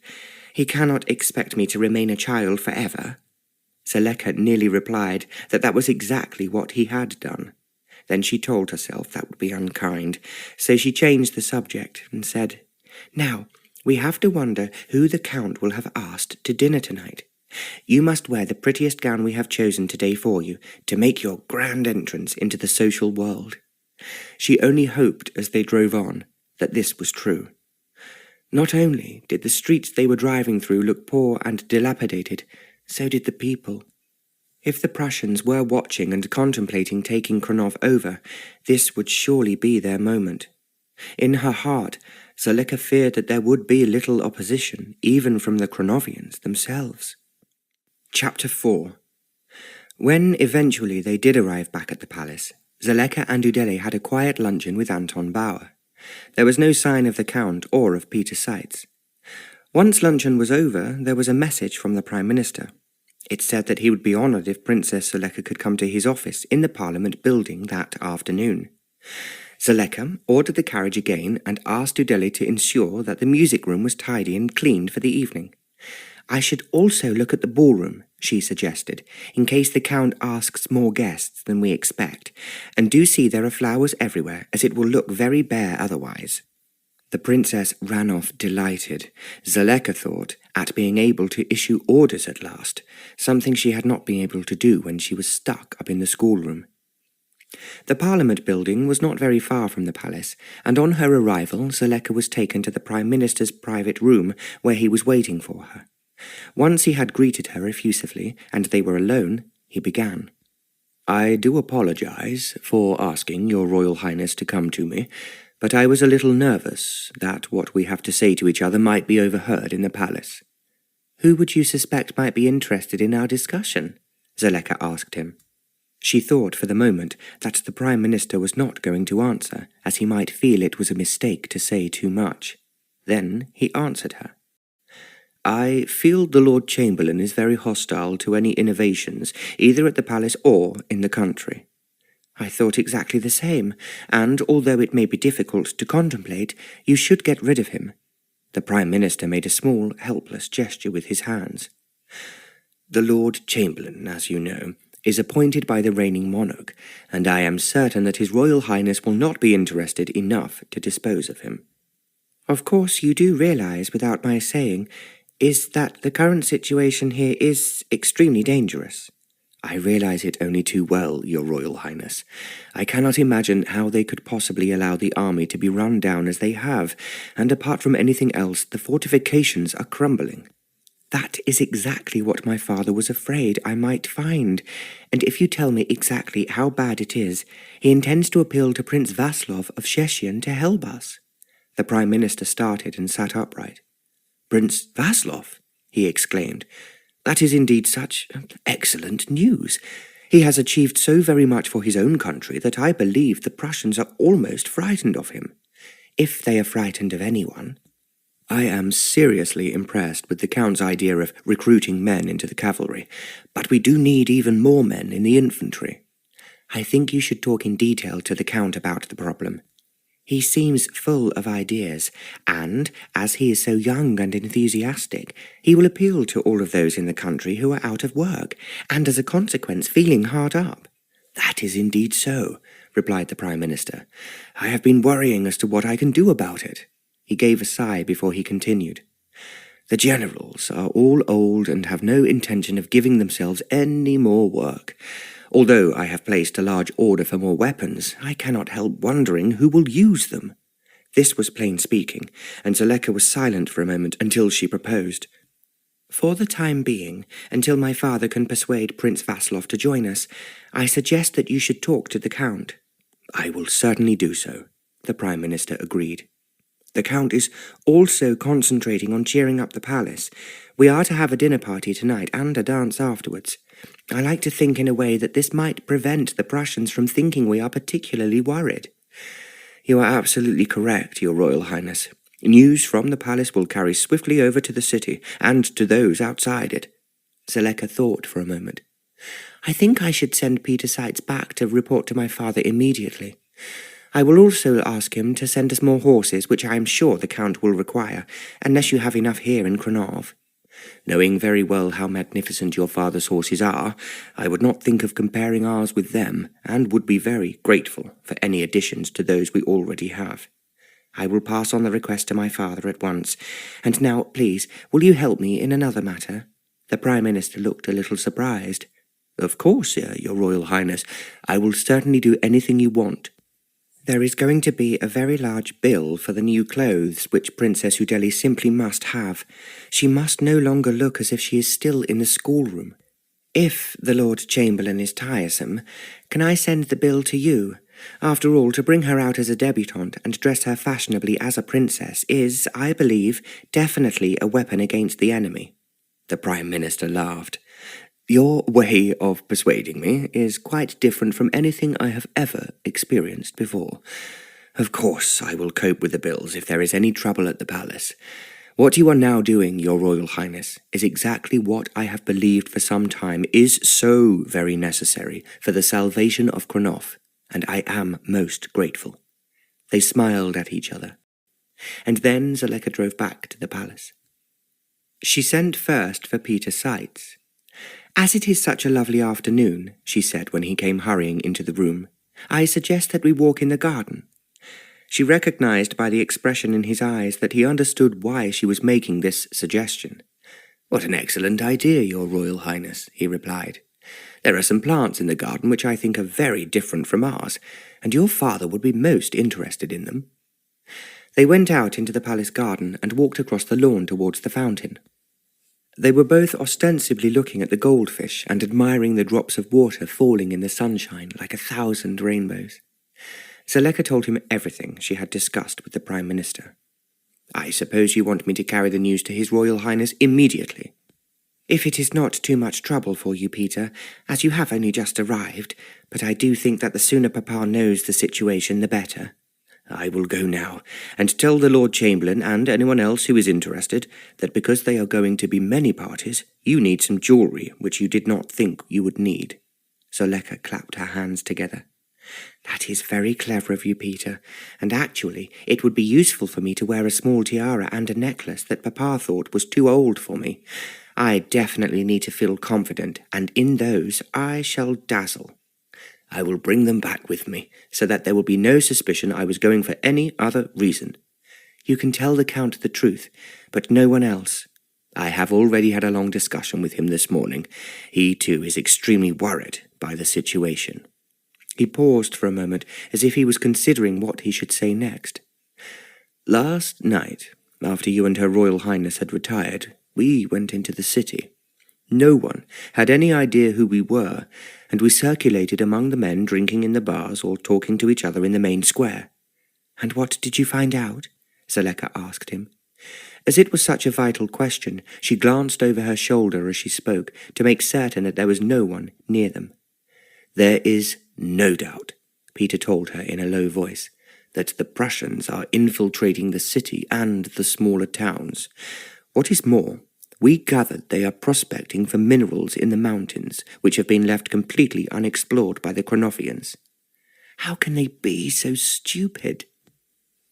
"He cannot expect me to remain a child forever." Zoleka nearly replied that was exactly what he had done. Then she told herself that would be unkind, so she changed the subject and said, "Now, we have to wonder who the Count will have asked to dinner tonight. You must wear the prettiest gown we have chosen today for you, to make your grand entrance into the social world." She only hoped as they drove on that this was true. Not only did the streets they were driving through look poor and dilapidated, so did the people. If the Prussians were watching and contemplating taking Krnov over, this would surely be their moment. In her heart, Zoleka feared that there would be little opposition, even from the Krnovians themselves. Chapter 4. When eventually they did arrive back at the palace, Zoleka and Udele had a quiet luncheon with Anton Bauer. There was no sign of the Count or of Peter Seitz. Once luncheon was over, there was a message from the Prime Minister. It said that he would be honoured if Princess Zoleka could come to his office in the Parliament building that afternoon. Zoleka ordered the carriage again and asked Udele to ensure that the music room was tidy and cleaned for the evening. "I should also look at the ballroom," she suggested, "in case the Count asks more guests than we expect, and do see there are flowers everywhere, as it will look very bare otherwise." The princess ran off delighted, Zoleka thought, at being able to issue orders at last, something she had not been able to do when she was stuck up in the schoolroom. The Parliament building was not very far from the palace, and on her arrival Zoleka was taken to the Prime Minister's private room where he was waiting for her. Once he had greeted her effusively, and they were alone, he began. "I do apologize for asking your Royal Highness to come to me, but I was a little nervous that what we have to say to each other might be overheard in the palace." "Who would you suspect might be interested in our discussion?" Zoleka asked him. She thought for the moment that the Prime Minister was not going to answer, as he might feel it was a mistake to say too much. Then he answered her. "I feel the Lord Chamberlain is very hostile to any innovations, either at the palace or in the country." "I thought exactly the same, and although it may be difficult to contemplate, you should get rid of him." The Prime Minister made a small, helpless gesture with his hands. "The Lord Chamberlain, as you know, is appointed by the reigning monarch, and I am certain that His Royal Highness will not be interested enough to dispose of him." "Of course you do realize, without my saying, is that the current situation here is extremely dangerous." "I realize it only too well, Your Royal Highness. I cannot imagine how they could possibly allow the army to be run down as they have, and apart from anything else, the fortifications are crumbling." That is exactly what my father was afraid I might find, and if you tell me exactly how bad it is, he intends to appeal to Prince Vaslov of Cieszyn to help us." The Prime Minister started and sat upright. "Prince Vaslov?" he exclaimed. "That is indeed such excellent news. He has achieved so very much for his own country that I believe the Prussians are almost frightened of him, if they are frightened of anyone. I am seriously impressed with the Count's idea of recruiting men into the cavalry, but we do need even more men in the infantry. I think you should talk in detail to the Count about the problem. He seems full of ideas, and, as he is so young and enthusiastic, he will appeal to all of those in the country who are out of work, and as a consequence feeling hard up." "That is indeed so," replied the Prime Minister. "I have been worrying as to what I can do about it." He gave a sigh before he continued. "The generals are all old and have no intention of giving themselves any more work. Although I have placed a large order for more weapons, I cannot help wondering who will use them." This was plain speaking, and Zoleka was silent for a moment until she proposed. "For the time being, until my father can persuade Prince Vaslov to join us, I suggest that you should talk to the Count." "I will certainly do so," the Prime Minister agreed. "The Count is also concentrating on cheering up the palace. We are to have a dinner party tonight and a dance afterwards. I like to think in a way that this might prevent the Prussians from thinking we are particularly worried." "You are absolutely correct, Your Royal Highness. News from the palace will carry swiftly over to the city and to those outside it." Zoleka thought for a moment. "I think I should send Peter Seitz back to report to my father immediately. I will also ask him to send us more horses, which I am sure the Count will require, unless you have enough here in Krnov. Knowing very well how magnificent your father's horses are, I would not think of comparing ours with them, and would be very grateful for any additions to those we already have. I will pass on the request to my father at once. And now, please, will you help me in another matter?" The Prime Minister looked a little surprised. "Of course, Your Royal Highness. I will certainly do anything you want." "There is going to be a very large bill for the new clothes which Princess Udele simply must have. She must no longer look as if she is still in the schoolroom. If the Lord Chamberlain is tiresome, can I send the bill to you? After all, to bring her out as a debutante and dress her fashionably as a princess is, I believe, definitely a weapon against the enemy." The Prime Minister laughed. "Your way of persuading me is quite different from anything I have ever experienced before. Of course, I will cope with the bills if there is any trouble at the palace. What you are now doing, Your Royal Highness, is exactly what I have believed for some time is so very necessary for the salvation of Krnov, and I am most grateful." They smiled at each other. And then Zoleka drove back to the palace. She sent first for Peter Seitz. "As it is such a lovely afternoon," she said when he came hurrying into the room, "I suggest that we walk in the garden." She recognized by the expression in his eyes that he understood why she was making this suggestion. "What an excellent idea, Your Royal Highness," he replied. "There are some plants in the garden which I think are very different from ours, and your father would be most interested in them." They went out into the palace garden and walked across the lawn towards the fountain. They were both ostensibly looking at the goldfish and admiring the drops of water falling in the sunshine like 1,000 rainbows. Zoleka told him everything she had discussed with the Prime Minister. "I suppose you want me to carry the news to His Royal Highness immediately?" "If it is not too much trouble for you, Peter, as you have only just arrived, but I do think that the sooner Papa knows the situation, the better." "I will go now, and tell the Lord Chamberlain and anyone else who is interested that because they are going to be many parties, you need some jewellery which you did not think you would need." Zoleka clapped her hands together. "That is very clever of you, Peter, and actually it would be useful for me to wear a small tiara and a necklace that Papa thought was too old for me. I definitely need to feel confident, and in those I shall dazzle. I will bring them back with me, so that there will be no suspicion I was going for any other reason. You can tell the Count the truth, but no one else. I have already had a long discussion with him this morning. He, too, is extremely worried by the situation." He paused for a moment, as if he was considering what he should say next. "Last night, after you and Her Royal Highness had retired, we went into the city. No one had any idea who we were, and we circulated among the men drinking in the bars or talking to each other in the main square. And what did you find out? Zoleka asked him. As it was such a vital question, she glanced over her shoulder as she spoke to make certain that there was no one near them. There is no doubt, Peter told her in a low voice, that the Prussians are infiltrating the city and the smaller towns. What is more, we gathered they are prospecting for minerals in the mountains, which have been left completely unexplored by the Krnovians. How can they be so stupid?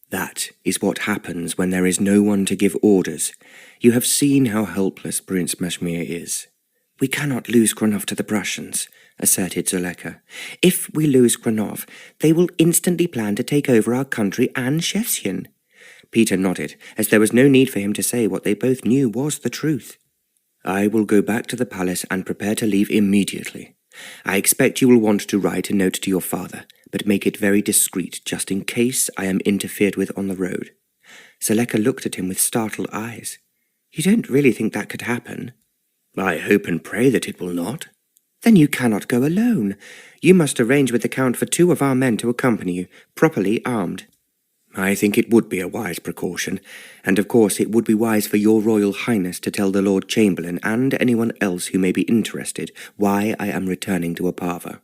That is what happens when there is no one to give orders. You have seen how helpless Prince Majmir is. We cannot lose Krnov to the Prussians, asserted Zoleka. If we lose Krnov, they will instantly plan to take over our country and Cieszyn. Peter nodded, as there was no need for him to say what they both knew was the truth. I will go back to the palace and prepare to leave immediately. I expect you will want to write a note to your father, but make it very discreet, just in case I am interfered with on the road. Zoleka looked at him with startled eyes. You don't really think that could happen? I hope and pray that it will not. Then you cannot go alone. You must arrange with the Count for 2 of our men to accompany you, properly armed. I think it would be a wise precaution, and of course it would be wise for your Royal Highness to tell the Lord Chamberlain and anyone else who may be interested why I am returning to Opava.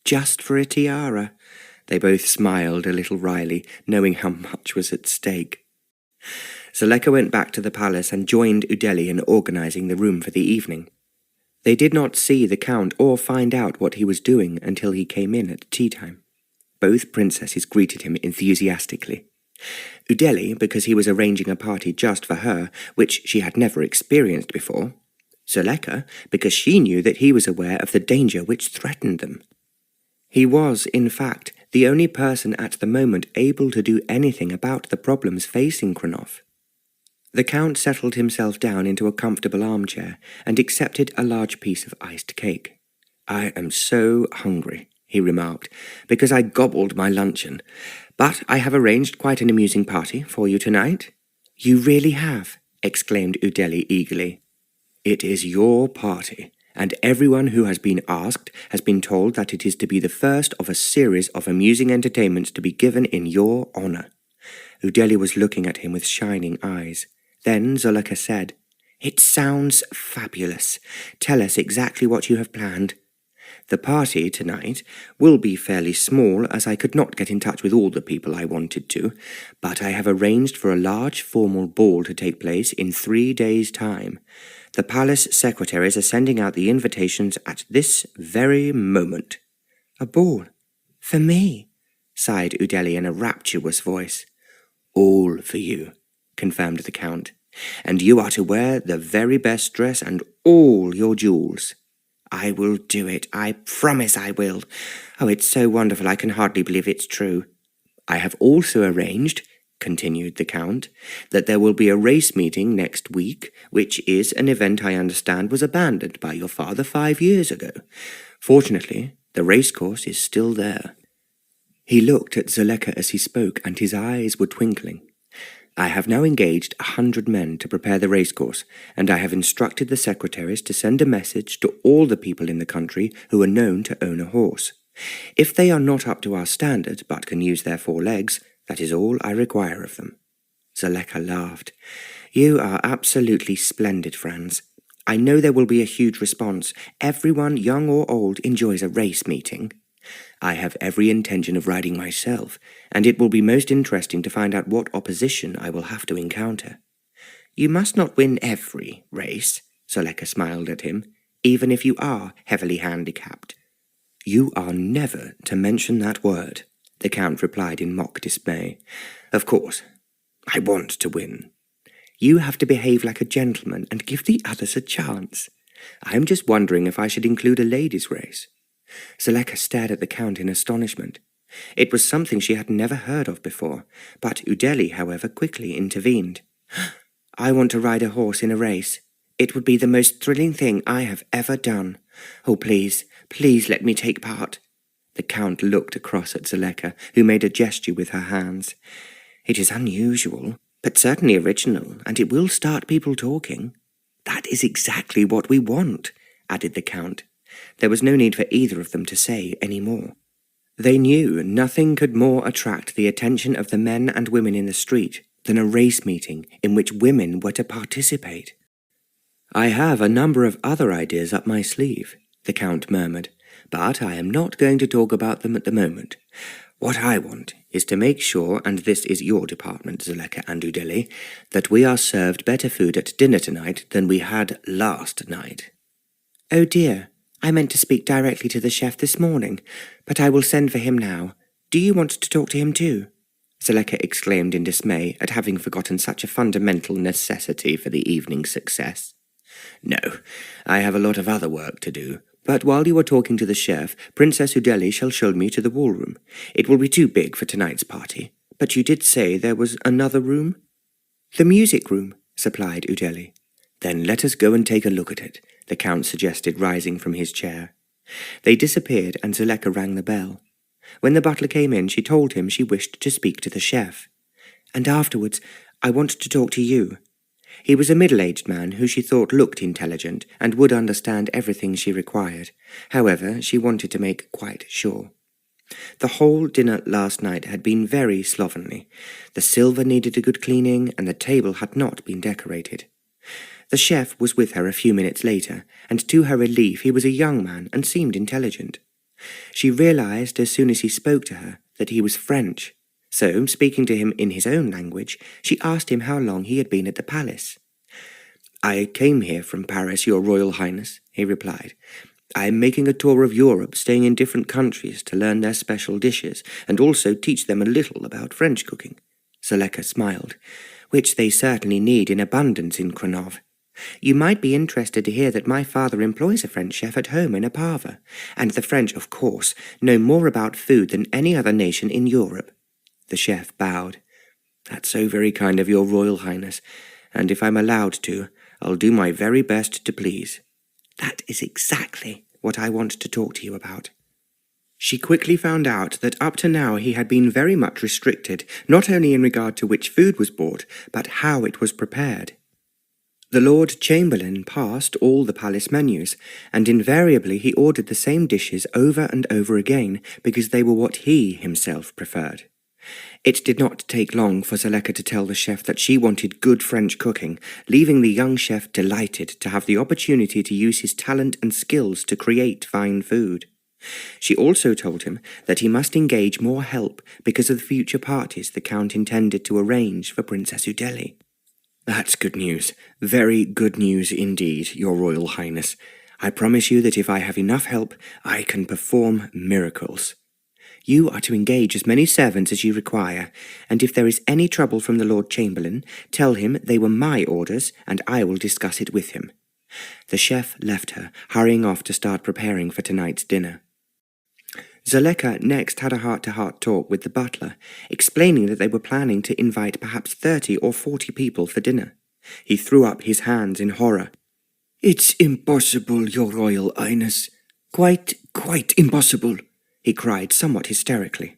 Just for a tiara. They both smiled a little wryly, knowing how much was at stake. Zoleka went back to the palace and joined Udele in organising the room for the evening. They did not see the Count or find out what he was doing until he came in at tea time. Both princesses greeted him enthusiastically. Udele, because he was arranging a party just for her, which she had never experienced before. Zoleka, because she knew that he was aware of the danger which threatened them. He was, in fact, the only person at the moment able to do anything about the problems facing Krnov. The Count settled himself down into a comfortable armchair and accepted a large piece of iced cake. I am so hungry, he remarked, because I gobbled my luncheon. But I have arranged quite an amusing party for you tonight. You really have, exclaimed Udele eagerly. It is your party, and everyone who has been asked has been told that it is to be the first of a series of amusing entertainments to be given in your honour. Udele was looking at him with shining eyes. Then Zoleka said, It sounds fabulous. Tell us exactly what you have planned. The party tonight will be fairly small, as I could not get in touch with all the people I wanted to, but I have arranged for a large formal ball to take place in 3 days' time. The palace secretaries are sending out the invitations at this very moment. A ball? For me? Sighed Udele in a rapturous voice. All for you, confirmed the Count, and you are to wear the very best dress and all your jewels. I will do it, I promise I will. Oh, it's so wonderful I can hardly believe it's true. I have also arranged, continued the Count, that there will be a race meeting next week, which is an event I understand was abandoned by your father 5 years ago. Fortunately, the racecourse is still there. He looked at Zoleka as he spoke, and his eyes were twinkling. I have now engaged 100 men to prepare the racecourse, and I have instructed the secretaries to send a message to all the people in the country who are known to own a horse. If they are not up to our standard, but can use their 4 legs, that is all I require of them. Zoleka laughed. You are absolutely splendid, Franz. I know there will be a huge response. Everyone, young or old, enjoys a race meeting. I have every intention of riding myself, and it will be most interesting to find out what opposition I will have to encounter. You must not win every race, Zoleka smiled at him, even if you are heavily handicapped. You are never to mention that word, the Count replied in mock dismay. Of course, I want to win. You have to behave like a gentleman and give the others a chance. I am just wondering if I should include a ladies' race. Zoleka stared at the Count in astonishment. It was something she had never heard of before, but Udele, however, quickly intervened. I want to ride a horse in a race. It would be the most thrilling thing I have ever done. Oh, please, please let me take part. The Count looked across at Zoleka, who made a gesture with her hands. It is unusual, but certainly original, and it will start people talking. "That is exactly what we want," added the Count. There was no need for either of them to say any more. They knew nothing could more attract the attention of the men and women in the street than a race meeting in which women were to participate. "I have a number of other ideas up my sleeve," the Count murmured, "but I am not going to talk about them at the moment. What I want is to make sure, and this is your department, Zoleka and Udele, that we are served better food at dinner tonight than we had last night." "Oh dear, I meant to speak directly to the chef this morning, but I will send for him now. Do you want to talk to him too?" Zoleka exclaimed in dismay at having forgotten such a fundamental necessity for the evening's success. "No, I have a lot of other work to do. But while you are talking to the chef, Princess Udele shall show me to the ballroom. It will be too big for tonight's party. But you did say there was another room?" "The music room," supplied Udele. "Then let us go and take a look at it," the Count suggested, rising from his chair. They disappeared, and Zoleka rang the bell. When the butler came in, she told him she wished to speak to the chef. "And afterwards, I want to talk to you." He was a middle-aged man who she thought looked intelligent and would understand everything she required. However, she wanted to make quite sure. The whole dinner last night had been very slovenly. The silver needed a good cleaning, and the table had not been decorated. The chef was with her a few minutes later, and to her relief he was a young man and seemed intelligent. She realized as soon as he spoke to her that he was French. So, speaking to him in his own language, she asked him how long he had been at the palace. "I came here from Paris, Your Royal Highness," he replied. "I am making a tour of Europe, staying in different countries to learn their special dishes, and also teach them a little about French cooking." Zoleka smiled. "Which they certainly need in abundance in Krnov. You might be interested to hear that my father employs a French chef at home in Opava, and the French, of course, know more about food than any other nation in Europe." The chef bowed. "That's so very kind of Your Royal Highness, and if I'm allowed to, I'll do my very best to please." "That is exactly what I want to talk to you about." She quickly found out that up to now he had been very much restricted, not only in regard to which food was bought, but how it was prepared. The Lord Chamberlain passed all the palace menus, and invariably he ordered the same dishes over and over again because they were what he himself preferred. It did not take long for Zoleka to tell the chef that she wanted good French cooking, leaving the young chef delighted to have the opportunity to use his talent and skills to create fine food. She also told him that he must engage more help because of the future parties the Count intended to arrange for Princess Udele. "That's good news, very good news indeed, Your Royal Highness. I promise you that if I have enough help, I can perform miracles. You are to engage as many servants as you require, and if there is any trouble from the Lord Chamberlain, tell him they were my orders, and I will discuss it with him." The chef left her, hurrying off to start preparing for tonight's dinner. Zoleka next had a heart-to-heart talk with the butler, explaining that they were planning to invite perhaps 30 or 40 people for dinner. He threw up his hands in horror. "It's impossible, Your Royal Highness. Quite impossible," he cried somewhat hysterically.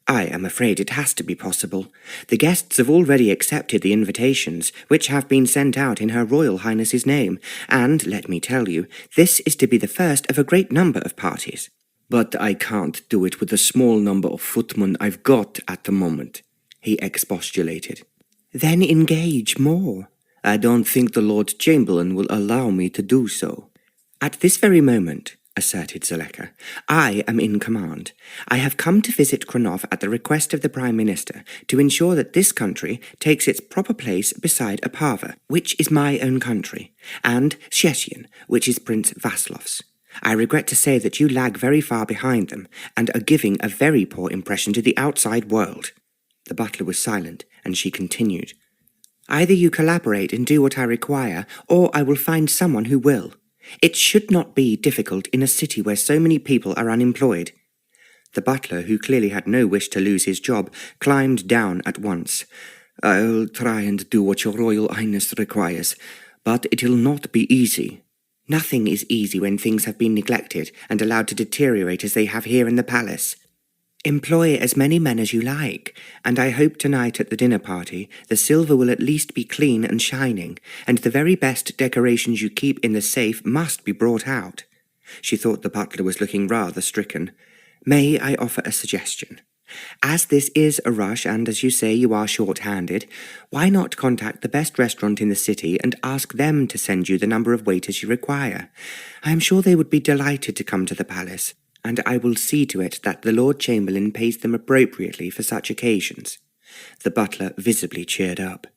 "I am afraid it has to be possible. The guests have already accepted the invitations, which have been sent out in Her Royal Highness's name, and, let me tell you, this is to be the first of a great number of parties." "But I can't do it with the small number of footmen I've got at the moment," he expostulated. "Then engage more." "I don't think the Lord Chamberlain will allow me to do so." "At this very moment," asserted Zoleka, "I am in command. I have come to visit Krnov at the request of the Prime Minister to ensure that this country takes its proper place beside Opava, which is my own country, and Cieszyn, which is Prince Vaslov's. I regret to say that you lag very far behind them, and are giving a very poor impression to the outside world." The butler was silent, and she continued, "Either you collaborate and do what I require, or I will find someone who will. It should not be difficult in a city where so many people are unemployed." The butler, who clearly had no wish to lose his job, climbed down at once. "I'll try and do what Your Royal Highness requires, but it'll not be easy." "Nothing is easy when things have been neglected and allowed to deteriorate as they have here in the palace." Employ as many men as you like, and I hope tonight at the dinner party the silver will at least be clean and shining, and the very best decorations you keep in the safe must be brought out." She thought the butler was looking rather stricken. "May I offer a suggestion? As this is a rush, and as you say you are short-handed, why not contact the best restaurant in the city and ask them to send you the number of waiters you require? I am sure they would be delighted to come to the palace, and I will see to it that the Lord Chamberlain pays them appropriately for such occasions." The butler visibly cheered up.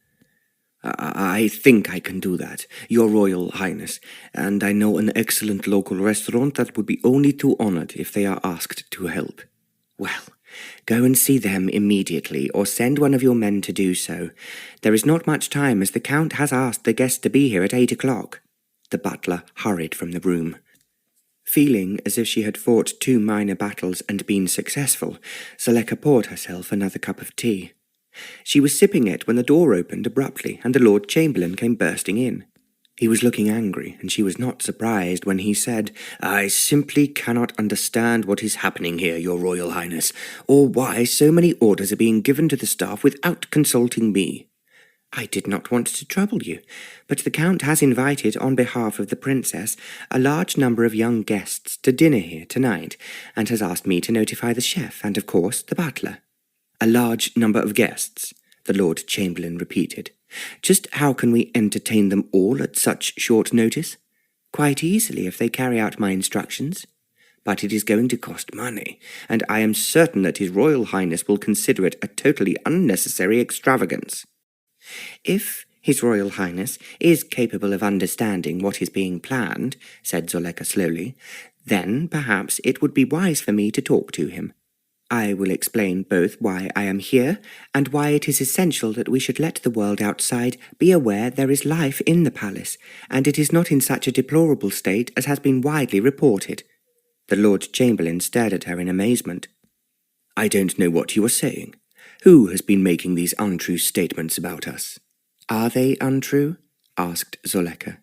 I think I can do that, Your Royal Highness, and I know an excellent local restaurant that would be only too honoured if they are asked to help." "Well, go and see them immediately, or send one of your men to do so. There is not much time, as the Count has asked the guests to be here at 8 o'clock. The butler hurried from the room. Feeling as if she had fought 2 minor battles and been successful, Zoleka poured herself another cup of tea. She was sipping it when the door opened abruptly and the Lord Chamberlain came bursting in. He was looking angry, and she was not surprised when he said, "I simply cannot understand what is happening here, Your Royal Highness, or why so many orders are being given to the staff without consulting me." "I did not want to trouble you, but the Count has invited, on behalf of the Princess, a large number of young guests to dinner here tonight, and has asked me to notify the chef and, of course, the butler." "A large number of guests," the Lord Chamberlain repeated. "Just how can we entertain them all at such short notice?" "Quite easily, if they carry out my instructions. But it is going to cost money, and I am certain that His Royal Highness will consider it a totally unnecessary extravagance." "If His Royal Highness is capable of understanding what is being planned," said Zoleka slowly, "then perhaps it would be wise for me to talk to him. I will explain both why I am here and why it is essential that we should let the world outside be aware there is life in the palace, and it is not in such a deplorable state as has been widely reported." The Lord Chamberlain stared at her in amazement. "I don't know what you are saying. Who has been making these untrue statements about us?" "Are they untrue?" asked Zoleka.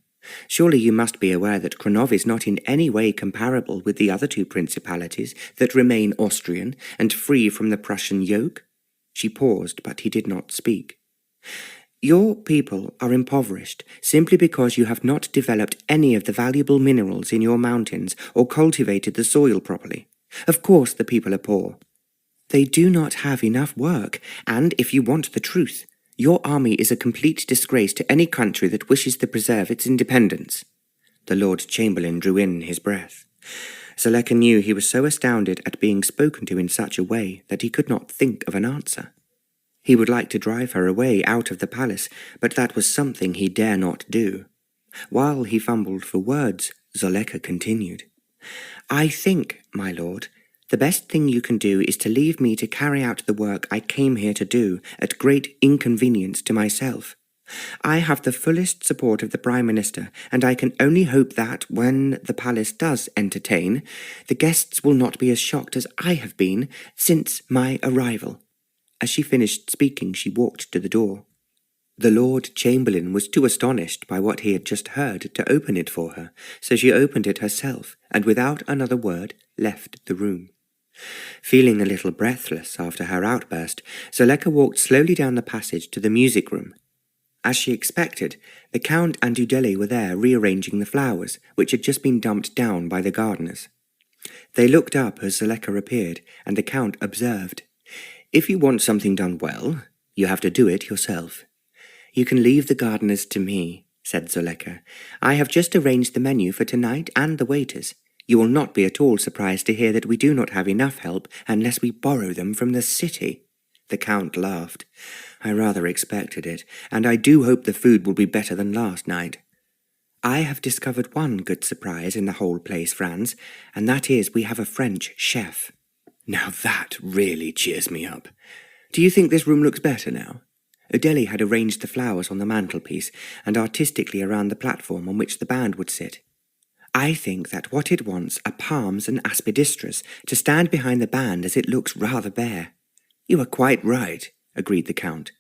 "Surely you must be aware that Krnov is not in any way comparable with the other 2 principalities that remain Austrian and free from the Prussian yoke?" She paused, but he did not speak. "Your people are impoverished simply because you have not developed any of the valuable minerals in your mountains or cultivated the soil properly. Of course the people are poor. They do not have enough work, and if you want the truth, your army is a complete disgrace to any country that wishes to preserve its independence." The Lord Chamberlain drew in his breath. Zoleka knew he was so astounded at being spoken to in such a way that he could not think of an answer. He would like to drive her away out of the palace, but that was something he dare not do. While he fumbled for words, Zoleka continued, "I think, my lord, the best thing you can do is to leave me to carry out the work I came here to do at great inconvenience to myself. I have the fullest support of the Prime Minister, and I can only hope that, when the palace does entertain, the guests will not be as shocked as I have been since my arrival." As she finished speaking, she walked to the door. The Lord Chamberlain was too astonished by what he had just heard to open it for her, so she opened it herself, and without another word left the room. Feeling a little breathless after her outburst, Zoleka walked slowly down the passage to the music room. As she expected, the Count and Udele were there rearranging the flowers, which had just been dumped down by the gardeners. They looked up as Zoleka appeared, and the Count observed, "If you want something done well, you have to do it yourself." "You can leave the gardeners to me," said Zoleka. "I have just arranged the menu for tonight and the waiters. You will not be at all surprised to hear that we do not have enough help unless we borrow them from the city." The Count laughed. "I rather expected it, and I do hope the food will be better than last night." "I have discovered one good surprise in the whole place, Franz, and that is we have a French chef." "Now that really cheers me up. Do you think this room looks better now?" Udele had arranged the flowers on the mantelpiece and artistically around the platform on which the band would sit. "I think that what it wants are palms and aspidistras to stand behind the band, as it looks rather bare." "You are quite right," agreed the Count.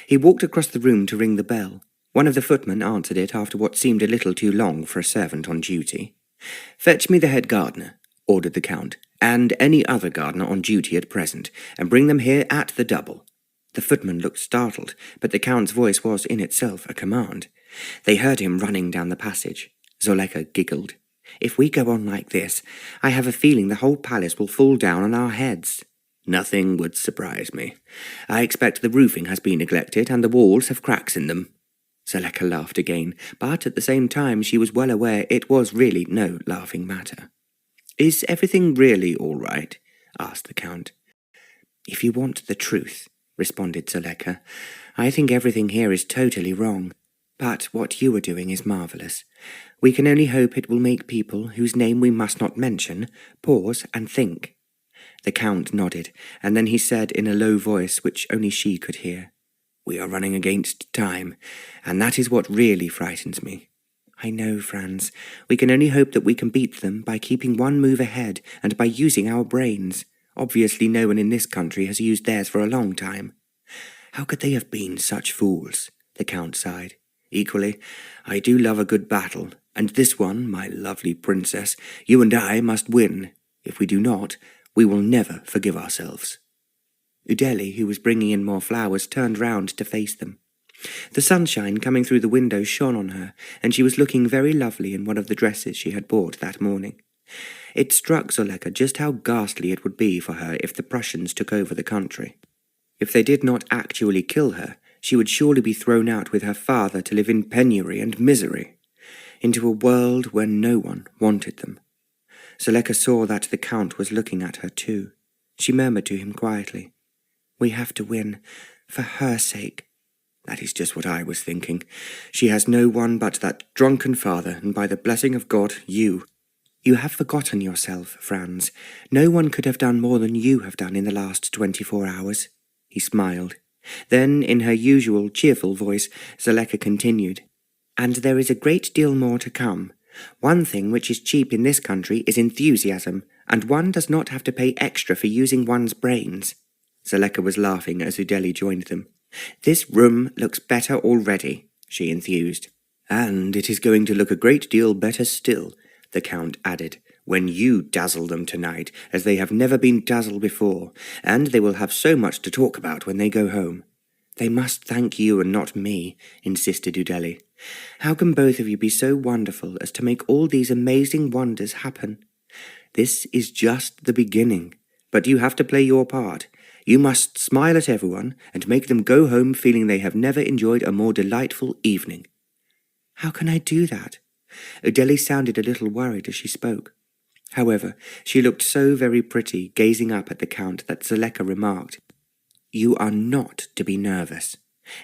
He walked across the room to ring the bell. One of the footmen answered it after what seemed a little too long for a servant on duty. "Fetch me the head gardener," ordered the Count, and any other gardener on duty at present, and bring them here at the double." The footman looked startled, but the Count's voice was in itself a command. They heard him running down the passage. Zoleka giggled. "If we go on like this, I have a feeling the whole palace will fall down on our heads." "Nothing would surprise me. I expect the roofing has been neglected and the walls have cracks in them." Zoleka laughed again, but at the same time she was well aware it was really no laughing matter. "Is everything really all right?" asked the Count. "If you want the truth," responded Zoleka, "I think everything here is totally wrong. But what you are doing is marvellous. We can only hope it will make people, whose name we must not mention, pause and think." The Count nodded, and then he said in a low voice which only she could hear, "We are running against time, and that is what really frightens me." "I know, Franz. We can only hope that we can beat them by keeping one move ahead and by using our brains. Obviously no one in this country has used theirs for a long time." "How could they have been such fools?" the Count sighed. "Equally, I do love a good battle, and this one, my lovely princess, you and I must win. If we do not, we will never forgive ourselves." Udele, who was bringing in more flowers, turned round to face them. The sunshine coming through the window shone on her, and she was looking very lovely in one of the dresses she had bought that morning. It struck Zoleka just how ghastly it would be for her if the Prussians took over the country. If they did not actually kill her, she would surely be thrown out with her father to live in penury and misery, into a world where no one wanted them. Zoleka saw that the Count was looking at her too. She murmured to him quietly, "We have to win, for her sake." "That is just what I was thinking. She has no one but that drunken father, and by the blessing of God, you." "You have forgotten yourself, Franz. No one could have done more than you have done in the last 24 hours. He smiled. Then, in her usual cheerful voice, Zoleka continued, "And there is a great deal more to come. One thing which is cheap in this country is enthusiasm, and one does not have to pay extra for using one's brains." Zoleka was laughing as Udele joined them. "This room looks better already," she enthused. "And it is going to look a great deal better still," the Count added, "when you dazzle them tonight, as they have never been dazzled before, and they will have so much to talk about when they go home." "They must thank you and not me," insisted Udele. "How can both of you be so wonderful as to make all these amazing wonders happen?" "This is just the beginning, but you have to play your part. You must smile at everyone and make them go home feeling they have never enjoyed a more delightful evening." "How can I do that?" Udele sounded a little worried as she spoke. However, she looked so very pretty, gazing up at the Count, that Zoleka remarked, "You are not to be nervous.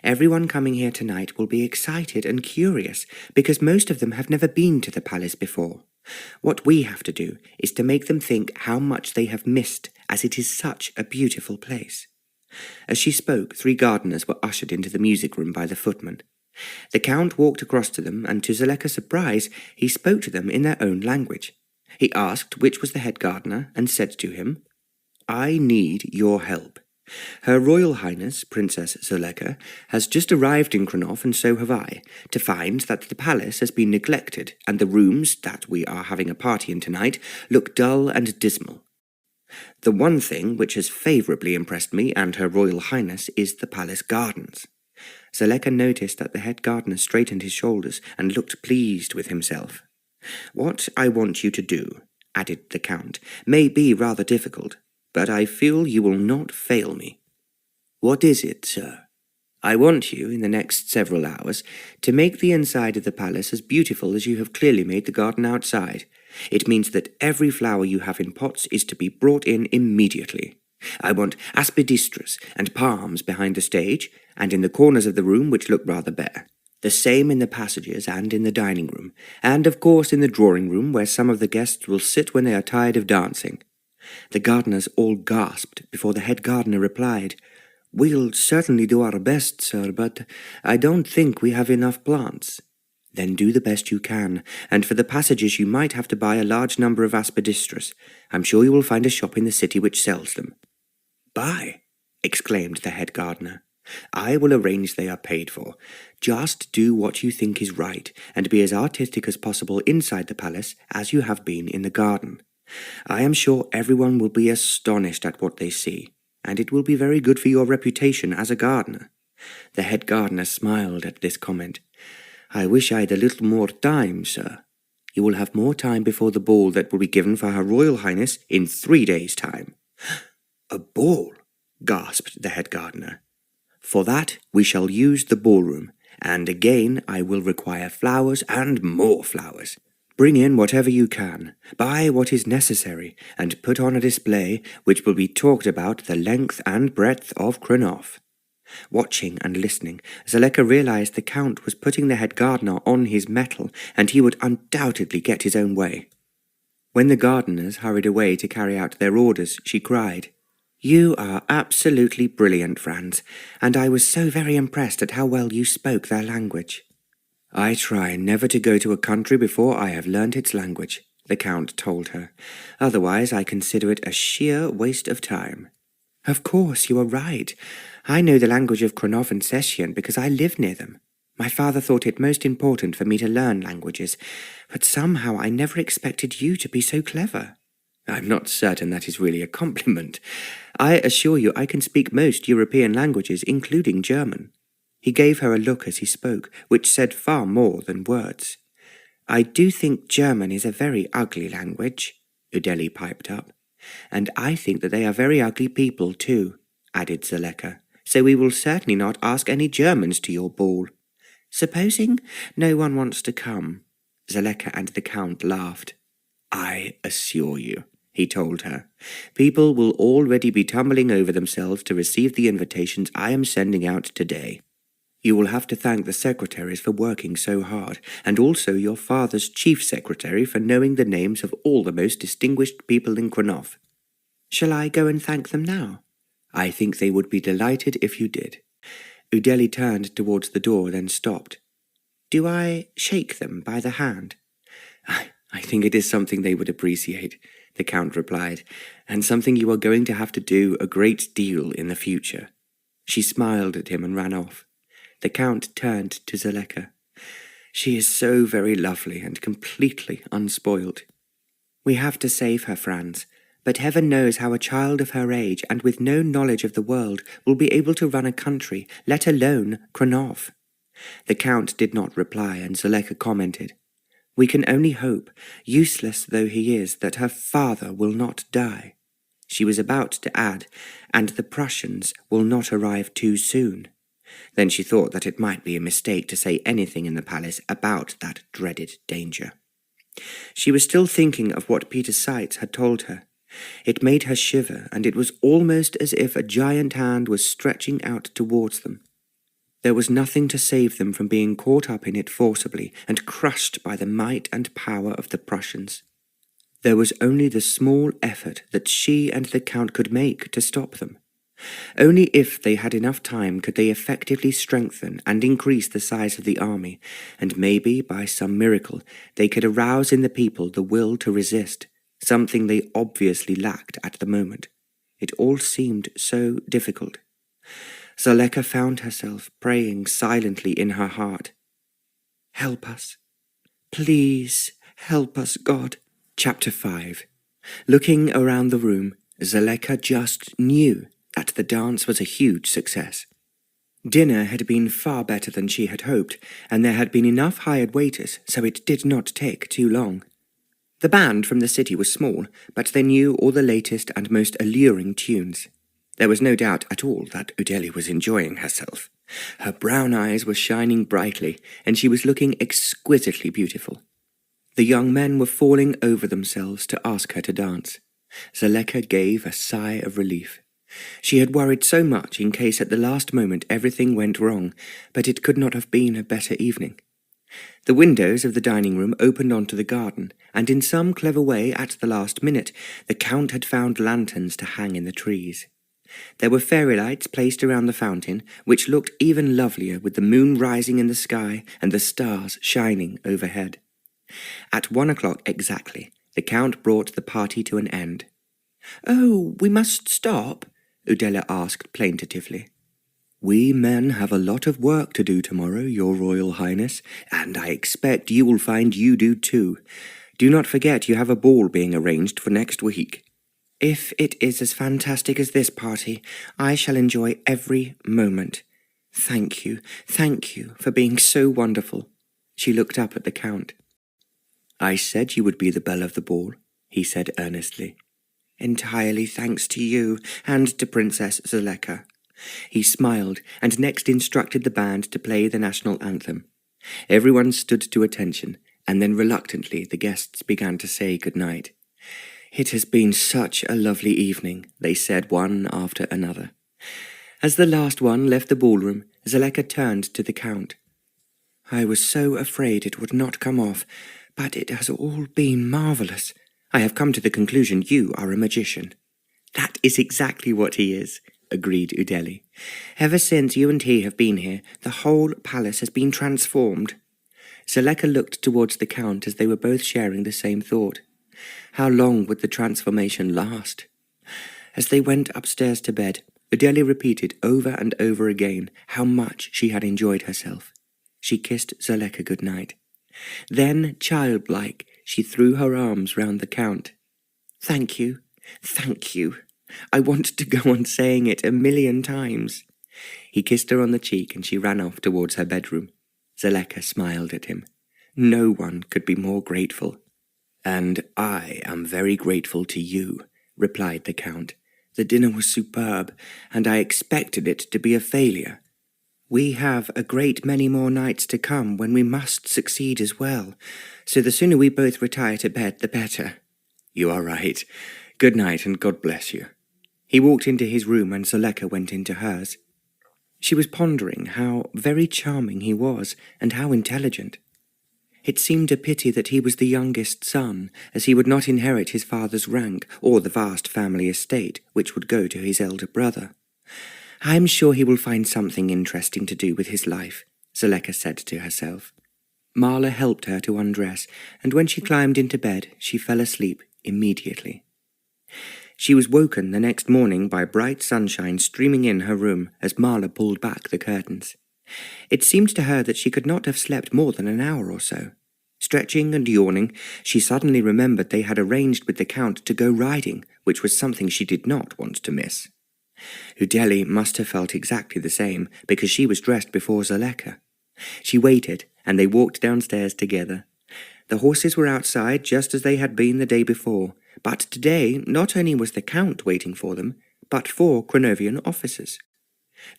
Everyone coming here tonight will be excited and curious, because most of them have never been to the palace before. What we have to do is to make them think how much they have missed, as it is such a beautiful place." As she spoke, 3 gardeners were ushered into the music room by the footman. The Count walked across to them, and to Zoleka's surprise, he spoke to them in their own language. He asked which was the head gardener, and said to him, "I need your help. Her Royal Highness, Princess Zoleka, has just arrived in Krnov, and so have I, to find that the palace has been neglected, and the rooms that we are having a party in tonight look dull and dismal. The one thing which has favourably impressed me and Her Royal Highness is the palace gardens." Zoleka noticed that the head gardener straightened his shoulders and looked pleased with himself. "What I want you to do," added the Count, "may be rather difficult, but I feel you will not fail me." "What is it, sir?" "I want you, in the next several hours, to make the inside of the palace as beautiful as you have clearly made the garden outside. It means that every flower you have in pots is to be brought in immediately. I want aspidistras and palms behind the stage, and in the corners of the room which look rather bare. The same in the passages and in the dining room, and of course in the drawing room where some of the guests will sit when they are tired of dancing." The gardeners all gasped before the head gardener replied, "We'll certainly do our best, sir, but I don't think we have enough plants." "Then do the best you can, and for the passages you might have to buy a large number of aspidistras. I'm sure you will find a shop in the city which sells them." "Buy!" exclaimed the head gardener. "I will arrange they are paid for. Just do what you think is right, and be as artistic as possible inside the palace as you have been in the garden. I am sure everyone will be astonished at what they see, and it will be very good for your reputation as a gardener." The head gardener smiled at this comment. "I wish I had a little more time, sir." "You will have more time before the ball that will be given for Her Royal Highness in 3 days' time." "A ball?" gasped the head gardener. "For that we shall use the ballroom, and again I will require flowers and more flowers. Bring in whatever you can, buy what is necessary, and put on a display which will be talked about the length and breadth of Krnov." Watching and listening, Zoleka realized the Count was putting the head gardener on his mettle, and he would undoubtedly get his own way. When the gardeners hurried away to carry out their orders, she cried, "You are absolutely brilliant, Franz, and I was so very impressed at how well you spoke their language." "I try never to go to a country before I have learnt its language," the Count told her. "Otherwise I consider it a sheer waste of time." "Of course, you are right. I know the language of Krnov and Cieszyn because I live near them. My father thought it most important for me to learn languages, but somehow I never expected you to be so clever." "I'm not certain that is really a compliment. I assure you I can speak most European languages, including German." He gave her a look as he spoke, which said far more than words. "I do think German is a very ugly language," Udele piped up. "And I think that they are very ugly people too," added Zoleka. "So we will certainly not ask any Germans to your ball." "Supposing no one wants to come?" Zoleka and the Count laughed. "I assure you," he told her, "people will already be tumbling over themselves to receive the invitations I am sending out today. You will have to thank the secretaries for working so hard, and also your father's chief secretary for knowing the names of all the most distinguished people in Krnov." "Shall I go and thank them now?" "I think they would be delighted if you did." Udele turned towards the door, then stopped. "Do I shake them by the hand?" I think it is something they would appreciate," the Count replied, "and something you are going to have to do a great deal in the future." She smiled at him and ran off. The Count turned to Zoleka. "She is so very lovely and completely unspoilt." "We have to save her, Franz, but heaven knows how a child of her age and with no knowledge of the world will be able to run a country, let alone Krnov." The Count did not reply, and Zoleka commented, "We can only hope, useless though he is, that her father will not die." She was about to add, "and the Prussians will not arrive too soon." Then she thought that it might be a mistake to say anything in the palace about that dreaded danger. She was still thinking of what Peter Seitz had told her. It made her shiver, and it was almost as if a giant hand was stretching out towards them. There was nothing to save them from being caught up in it forcibly and crushed by the might and power of the Prussians. There was only the small effort that she and the Count could make to stop them. Only if they had enough time could they effectively strengthen and increase the size of the army, and maybe, by some miracle, they could arouse in the people the will to resist, something they obviously lacked at the moment. It all seemed so difficult. Zoleka found herself praying silently in her heart. "Help us. Please help us, God." Chapter 5. Looking around the room, Zoleka just knew that the dance was a huge success. Dinner had been far better than she had hoped, and there had been enough hired waiters, so it did not take too long. The band from the city was small, but they knew all the latest and most alluring tunes. There was no doubt at all that Udele was enjoying herself. Her brown eyes were shining brightly, and she was looking exquisitely beautiful. The young men were falling over themselves to ask her to dance. Zoleka gave a sigh of relief. She had worried so much in case at the last moment everything went wrong, but it could not have been a better evening. The windows of the dining room opened onto the garden, and in some clever way, at the last minute, the Count had found lanterns to hang in the trees. There were fairy lights placed around the fountain, which looked even lovelier with the moon rising in the sky and the stars shining overhead. At 1 o'clock exactly, the Count brought the party to an end. "Oh, we must stop?" Udele asked plaintively. "We men have a lot of work to do tomorrow, Your Royal Highness, and I expect you will find you do too. Do not forget you have a ball being arranged for next week. If it is as fantastic as this party, I shall enjoy every moment. Thank you for being so wonderful." She looked up at the Count. "I said you would be the belle of the ball," he said earnestly. "Entirely thanks to you and to Princess Zoleka." He smiled and next instructed the band to play the national anthem. Everyone stood to attention, and then reluctantly the guests began to say good night. "It has been such a lovely evening," they said one after another. As the last one left the ballroom, Zoleka turned to the Count. "I was so afraid it would not come off, but it has all been marvellous. I have come to the conclusion you are a magician." "That is exactly what he is," agreed Udele. "Ever since you and he have been here, the whole palace has been transformed." Zoleka looked towards the Count as they were both sharing the same thought. How long would the transformation last? As they went upstairs to bed, Udele repeated over and over again how much she had enjoyed herself. She kissed Zoleka good night. Then, childlike, she threw her arms round the Count. Thank you. I want to go on saying it 1,000,000 times." He kissed her on the cheek and she ran off towards her bedroom. Zoleka smiled at him. No one could be more grateful. "And I am very grateful to you," replied the Count. "The dinner was superb, and I expected it to be a failure. We have a great many more nights to come when we must succeed as well, so the sooner we both retire to bed, the better." "You are right. Good night, and God bless you." He walked into his room, and Zoleka went into hers. She was pondering how very charming he was, and how intelligent. It seemed a pity that he was the youngest son, as he would not inherit his father's rank or the vast family estate, which would go to his elder brother. "I am sure he will find something interesting to do with his life," Zoleka said to herself. Marla helped her to undress, and when she climbed into bed, she fell asleep immediately. She was woken the next morning by bright sunshine streaming in her room as Marla pulled back the curtains. It seemed to her that she could not have slept more than an hour or so. Stretching and yawning, she suddenly remembered they had arranged with the Count to go riding, which was something she did not want to miss. Udele must have felt exactly the same, because she was dressed before Zoleka. She waited, and they walked downstairs together. The horses were outside just as they had been the day before, but today not only was the Count waiting for them, but 4 Krnovian officers.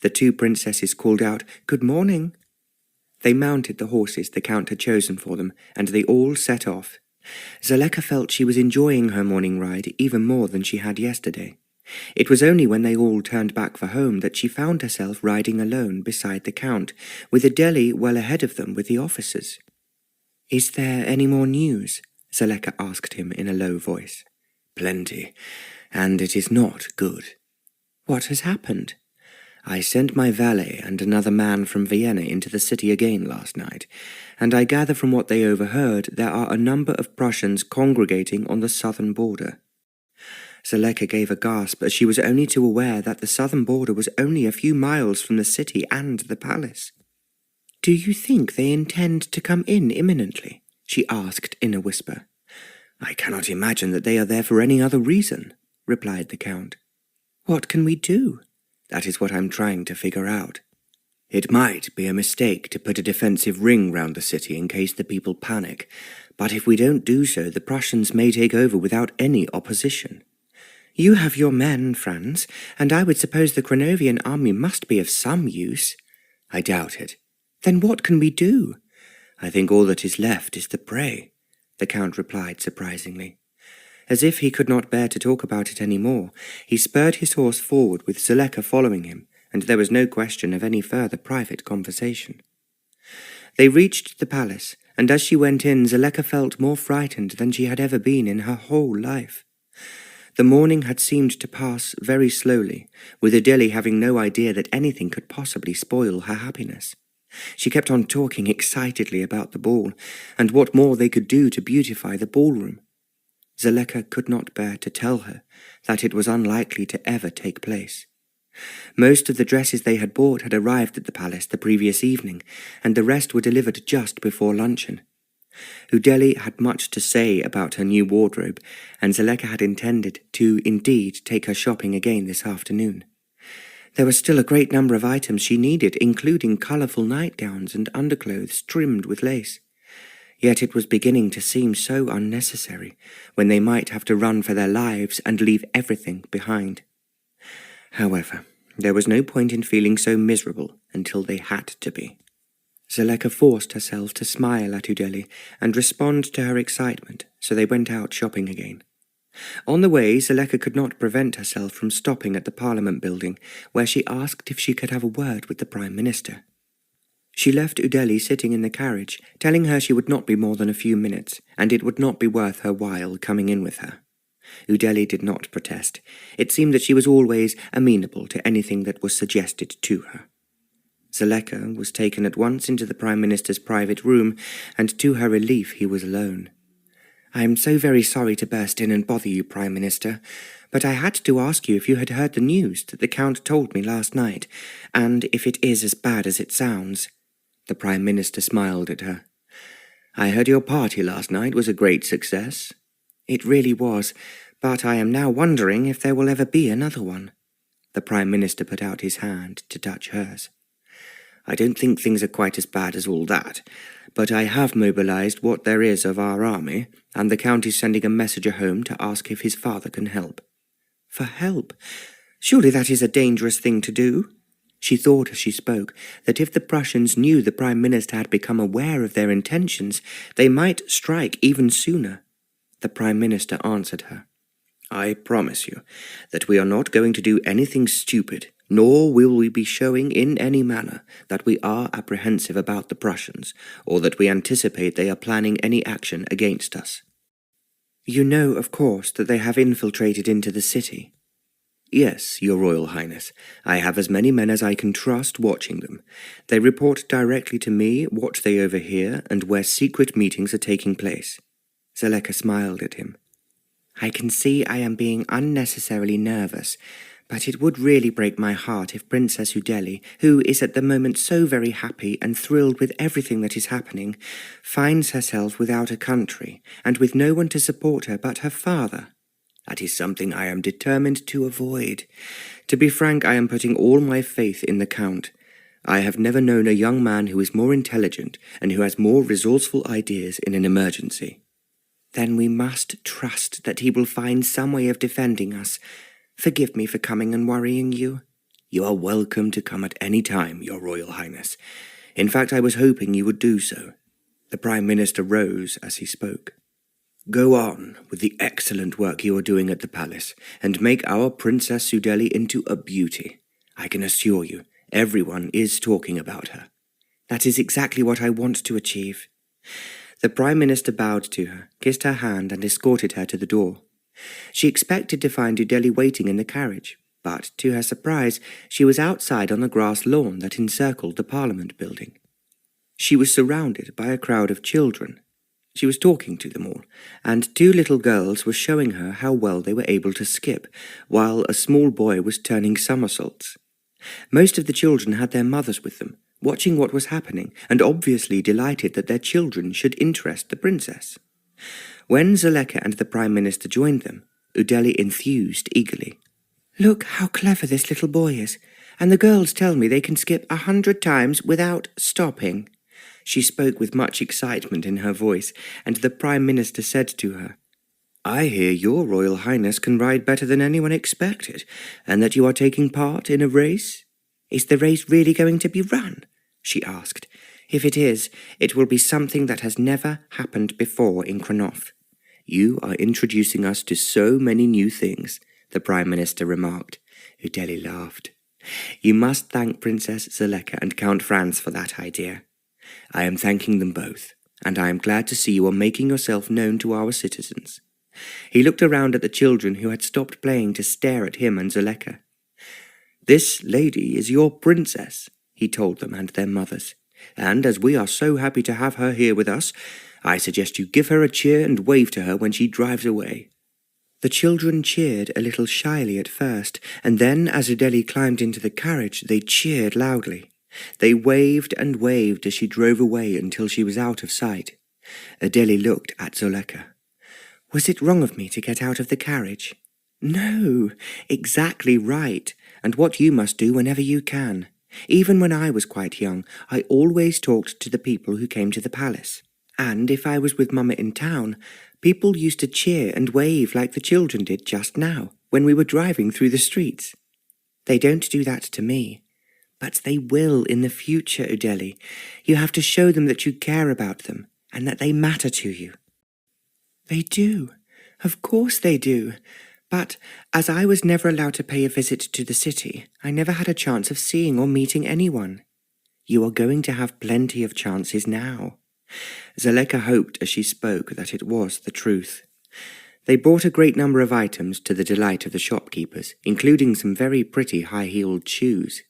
The 2 princesses called out, "Good morning." They mounted the horses the Count had chosen for them, and they all set off. Zoleka felt she was enjoying her morning ride even more than she had yesterday. It was only when they all turned back for home that she found herself riding alone beside the Count, with Udele well ahead of them with the officers. "Is there any more news?" Zoleka asked him in a low voice. "Plenty, and it is not good." "What has happened?" "I sent my valet and another man from Vienna into the city again last night, and I gather from what they overheard there are a number of Prussians congregating on the southern border." Zoleka gave a gasp, as she was only too aware that the southern border was only a few miles from the city and the palace. "Do you think they intend to come in imminently?" she asked in a whisper. "I cannot imagine that they are there for any other reason," replied the Count. "What can we do?" "That is what I'm trying to figure out. It might be a mistake to put a defensive ring round the city in case the people panic, but if we don't do so, the Prussians may take over without any opposition." "You have your men, Franz, and I would suppose the Krnovian army must be of some use." "I doubt it." "Then what can we do?" "I think all that is left is to pray," the Count replied surprisingly. As if he could not bear to talk about it any more, he spurred his horse forward with Zoleka following him, and there was no question of any further private conversation. They reached the palace, and as she went in, Zoleka felt more frightened than she had ever been in her whole life. The morning had seemed to pass very slowly, with Udele having no idea that anything could possibly spoil her happiness. She kept on talking excitedly about the ball, and what more they could do to beautify the ballroom. Zoleka could not bear to tell her that it was unlikely to ever take place. Most of the dresses they had bought had arrived at the palace the previous evening, and the rest were delivered just before luncheon. Udele had much to say about her new wardrobe, and Zoleka had intended to indeed take her shopping again this afternoon. There was still a great number of items she needed, including colourful nightgowns and underclothes trimmed with lace. Yet it was beginning to seem so unnecessary, when they might have to run for their lives and leave everything behind. However, there was no point in feeling so miserable until they had to be. Zoleka forced herself to smile at Udele and respond to her excitement, so they went out shopping again. On the way, Zoleka could not prevent herself from stopping at the Parliament building, where she asked if she could have a word with the Prime Minister. She left Udele sitting in the carriage, telling her she would not be more than a few minutes, and it would not be worth her while coming in with her. Udele did not protest. It seemed that she was always amenable to anything that was suggested to her. Zoleka was taken at once into the Prime Minister's private room, and to her relief he was alone. "I am so very sorry to burst in and bother you, Prime Minister, but I had to ask you if you had heard the news that the Count told me last night, and if it is as bad as it sounds." The Prime Minister smiled at her. "I heard your party last night was a great success." "It really was, but I am now wondering if there will ever be another one." The Prime Minister put out his hand to touch hers. "I don't think things are quite as bad as all that, but I have mobilized what there is of our army, and the Count is sending a messenger home to ask if his father can help." "For help? Surely that is a dangerous thing to do?" She thought as she spoke that if the Prussians knew the Prime Minister had become aware of their intentions, they might strike even sooner. The Prime Minister answered her. "I promise you that we are not going to do anything stupid, nor will we be showing in any manner that we are apprehensive about the Prussians, or that we anticipate they are planning any action against us." "You know, of course, that they have infiltrated into the city." "Yes, Your Royal Highness. I have as many men as I can trust watching them. They report directly to me what they overhear and where secret meetings are taking place." Zoleka smiled at him. "I can see I am being unnecessarily nervous, but it would really break my heart if Princess Udele, who is at the moment so very happy and thrilled with everything that is happening, finds herself without a country and with no one to support her but her father. That is something I am determined to avoid. To be frank, I am putting all my faith in the Count. I have never known a young man who is more intelligent and who has more resourceful ideas in an emergency." "Then we must trust that he will find some way of defending us. Forgive me for coming and worrying you." "You are welcome to come at any time, Your Royal Highness. In fact, I was hoping you would do so." The Prime Minister rose as he spoke. "Go on with the excellent work you are doing at the palace, and make our Princess Udele into a beauty. I can assure you, everyone is talking about her." "That is exactly what I want to achieve." The Prime Minister bowed to her, kissed her hand, and escorted her to the door. She expected to find Udele waiting in the carriage, but, to her surprise, she was outside on the grass lawn that encircled the Parliament building. She was surrounded by a crowd of children. She was talking to them all, and two little girls were showing her how well they were able to skip, while a small boy was turning somersaults. Most of the children had their mothers with them, watching what was happening, and obviously delighted that their children should interest the princess. When Zoleka and the Prime Minister joined them, Udele enthused eagerly. "Look how clever this little boy is, and the girls tell me they can skip 100 times without stopping." She spoke with much excitement in her voice, and the Prime Minister said to her, "I hear your Royal Highness can ride better than anyone expected, and that you are taking part in a race." "Is the race really going to be run?" she asked. "If it is, it will be something that has never happened before in Krnov." "You are introducing us to so many new things," the Prime Minister remarked. Udele laughed. "You must thank Princess Zoleka and Count Franz for that idea." "I am thanking them both, and I am glad to see you are making yourself known to our citizens." He looked around at the children who had stopped playing to stare at him and Zoleka. "This lady is your princess," he told them and their mothers, "and as we are so happy to have her here with us, I suggest you give her a cheer and wave to her when she drives away." The children cheered a little shyly at first, and then as Udele climbed into the carriage, they cheered loudly. They waved and waved as she drove away until she was out of sight. Udele looked at Zoleka. "Was it wrong of me to get out of the carriage?" "No, exactly right, and what you must do whenever you can. Even when I was quite young, I always talked to the people who came to the palace. And if I was with Mama in town, people used to cheer and wave like the children did just now, when we were driving through the streets. They don't do that to me. But they will in the future, Udele. You have to show them that you care about them, and that they matter to you." "They do. Of course they do. But as I was never allowed to pay a visit to the city, I never had a chance of seeing or meeting anyone. You are going to have plenty of chances now." Zoleka hoped as she spoke that it was the truth. They bought a great number of items to the delight of the shopkeepers, including some very pretty high-heeled shoes.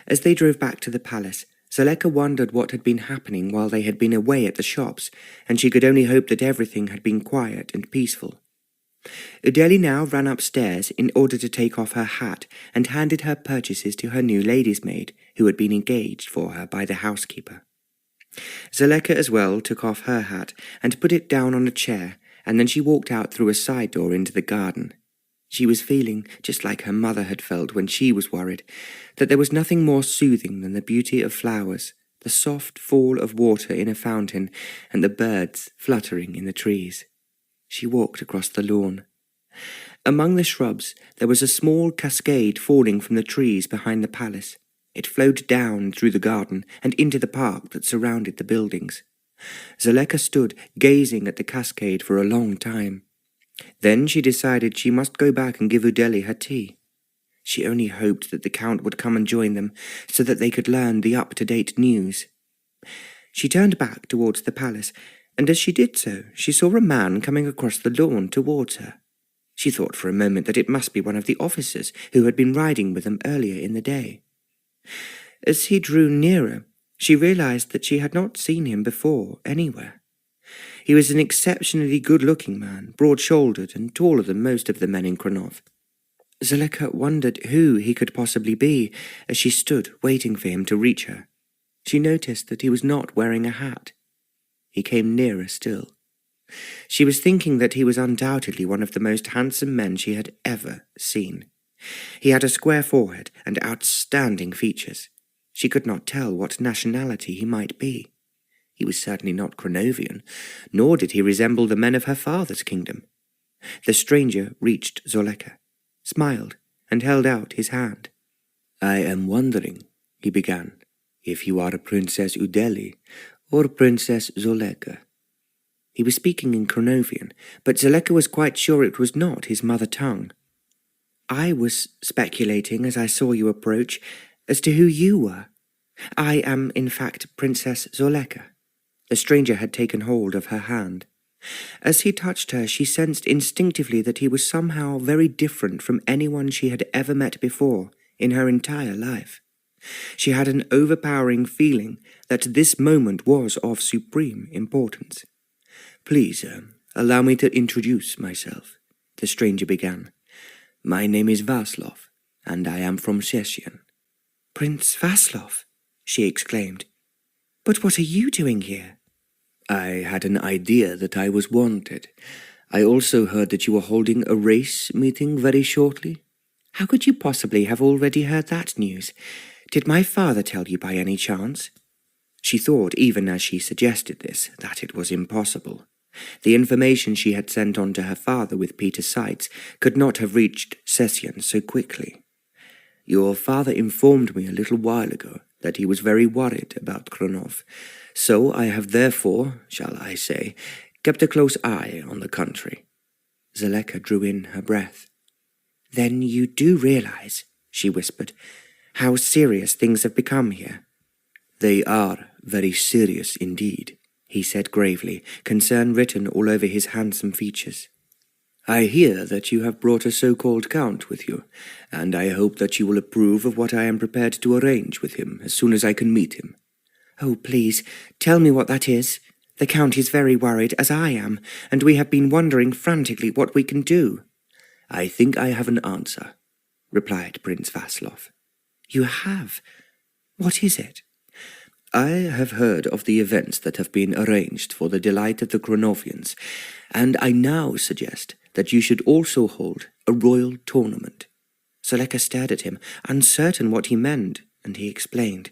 As they drove back to the palace, Zoleka wondered what had been happening while they had been away at the shops, and she could only hope that everything had been quiet and peaceful. Udele now ran upstairs in order to take off her hat and handed her purchases to her new lady's maid, who had been engaged for her by the housekeeper. Zoleka as well took off her hat and put it down on a chair, and then she walked out through a side door into the garden. She was feeling, just like her mother had felt when she was worried, that there was nothing more soothing than the beauty of flowers, the soft fall of water in a fountain, and the birds fluttering in the trees. She walked across the lawn. Among the shrubs there was a small cascade falling from the trees behind the palace. It flowed down through the garden and into the park that surrounded the buildings. Zoleka stood gazing at the cascade for a long time. Then she decided she must go back and give Udele her tea. She only hoped that the Count would come and join them, so that they could learn the up-to-date news. She turned back towards the palace, and as she did so, she saw a man coming across the lawn towards her. She thought for a moment that it must be one of the officers who had been riding with them earlier in the day. As he drew nearer, she realized that she had not seen him before anywhere. He was an exceptionally good-looking man, broad-shouldered and taller than most of the men in Krnov. Zoleka wondered who he could possibly be as she stood waiting for him to reach her. She noticed that he was not wearing a hat. He came nearer still. She was thinking that he was undoubtedly one of the most handsome men she had ever seen. He had a square forehead and outstanding features. She could not tell what nationality he might be. He was certainly not Krnovian, nor did he resemble the men of her father's kingdom. The stranger reached Zoleka, smiled, and held out his hand. "I am wondering," he began, "if you are Princess Udele or Princess Zoleka." He was speaking in Krnovian, but Zoleka was quite sure it was not his mother tongue. "I was speculating as I saw you approach as to who you were. I am, in fact, Princess Zoleka." The stranger had taken hold of her hand. As he touched her, she sensed instinctively that he was somehow very different from anyone she had ever met before in her entire life. She had an overpowering feeling that this moment was of supreme importance. "Please, allow me to introduce myself," the stranger began. "My name is Vaslov, and I am from Cieszyn." "Prince Vaslov," she exclaimed. "But what are you doing here?" "I had an idea that I was wanted. I also heard that you were holding a race meeting very shortly." "How could you possibly have already heard that news? Did my father tell you by any chance?" She thought, even as she suggested this, that it was impossible. The information she had sent on to her father with Peter's sights could not have reached Cieszyn so quickly. "Your father informed me a little while ago that he was very worried about Krnov, so I have therefore, shall I say, kept a close eye on the country." Zoleka drew in her breath. "Then you do realize," she whispered, "how serious things have become here." "They are very serious indeed," he said gravely, concern written all over his handsome features. "I hear that you have brought a so-called count with you, and I hope that you will approve of what I am prepared to arrange with him as soon as I can meet him." "Oh, please, tell me what that is. The Count is very worried, as I am, and we have been wondering frantically what we can do." "I think I have an answer," replied Prince Vaslov. "You have? What is it?" I have heard of the events that have been arranged for the delight of the Krnovians, and I now suggest that you should also hold a royal tournament." Zoleka stared at him, uncertain what he meant, and he explained.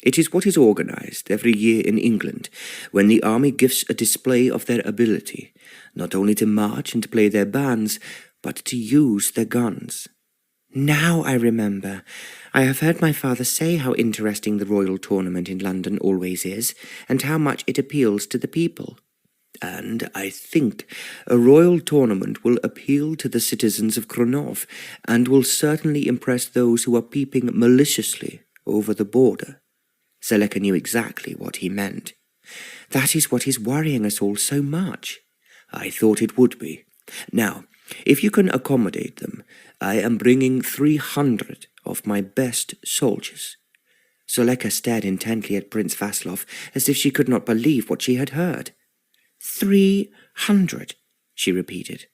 "It is what is organized every year in England, when the army gives a display of their ability, not only to march and play their bands, but to use their guns." "Now I remember. I have heard my father say how interesting the royal tournament in London always is, and how much it appeals to the people." "And I think a royal tournament will appeal to the citizens of Krnov, and will certainly impress those who are peeping maliciously over the border." Zoleka knew exactly what he meant. "That is what is worrying us all so much." "I thought it would be. Now, if you can accommodate them, I am bringing 300 of my best soldiers." Zoleka stared intently at Prince Vaslov, as if she could not believe what she had heard. 300, she repeated.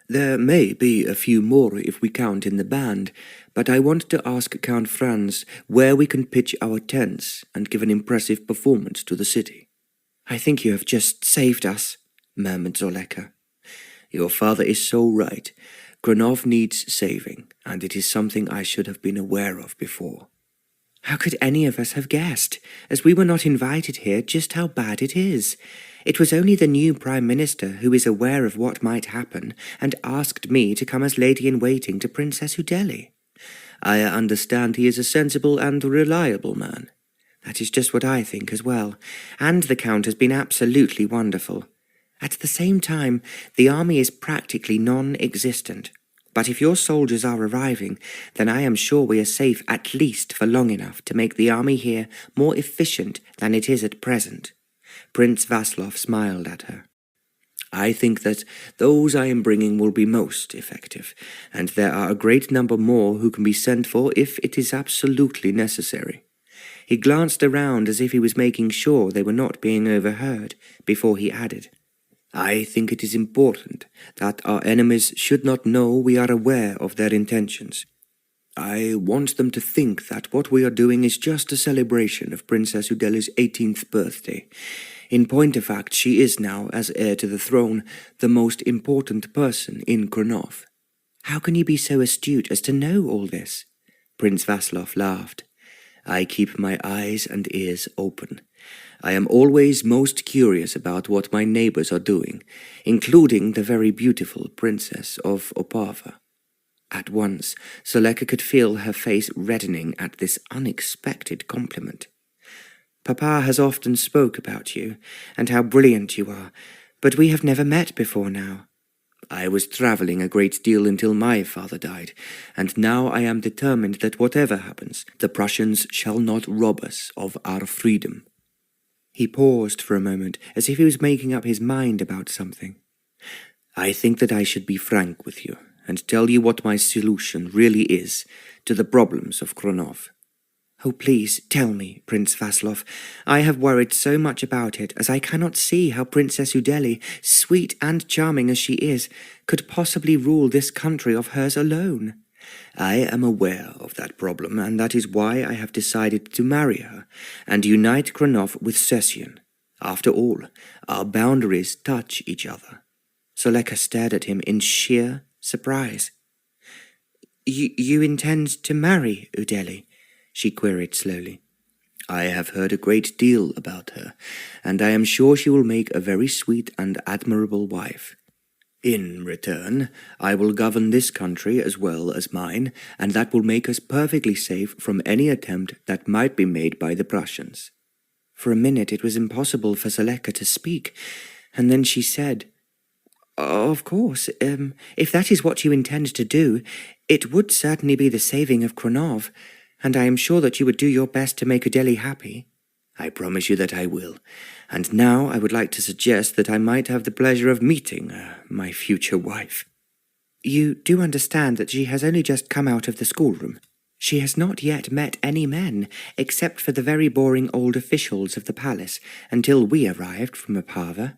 "There may be a few more if we count in the band, but I want to ask Count Franz where we can pitch our tents and give an impressive performance to the city." "I think you have just saved us," murmured Zoleka. "Your father is so right. Krnov needs saving, and it is something I should have been aware of before." "How could any of us have guessed, as we were not invited here, just how bad it is? It was only the new Prime Minister who is aware of what might happen, and asked me to come as lady-in-waiting to Princess Udele." "I understand he is a sensible and reliable man." "That is just what I think as well, and the Count has been absolutely wonderful. At the same time, the army is practically non-existent. But if your soldiers are arriving, then I am sure we are safe at least for long enough to make the army here more efficient than it is at present." Prince Vaslov smiled at her. "I think that those I am bringing will be most effective, and there are a great number more who can be sent for if it is absolutely necessary." He glanced around as if he was making sure they were not being overheard, before he added, "I think it is important that our enemies should not know we are aware of their intentions. I want them to think that what we are doing is just a celebration of Princess Udele's 18th birthday. In point of fact, she is now, as heir to the throne, the most important person in Krnov." "How can you be so astute as to know all this?" Prince Vaslov laughed. "I keep my eyes and ears open. I am always most curious about what my neighbors are doing, including the very beautiful Princess of Opava." At once, Zoleka could feel her face reddening at this unexpected compliment. "Papa has often spoke about you, and how brilliant you are, but we have never met before now." "I was travelling a great deal until my father died, and now I am determined that whatever happens, the Prussians shall not rob us of our freedom." He paused for a moment, as if he was making up his mind about something. "I think that I should be frank with you, and tell you what my solution really is to the problems of Krnov." "Oh, please, tell me, Prince Vaslov. I have worried so much about it, as I cannot see how Princess Udele, sweet and charming as she is, could possibly rule this country of hers alone." "I am aware of that problem, and that is why I have decided to marry her, and unite Krnov with Cieszyn. After all, our boundaries touch each other." Zoleka stared at him in sheer surprise. You intend to marry Udele?" she queried slowly. "I have heard a great deal about her, and I am sure she will make a very sweet and admirable wife. In return, I will govern this country as well as mine, and that will make us perfectly safe from any attempt that might be made by the Prussians." For a minute it was impossible for Zoleka to speak, and then she said, "Of course, if that is what you intend to do, it would certainly be the saving of Krnov, and I am sure that you would do your best to make Udele happy." "I promise you that I will. And now I would like to suggest that I might have the pleasure of meeting my future wife." "You do understand that she has only just come out of the schoolroom. She has not yet met any men, except for the very boring old officials of the palace, until we arrived from Opava.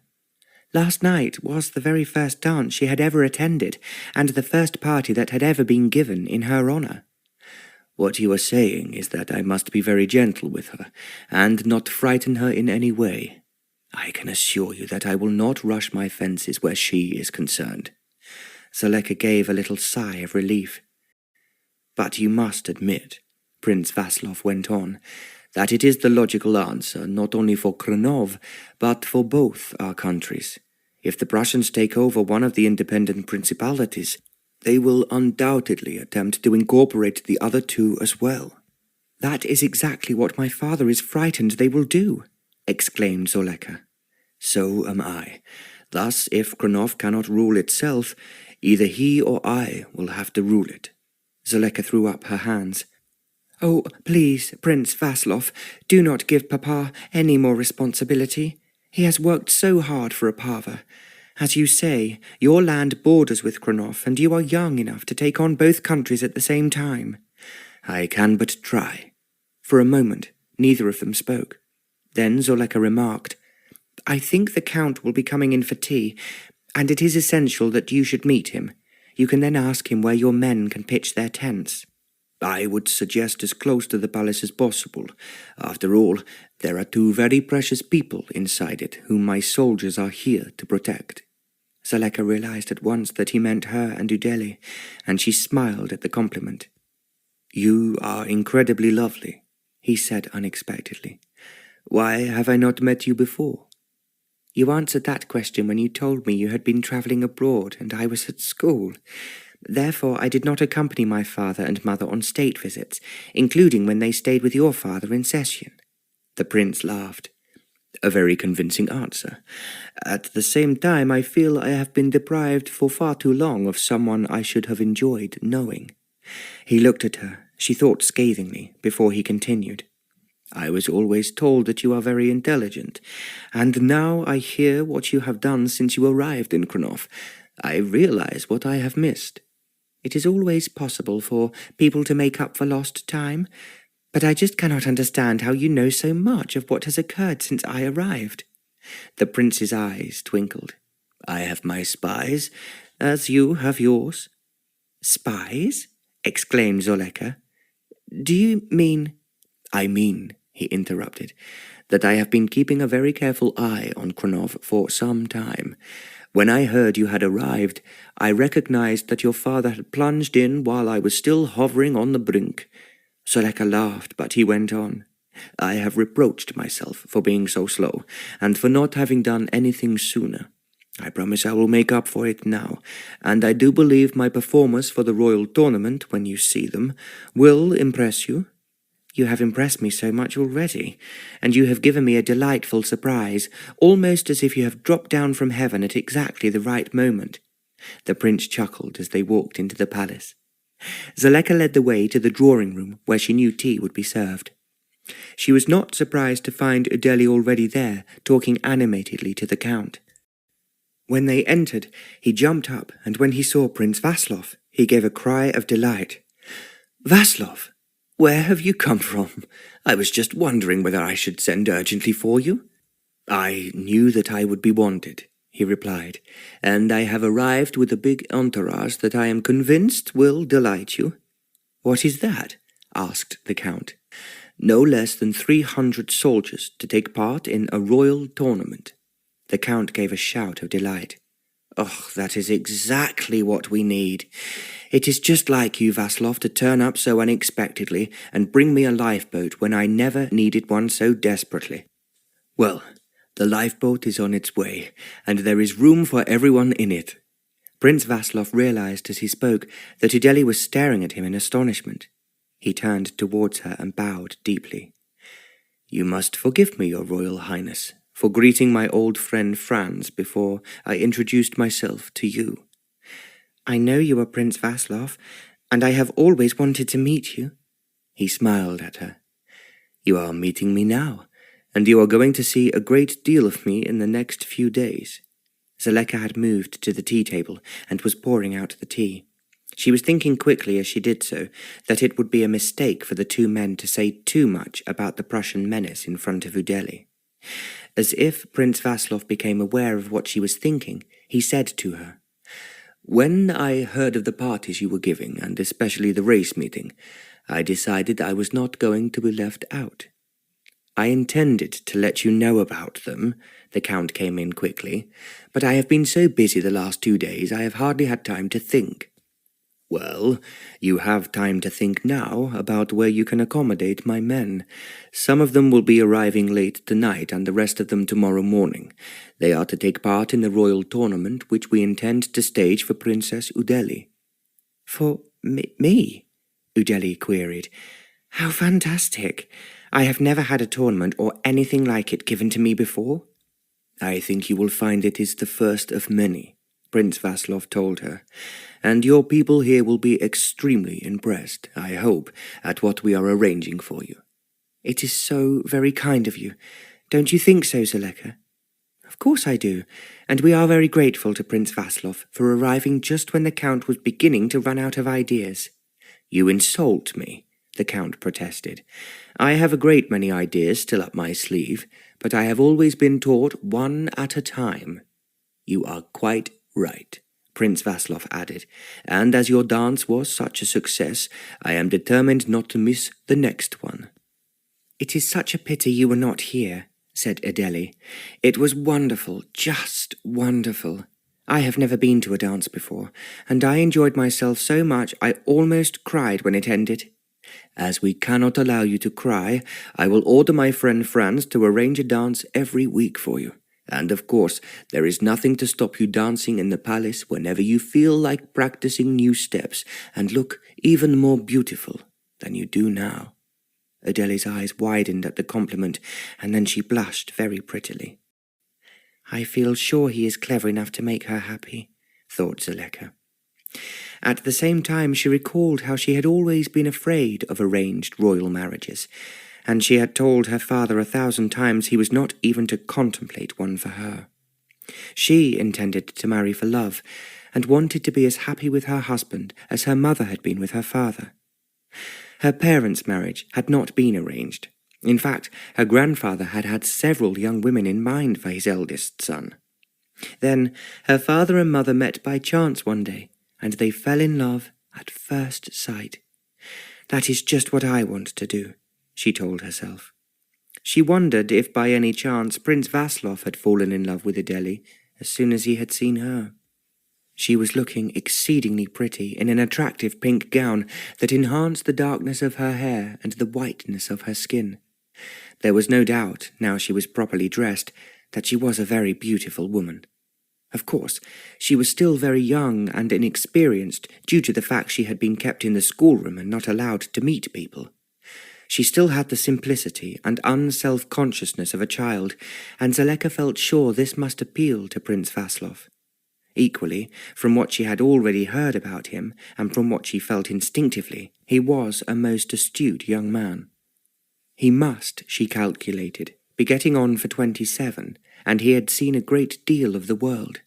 Last night was the very first dance she had ever attended, and the first party that had ever been given in her honour." What you are saying is that I must be very gentle with her, and not frighten her in any way. I can assure you that I will not rush my fences where she is concerned." Zoleka gave a little sigh of relief. "But you must admit," Prince Vaslov went on, "that it is the logical answer not only for Krnov, but for both our countries. If the Prussians take over one of the independent principalities, they will undoubtedly attempt to incorporate the other two as well." "That is exactly what my father is frightened they will do," exclaimed Zoleka. "So am I. Thus, if Krnov cannot rule itself, either he or I will have to rule it." Zoleka threw up her hands. "Oh, please, Prince Vaslov, do not give Papa any more responsibility. He has worked so hard for Opava. As you say, your land borders with Krnov, and you are young enough to take on both countries at the same time." "I can but try." For a moment, neither of them spoke. Then Zoleka remarked, "I think the Count will be coming in for tea, and it is essential that you should meet him. You can then ask him where your men can pitch their tents." "I would suggest as close to the palace as possible. After all, there are two very precious people inside it whom my soldiers are here to protect." Zoleka realized at once that he meant her and Udele, and she smiled at the compliment. "You are incredibly lovely," he said unexpectedly. "Why have I not met you before?" "You answered that question when you told me you had been travelling abroad and I was at school. Therefore I did not accompany my father and mother on state visits, including when they stayed with your father in Cieszyn." The prince laughed. "A very convincing answer. At the same time, I feel I have been deprived for far too long of someone I should have enjoyed knowing." He looked at her, she thought scathingly, before he continued. "I was always told that you are very intelligent, and now I hear what you have done since you arrived in Krnov. I realize what I have missed." "It is always possible for people to make up for lost time, but I just cannot understand how you know so much of what has occurred since I arrived." The prince's eyes twinkled. "I have my spies, as you have yours." "Spies?" exclaimed Zoleka. "Do you mean—" "I mean," he interrupted, "that I have been keeping a very careful eye on Krnov for some time. When I heard you had arrived, I recognized that your father had plunged in while I was still hovering on the brink." Zoleka laughed, but he went on. "I have reproached myself for being so slow, and for not having done anything sooner. I promise I will make up for it now, and I do believe my performers for the royal tournament, when you see them, will impress you." "You have impressed me so much already, and you have given me a delightful surprise, almost as if you have dropped down from heaven at exactly the right moment." The prince chuckled as they walked into the palace. Zoleka led the way to the drawing-room where she knew tea would be served. She was not surprised to find Udele already there, talking animatedly to the Count. When they entered, he jumped up, and when he saw Prince Vaslov, he gave a cry of delight. "Vaslov! Where have you come from? I was just wondering whether I should send urgently for you." "I knew that I would be wanted," he replied, "and I have arrived with a big entourage that I am convinced will delight you." "What is that?" asked the Count. "No less than 300 soldiers to take part in a royal tournament." The Count gave a shout of delight. "Oh, that is exactly what we need. It is just like you, Vaslov, to turn up so unexpectedly and bring me a lifeboat when I never needed one so desperately." "Well, the lifeboat is on its way, and there is room for everyone in it." Prince Vaslov realized as he spoke that Udele was staring at him in astonishment. He turned towards her and bowed deeply. "You must forgive me, Your Royal Highness, for greeting my old friend Franz before I introduced myself to you." "I know you are Prince Vaslov, and I have always wanted to meet you." He smiled at her. "You are meeting me now, and you are going to see a great deal of me in the next few days." Zoleka had moved to the tea-table and was pouring out the tea. She was thinking quickly as she did so that it would be a mistake for the two men to say too much about the Prussian menace in front of Udele. As if Prince Vaslov became aware of what she was thinking, he said to her, When I heard of the parties you were giving, and especially the race meeting, I decided I was not going to be left out. I intended to let you know about them, the Count came in quickly, but I have been so busy the last 2 days I have hardly had time to think. Well, you have time to think now about where you can accommodate my men. Some of them will be arriving late tonight and the rest of them tomorrow morning. They are to take part in the royal tournament which we intend to stage for Princess Udele. For me? Udele queried. How fantastic! I have never had a tournament or anything like it given to me before. I think you will find it is the first of many, Prince Vaslov told her, and your people here will be extremely impressed, I hope, at what we are arranging for you. It is so very kind of you. Don't you think so, Zoleka? Of course I do, and we are very grateful to Prince Vaslov for arriving just when the Count was beginning to run out of ideas. You insult me, the Count protested. I have a great many ideas still up my sleeve, but I have always been taught one at a time. You are quite right, Prince Vaslov added, and as your dance was such a success, I am determined not to miss the next one. It is such a pity you were not here, said Udele. It was wonderful, just wonderful. I have never been to a dance before, and I enjoyed myself so much I almost cried when it ended. As we cannot allow you to cry, I will order my friend Franz to arrange a dance every week for you. And of course, there is nothing to stop you dancing in the palace whenever you feel like practicing new steps and look even more beautiful than you do now. Udele's eyes widened at the compliment, and then she blushed very prettily. I feel sure he is clever enough to make her happy, thought Zoleka. At the same time she recalled how she had always been afraid of arranged royal marriages, and she had told her father 1,000 times he was not even to contemplate one for her. She intended to marry for love, and wanted to be as happy with her husband as her mother had been with her father. Her parents' marriage had not been arranged. In fact, her grandfather had had several young women in mind for his eldest son. Then her father and mother met by chance one day, and they fell in love at first sight. That is just what I want to do, she told herself. She wondered if by any chance Prince Vaslov had fallen in love with Udele as soon as he had seen her. She was looking exceedingly pretty in an attractive pink gown that enhanced the darkness of her hair and the whiteness of her skin. There was no doubt, now she was properly dressed, that she was a very beautiful woman. Of course, she was still very young and inexperienced due to the fact she had been kept in the schoolroom and not allowed to meet people. She still had the simplicity and unself-consciousness of a child, and Zoleka felt sure this must appeal to Prince Vaslov. Equally, from what she had already heard about him, and from what she felt instinctively, he was a most astute young man. He must, she calculated, be getting on for 27, and he had seen a great deal of the world.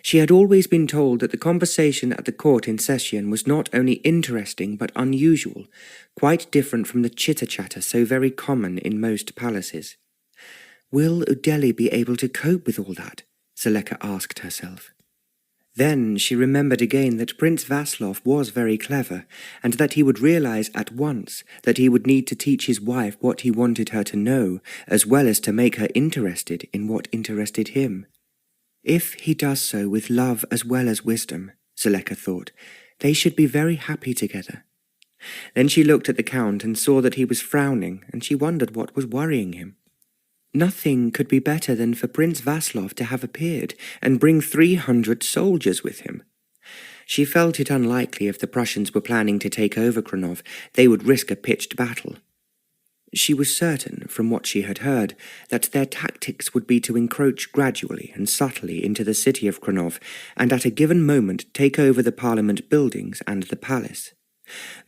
She had always been told that the conversation at the court in Cieszyn was not only interesting but unusual, quite different from the chitter-chatter so very common in most palaces. Will Udele be able to cope with all that? Zoleka asked herself. Then she remembered again that Prince Vaslov was very clever, and that he would realize at once that he would need to teach his wife what he wanted her to know, as well as to make her interested in what interested him. If he does so with love as well as wisdom, Zoleka thought, they should be very happy together. Then she looked at the Count and saw that he was frowning, and she wondered what was worrying him. Nothing could be better than for Prince Vaslov to have appeared and bring 300 soldiers with him. She felt it unlikely if the Prussians were planning to take over Krnov, they would risk a pitched battle. She was certain, from what she had heard, that their tactics would be to encroach gradually and subtly into the city of Krnov, and at a given moment take over the parliament buildings and the palace.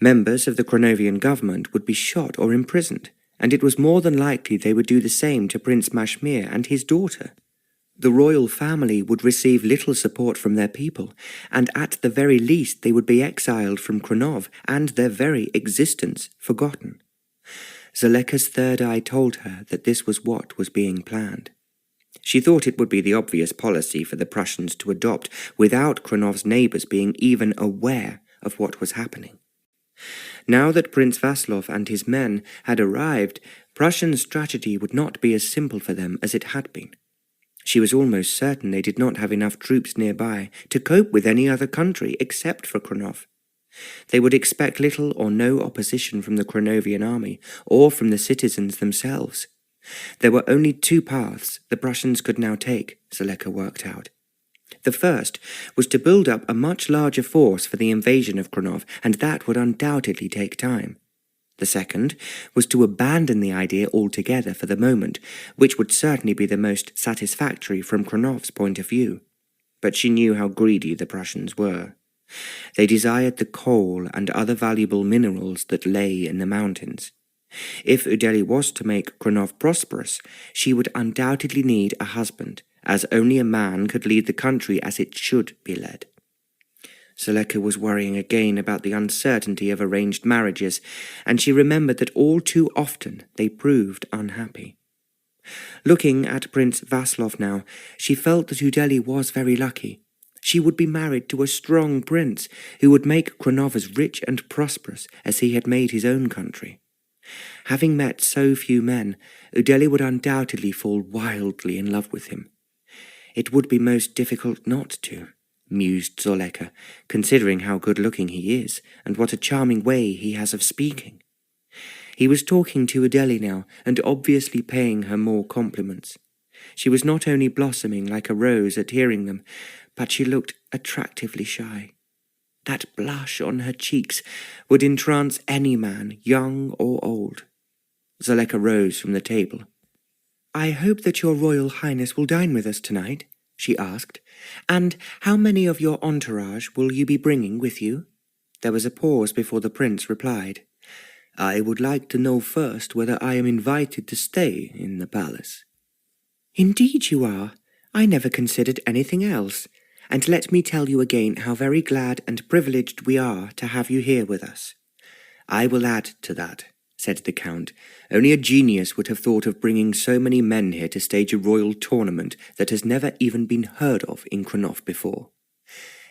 Members of the Krnovian government would be shot or imprisoned, and it was more than likely they would do the same to Prince Majmir and his daughter. The royal family would receive little support from their people, and at the very least they would be exiled from Krnov and their very existence forgotten. Zoleka's third eye told her that this was what was being planned. She thought it would be the obvious policy for the Prussians to adopt without Krnov's neighbours being even aware of what was happening. Now that Prince Vaslov and his men had arrived, Prussian strategy would not be as simple for them as it had been. She was almost certain they did not have enough troops nearby to cope with any other country except for Krnov. They would expect little or no opposition from the Krnovian army or from the citizens themselves. There were only two paths the Prussians could now take, Zoleka worked out. The first was to build up a much larger force for the invasion of Krnov, and that would undoubtedly take time. The second was to abandon the idea altogether for the moment, which would certainly be the most satisfactory from Krnov's point of view. But she knew how greedy the Prussians were. They desired the coal and other valuable minerals that lay in the mountains. If Udele was to make Krnov prosperous, she would undoubtedly need a husband, as only a man could lead the country as it should be led. Zoleka was worrying again about the uncertainty of arranged marriages, and she remembered that all too often they proved unhappy. Looking at Prince Vaslov now, she felt that Udele was very lucky. She would be married to a strong prince who would make Krnov as rich and prosperous as he had made his own country. Having met so few men, Udele would undoubtedly fall wildly in love with him. It would be most difficult not to, mused Zoleka, considering how good-looking he is and what a charming way he has of speaking. He was talking to Udele now and obviously paying her more compliments. She was not only blossoming like a rose at hearing them, but she looked attractively shy. That blush on her cheeks would entrance any man, young or old. Zoleka rose from the table. "I hope that your Royal Highness will dine with us tonight," she asked. "And how many of your entourage will you be bringing with you?" There was a pause before the prince replied. "I would like to know first whether I am invited to stay in the palace." "Indeed you are. I never considered anything else. And let me tell you again how very glad and privileged we are to have you here with us." "I will add to that," said the Count. "Only a genius would have thought of bringing so many men here to stage a royal tournament that has never even been heard of in Krnov before."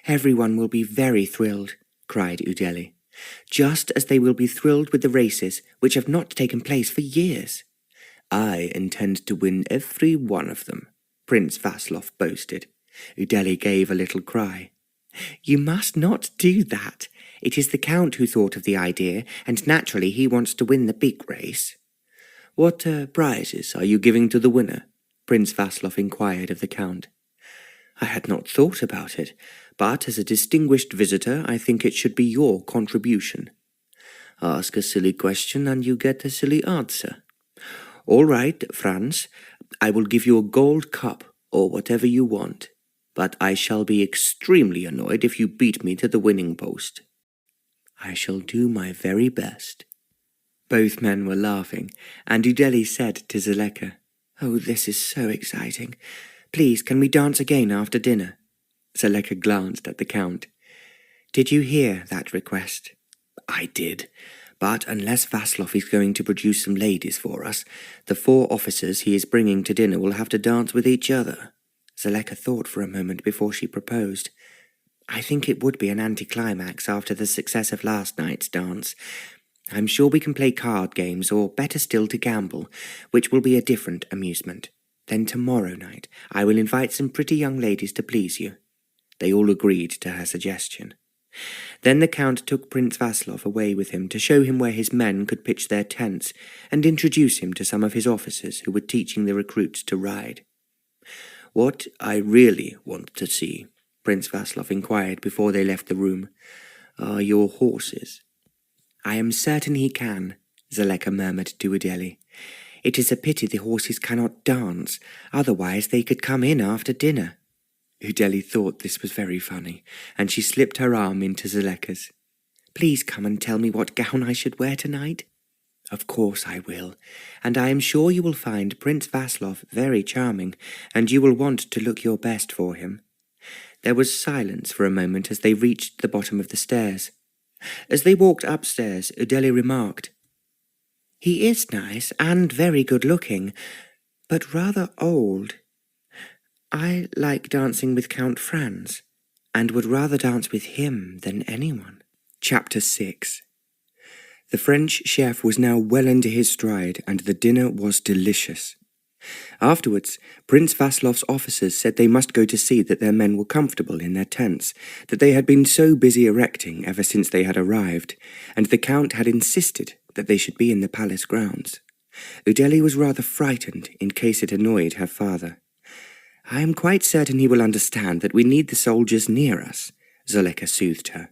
"Everyone will be very thrilled," cried Udele, "just as they will be thrilled with the races which have not taken place for years." "I intend to win every one of them," Prince Vaslov boasted. Udele gave a little cry. "You must not do that. It is the Count who thought of the idea, and naturally he wants to win the big race." "What prizes are you giving to the winner?" Prince Vaslov inquired of the Count. "I had not thought about it, but as a distinguished visitor I think it should be your contribution." "Ask a silly question and you get a silly answer." "All right, Franz, I will give you a gold cup or whatever you want. But I shall be extremely annoyed if you beat me to the winning post." "I shall do my very best." Both men were laughing, and Udele said to Zoleka, "Oh, this is so exciting. Please, can we dance again after dinner?" Zoleka glanced at the Count. "Did you hear that request?" "I did. But unless Vaslov is going to produce some ladies for us, the 4 officers he is bringing to dinner will have to dance with each other." Zoleka thought for a moment before she proposed. "I think it would be an anticlimax after the success of last night's dance. I'm sure we can play card games, or better still to gamble, which will be a different amusement. Then tomorrow night I will invite some pretty young ladies to please you." They all agreed to her suggestion. Then the Count took Prince Vaslov away with him to show him where his men could pitch their tents, and introduce him to some of his officers who were teaching the recruits to ride. "What I really want to see," Prince Vaslov inquired before they left the room, "are your horses." "I am certain he can," Zoleka murmured to Udele. "It is a pity the horses cannot dance, otherwise they could come in after dinner." Udele thought this was very funny, and she slipped her arm into Zoleka's. "Please come and tell me what gown I should wear tonight." "Of course I will, and I am sure you will find Prince Vaslov very charming, and you will want to look your best for him." There was silence for a moment as they reached the bottom of the stairs. As they walked upstairs, Udele remarked, "He is nice and very good-looking, but rather old. I like dancing with Count Franz, and would rather dance with him than anyone. Chapter 6. The French chef was now well into his stride, and the dinner was delicious. Afterwards, Prince Vaslov's officers said they must go to see that their men were comfortable in their tents, that they had been so busy erecting ever since they had arrived, and the Count had insisted that they should be in the palace grounds. Udele was rather frightened in case it annoyed her father. "I am quite certain he will understand that we need the soldiers near us," Zoleka soothed her.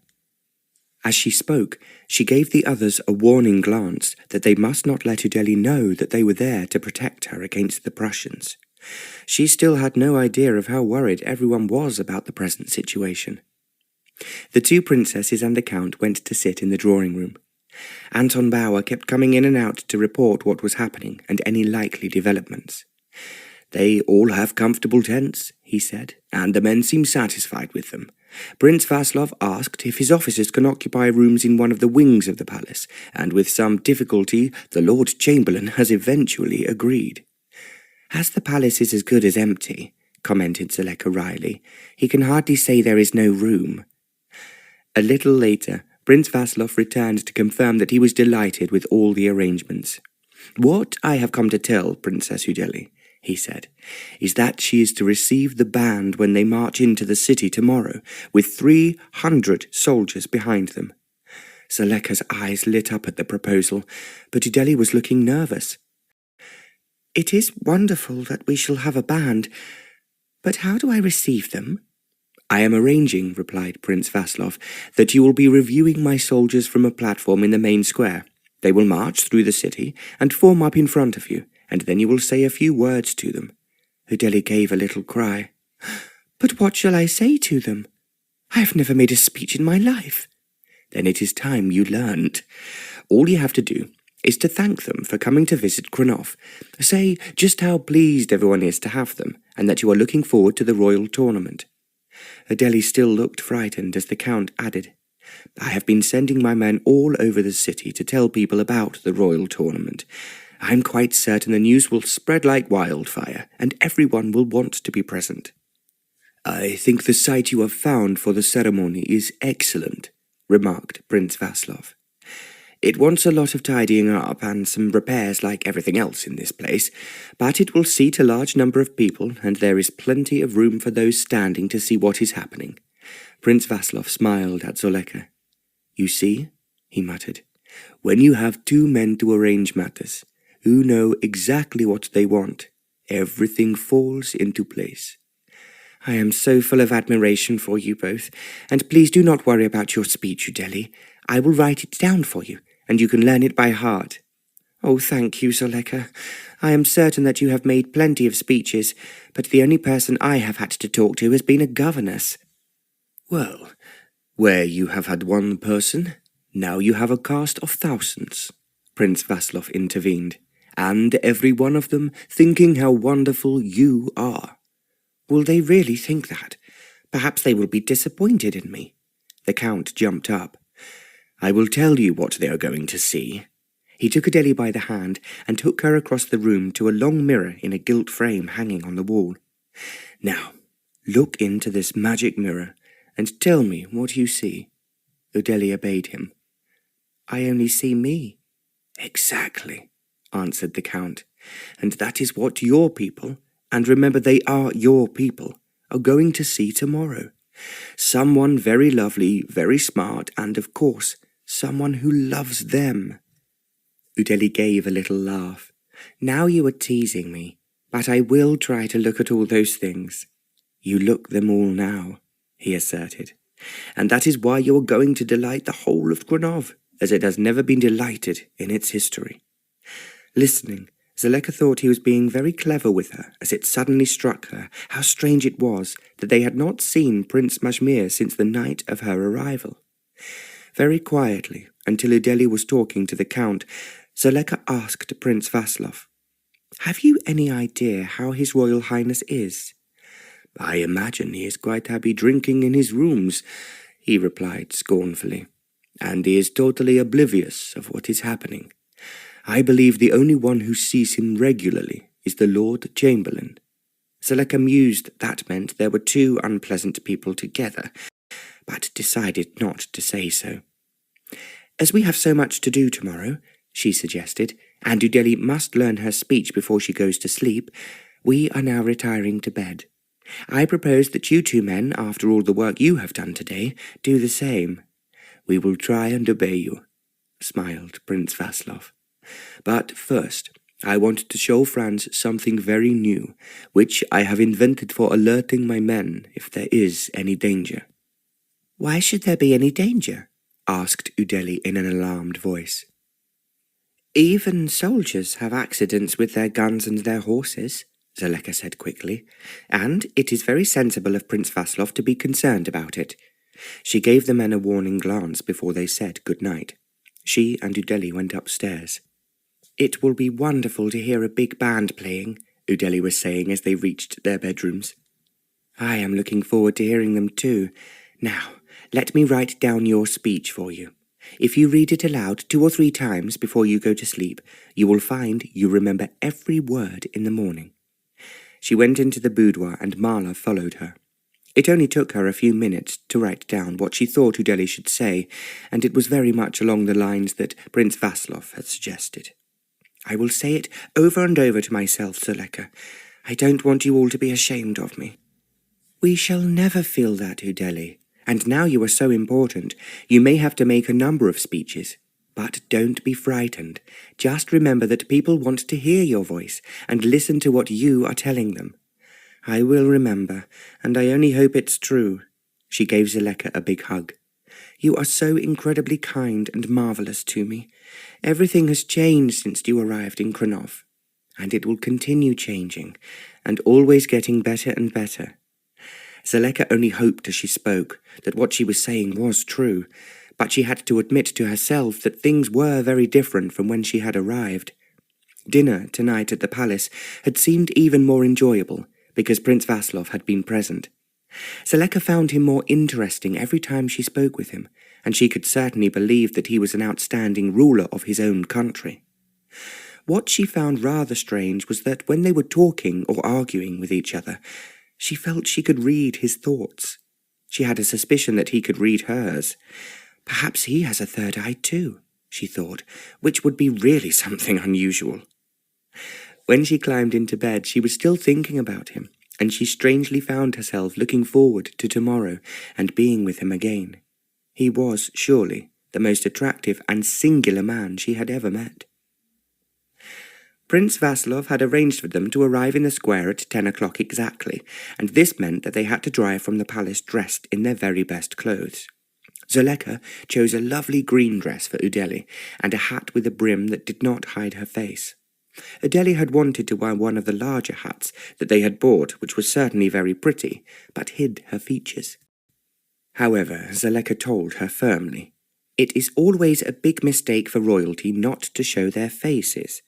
As she spoke, she gave the others a warning glance that they must not let Udele know that they were there to protect her against the Prussians. She still had no idea of how worried everyone was about the present situation. The two princesses and the Count went to sit in the drawing room. Anton Bauer kept coming in and out to report what was happening and any likely developments. "They all have comfortable tents," he said, "and the men seem satisfied with them. Prince Vaslov asked if his officers can occupy rooms in one of the wings of the palace, and with some difficulty the Lord Chamberlain has eventually agreed." "As the palace is as good as empty," commented Zoleka wryly, "he can hardly say there is no room." A little later, Prince Vaslov returned to confirm that he was delighted with all the arrangements. "What I have come to tell Princess Udele," he said, "is that she is to receive the band when they march into the city tomorrow, with 300 soldiers behind them." Zoleka's eyes lit up at the proposal, but Udele was looking nervous. "It is wonderful that we shall have a band, but how do I receive them?" "I am arranging," replied Prince Vaslov, "that you will be reviewing my soldiers from a platform in the main square. They will march through the city and form up in front of you, and then you will say a few words to them." Udele gave a little cry. "But what shall I say to them? I have never made a speech in my life." "Then it is time you learned. All you have to do is to thank them for coming to visit Krnov. Say just how pleased everyone is to have them, and that you are looking forward to the royal tournament." Udele still looked frightened as the Count added, "I have been sending my men all over the city to tell people about the royal tournament. I'm quite certain the news will spread like wildfire, and everyone will want to be present." "I think the site you have found for the ceremony is excellent," remarked Prince Vaslov. "It wants a lot of tidying up and some repairs like everything else in this place, but it will seat a large number of people, and there is plenty of room for those standing to see what is happening." Prince Vaslov smiled at Zoleka. "You see," he muttered, "when you have two men to arrange matters, who know exactly what they want, everything falls into place." "I am so full of admiration for you both, and please do not worry about your speech, Udele. I will write it down for you, and you can learn it by heart." "Oh, thank you, Zoleka. I am certain that you have made plenty of speeches, but the only person I have had to talk to has been a governess." "Well, where you have had one person, now you have a cast of thousands," Prince Vaslov intervened, "and every one of them thinking how wonderful you are." "Will they really think that? Perhaps they will be disappointed in me." The Count jumped up. "I will tell you what they are going to see." He took Udele by the hand and took her across the room to a long mirror in a gilt frame hanging on the wall. "Now, look into this magic mirror and tell me what you see." Udele obeyed him. "I only see me." "Exactly," answered the Count, "and that is what your people, and remember they are your people, are going to see tomorrow. Someone very lovely, very smart, and of course, someone who loves them." Udele gave a little laugh. "Now you are teasing me, but I will try to look at all those things." "You look them all now," he asserted, "and that is why you are going to delight the whole of Krnov, as it has never been delighted in its history." Listening, Zoleka thought he was being very clever with her, as it suddenly struck her how strange it was that they had not seen Prince Majmir since the night of her arrival. Very quietly, until Udele was talking to the Count, Zoleka asked Prince Vaslov, "Have you any idea how His Royal Highness is?" "I imagine he is quite happy drinking in his rooms," he replied scornfully, "and he is totally oblivious of what is happening. I believe the only one who sees him regularly is the Lord Chamberlain." Zoleka mused that meant there were two unpleasant people together, but decided not to say so. "As we have so much to do tomorrow," she suggested, "and Udele must learn her speech before she goes to sleep, we are now retiring to bed. I propose that you two men, after all the work you have done today, do the same." "We will try and obey you," smiled Prince Vaslov. "But first, I want to show Franz something very new, which I have invented for alerting my men if there is any danger." "Why should there be any danger?" asked Udele in an alarmed voice. "Even soldiers have accidents with their guns and their horses," Zoleka said quickly, "and it is very sensible of Prince Vaslov to be concerned about it." She gave the men a warning glance before they said good night. She and Udele went upstairs. "It will be wonderful to hear a big band playing," Udele was saying as they reached their bedrooms. "I am looking forward to hearing them too. Now, let me write down your speech for you. If you read it aloud 2 or 3 times before you go to sleep, you will find you remember every word in the morning." She went into the boudoir and Marla followed her. It only took her a few minutes to write down what she thought Udele should say, and it was very much along the lines that Prince Vaslov had suggested. "I will say it over and over to myself, Zoleka. I don't want you all to be ashamed of me." "We shall never feel that, Udele. And now you are so important, you may have to make a number of speeches. But don't be frightened. Just remember that people want to hear your voice and listen to what you are telling them." "I will remember, and I only hope it's true." She gave Zoleka a big hug. "You are so incredibly kind and marvellous to me. Everything has changed since you arrived in Krnov, and it will continue changing, and always getting better and better." Zoleka only hoped as she spoke that what she was saying was true, but she had to admit to herself that things were very different from when she had arrived. Dinner tonight at the palace had seemed even more enjoyable because Prince Vaslov had been present. Zoleka found him more interesting every time she spoke with him, and she could certainly believe that he was an outstanding ruler of his own country. What she found rather strange was that when they were talking or arguing with each other, she felt she could read his thoughts. She had a suspicion that he could read hers. Perhaps he has a third eye too, she thought, which would be really something unusual. When she climbed into bed, she was still thinking about him, and she strangely found herself looking forward to tomorrow and being with him again. He was, surely, the most attractive and singular man she had ever met. Prince Vaslov had arranged for them to arrive in the square at 10 o'clock exactly, and this meant that they had to drive from the palace dressed in their very best clothes. Zoleka chose a lovely green dress for Udele, and a hat with a brim that did not hide her face. Udele had wanted to wear one of the larger hats that they had bought, which was certainly very pretty, but hid her features. However, Zoleka told her firmly, "It is always a big mistake for royalty not to show their faces.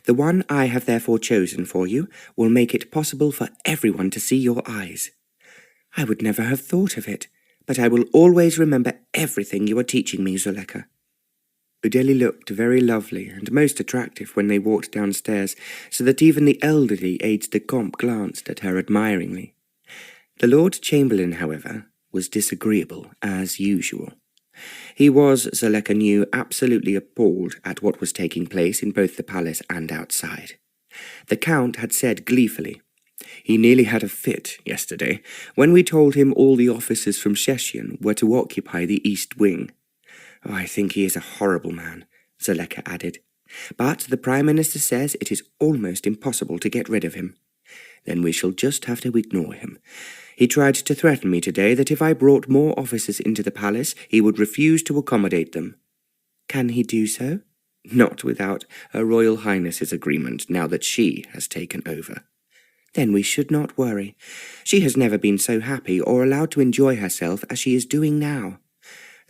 The one I have therefore chosen for you will make it possible for everyone to see your eyes." "I would never have thought of it, but I will always remember everything you are teaching me, Zoleka." Udele looked very lovely and most attractive when they walked downstairs, so that even the elderly aide-de-camp glanced at her admiringly. The Lord Chamberlain, however, was disagreeable as usual. He was, Zoleka knew, absolutely appalled at what was taking place in both the palace and outside. The Count had said gleefully, "He nearly had a fit yesterday when we told him all the officers from Cieszyn were to occupy the east wing." "Oh, I think he is a horrible man," Zoleka added. "But the Prime Minister says it is almost impossible to get rid of him." "Then we shall just have to ignore him. He tried to threaten me today that if I brought more officers into the palace, he would refuse to accommodate them." "Can he do so?" "Not without Her Royal Highness's agreement, now that she has taken over." "Then we should not worry. She has never been so happy or allowed to enjoy herself as she is doing now."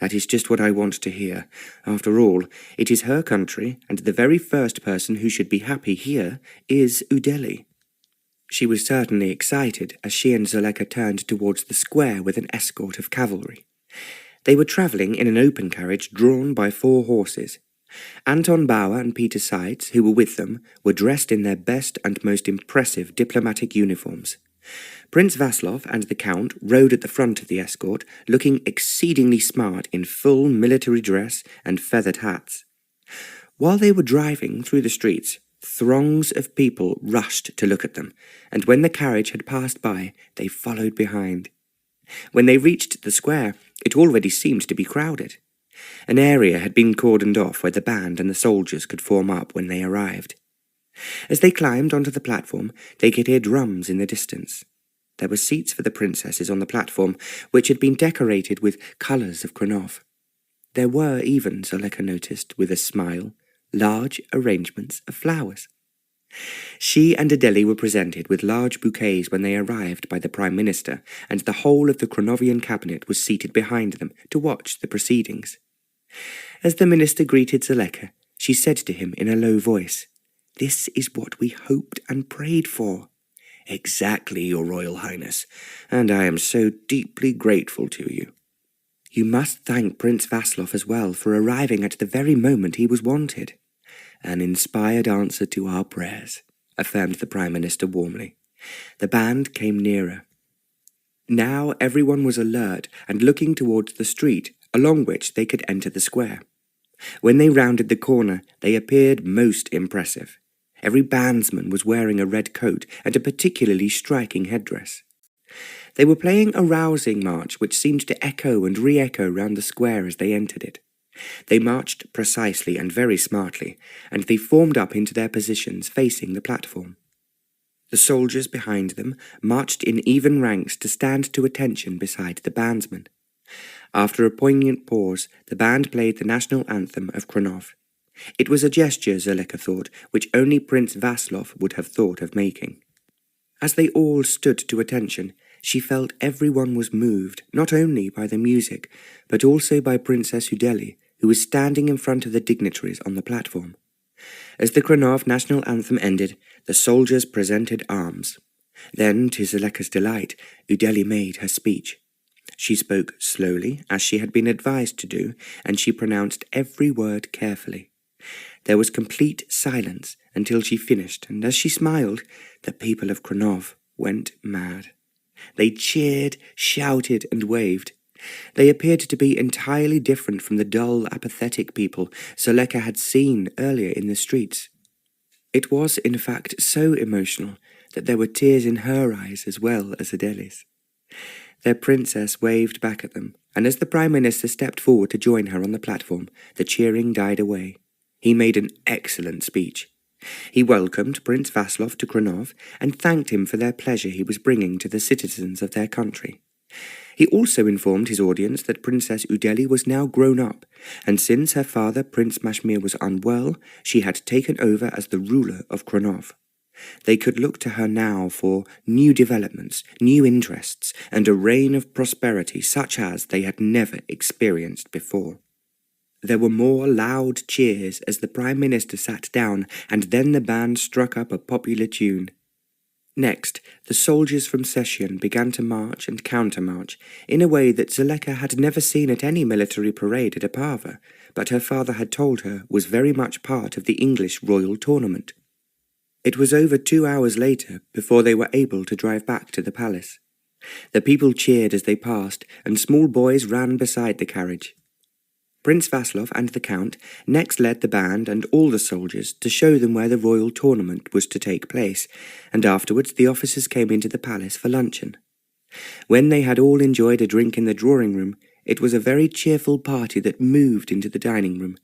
"That is just what I want to hear. After all, it is her country, and the very first person who should be happy here is Udele." She was certainly excited as she and Zoleka turned towards the square with an escort of cavalry. They were travelling in an open carriage drawn by 4 horses. Anton Bauer and Peter Seitz, who were with them, were dressed in their best and most impressive diplomatic uniforms. Prince Vaslov and the Count rode at the front of the escort, looking exceedingly smart in full military dress and feathered hats. While they were driving through the streets, throngs of people rushed to look at them, and when the carriage had passed by, they followed behind. When they reached the square, it already seemed to be crowded. An area had been cordoned off where the band and the soldiers could form up when they arrived. As they climbed onto the platform, they could hear drums in the distance. There were seats for the princesses on the platform, which had been decorated with colours of Krnov. There were even, Zoleka noticed with a smile, large arrangements of flowers. She and Udele were presented with large bouquets when they arrived by the Prime Minister, and the whole of the Krnovian cabinet was seated behind them to watch the proceedings. As the minister greeted Zoleka, she said to him in a low voice, "This is what we hoped and prayed for." "Exactly, Your Royal Highness, and I am so deeply grateful to you." "You must thank Prince Vaslov as well for arriving at the very moment he was wanted." "An inspired answer to our prayers," affirmed the Prime Minister warmly. The band came nearer. Now everyone was alert and looking towards the street, along which they could enter the square. When they rounded the corner, they appeared most impressive. Every bandsman was wearing a red coat and a particularly striking headdress. They were playing a rousing march which seemed to echo and re-echo round the square as they entered it. They marched precisely and very smartly, and they formed up into their positions facing the platform. The soldiers behind them marched in even ranks to stand to attention beside the bandsmen. After a poignant pause, the band played the national anthem of Krnov. It was a gesture, Zoleka thought, which only Prince Vaslov would have thought of making. As they all stood to attention, she felt everyone was moved, not only by the music, but also by Princess Udele, who was standing in front of the dignitaries on the platform. As the Krnov national anthem ended, the soldiers presented arms. Then, to Zoleka's delight, Udele made her speech. She spoke slowly, as she had been advised to do, and she pronounced every word carefully. There was complete silence until she finished, and as she smiled, the people of Krnov went mad. They cheered, shouted, and waved. They appeared to be entirely different from the dull, apathetic people Zoleka had seen earlier in the streets. It was, in fact, so emotional that there were tears in her eyes as well as Udele's. Their princess waved back at them, and as the Prime Minister stepped forward to join her on the platform, the cheering died away. He made an excellent speech. He welcomed Prince Vaslov to Krnov and thanked him for their pleasure he was bringing to the citizens of their country. He also informed his audience that Princess Udele was now grown up, and since her father, Prince Majmir, was unwell, she had taken over as the ruler of Krnov. They could look to her now for new developments, new interests, and a reign of prosperity such as they had never experienced before. There were more loud cheers as the Prime Minister sat down, and then the band struck up a popular tune. Next, the soldiers from Cieszyn began to march and countermarch in a way that Zoleka had never seen at any military parade at Opava, but her father had told her was very much part of the English royal tournament. It was over 2 hours later before they were able to drive back to the palace. The people cheered as they passed, and small boys ran beside the carriage. Prince Vaslov and the Count next led the band and all the soldiers to show them where the royal tournament was to take place, and afterwards the officers came into the palace for luncheon. When they had all enjoyed a drink in the drawing room, it was a very cheerful party that moved into the dining room.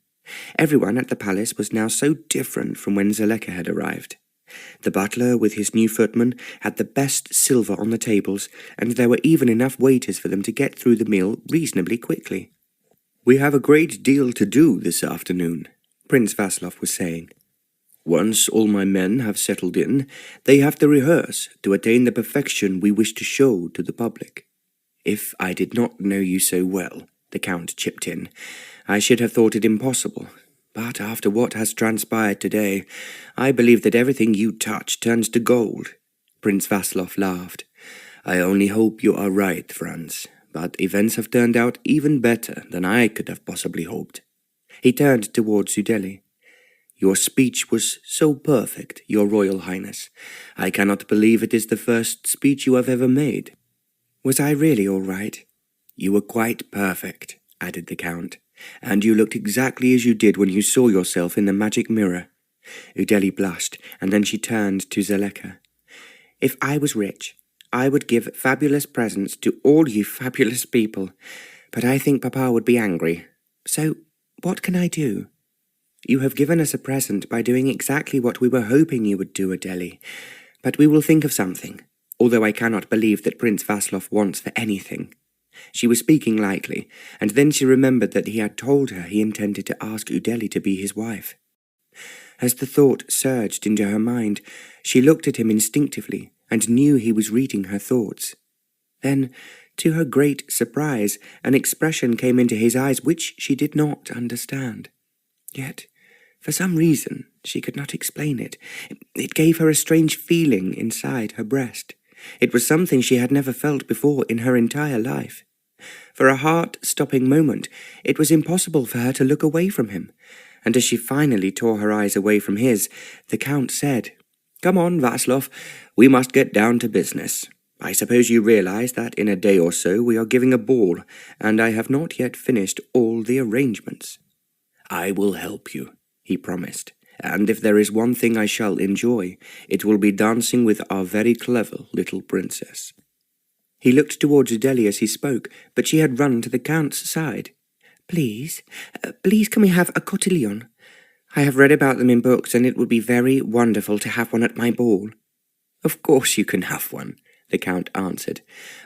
Everyone at the palace was now so different from when Zoleka had arrived. The butler, with his new footman, had the best silver on the tables, and there were even enough waiters for them to get through the meal reasonably quickly. "We have a great deal to do this afternoon," Prince Vaslov was saying. "Once all my men have settled in, they have to rehearse to attain the perfection we wish to show to the public." "If I did not know you so well," the Count chipped in, "I should have thought it impossible. But after what has transpired today, I believe that everything you touch turns to gold." Prince Vaslov laughed. "I only hope you are right, Franz. But events have turned out even better than I could have possibly hoped." He turned towards Udele. Your speech was so perfect, Your Royal Highness. I cannot believe it is the first speech you have ever made." "Was I really all right?" "You were quite perfect," added the Count, "and you looked exactly as you did when you saw yourself in the magic mirror." Udele blushed, and then she turned to Zoleka. "If I was rich, I would give fabulous presents to all you fabulous people, but I think Papa would be angry. So, what can I do?" "You have given us a present by doing exactly what we were hoping you would do, Udele, but we will think of something, although I cannot believe that Prince Vaslov wants for anything." She was speaking lightly, and then she remembered that he had told her he intended to ask Udele to be his wife. As the thought surged into her mind, she looked at him instinctively and knew he was reading her thoughts. Then, to her great surprise, an expression came into his eyes which she did not understand. Yet, for some reason, she could not explain it. It gave her a strange feeling inside her breast. It was something she had never felt before in her entire life. For a heart-stopping moment, it was impossible for her to look away from him, and as she finally tore her eyes away from his, the Count said, "Come on, Vaslov, we must get down to business. I suppose you realize that in a day or so we are giving a ball, and I have not yet finished all the arrangements." "I will help you," he promised, "and if there is one thing I shall enjoy, it will be dancing with our very clever little princess." He looked towards Udele as he spoke, but she had run to the Count's side. Please can we have a cotillon? I have read about them in books, and it would be very wonderful to have one at my ball." "Of course you can have one," the Count answered,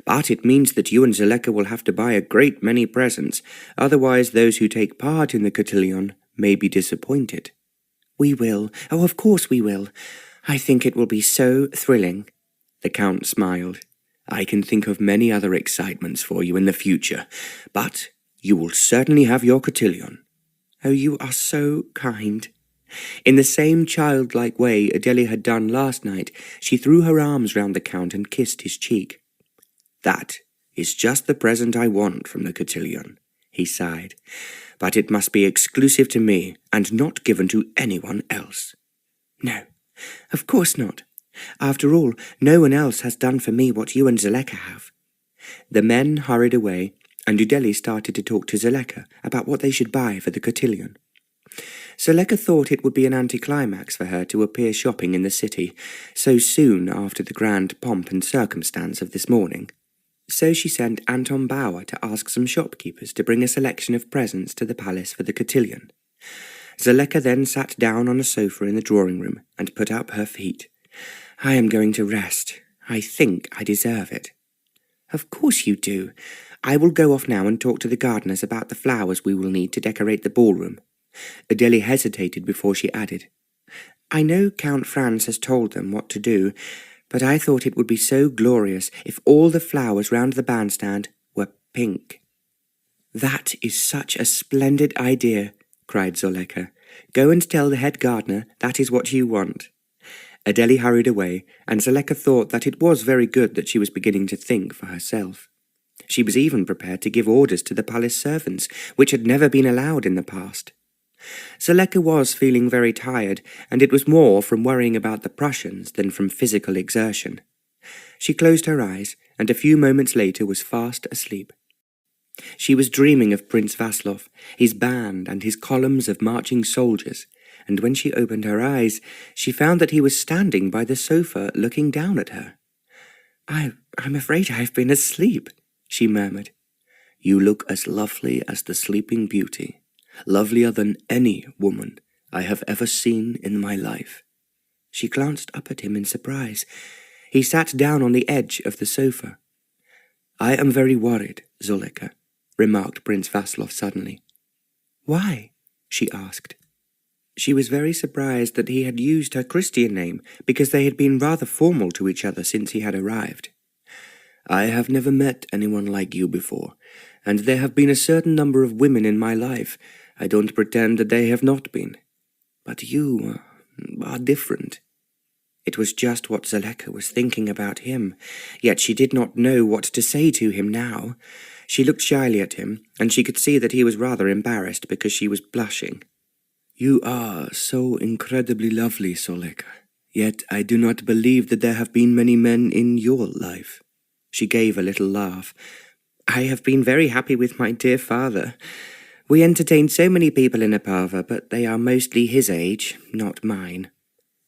"but it means that you and Zoleka will have to buy a great many presents, otherwise those who take part in the cotillon may be disappointed." "We will. Oh, of course we will. I think it will be so thrilling." The Count smiled. "I can think of many other excitements for you in the future, but you will certainly have your cotillon." "Oh, you are so kind." In the same childlike way Udele had done last night, she threw her arms round the Count and kissed his cheek. "That is just the present I want from the cotillon," he sighed, "but it must be exclusive to me and not given to anyone else." "No, of course not. After all, no one else has done for me what you and Zoleka have." The men hurried away, and Udele started to talk to Zoleka about what they should buy for the cotillon. Zoleka thought it would be an anticlimax for her to appear shopping in the city so soon after the grand pomp and circumstance of this morning. So she sent Anton Bauer to ask some shopkeepers to bring a selection of presents to the palace for the cotillon. Zoleka then sat down on a sofa in the drawing-room and put up her feet. "I am going to rest. I think I deserve it." "Of course you do. I will go off now and talk to the gardeners about the flowers we will need to decorate the ballroom." Udele hesitated before she added, "I know Count Franz has told them what to do, but I thought it would be so glorious if all the flowers round the bandstand were pink." "That is such a splendid idea," cried Zoleka. "Go and tell the head gardener that is what you want." Udele hurried away, and Zoleka thought that it was very good that she was beginning to think for herself. She was even prepared to give orders to the palace servants, which had never been allowed in the past. Zoleka was feeling very tired, and it was more from worrying about the Prussians than from physical exertion. She closed her eyes, and a few moments later was fast asleep. She was dreaming of Prince Vaslov, his band and his columns of marching soldiers, and when she opened her eyes, she found that he was standing by the sofa looking down at her. I'm afraid I've been asleep," she murmured. "You look as lovely as the Sleeping Beauty, lovelier than any woman I have ever seen in my life." She glanced up at him in surprise. He sat down on the edge of the sofa. "I am very worried, Zoleka," remarked Prince Vaslov suddenly. "Why?" she asked. She was very surprised that he had used her Christian name, because they had been rather formal to each other since he had arrived. "I have never met anyone like you before, and there have been a certain number of women in my life. I don't pretend that they have not been. But you are different." It was just what Zoleka was thinking about him, yet she did not know what to say to him now. She looked shyly at him, and she could see that he was rather embarrassed because she was blushing. You are so incredibly lovely, Zoleka. Yet I do not believe that there have been many men in your life. She gave a little laugh. I have been very happy with my dear father. We entertained so many people in Opava, but they are mostly his age, not mine.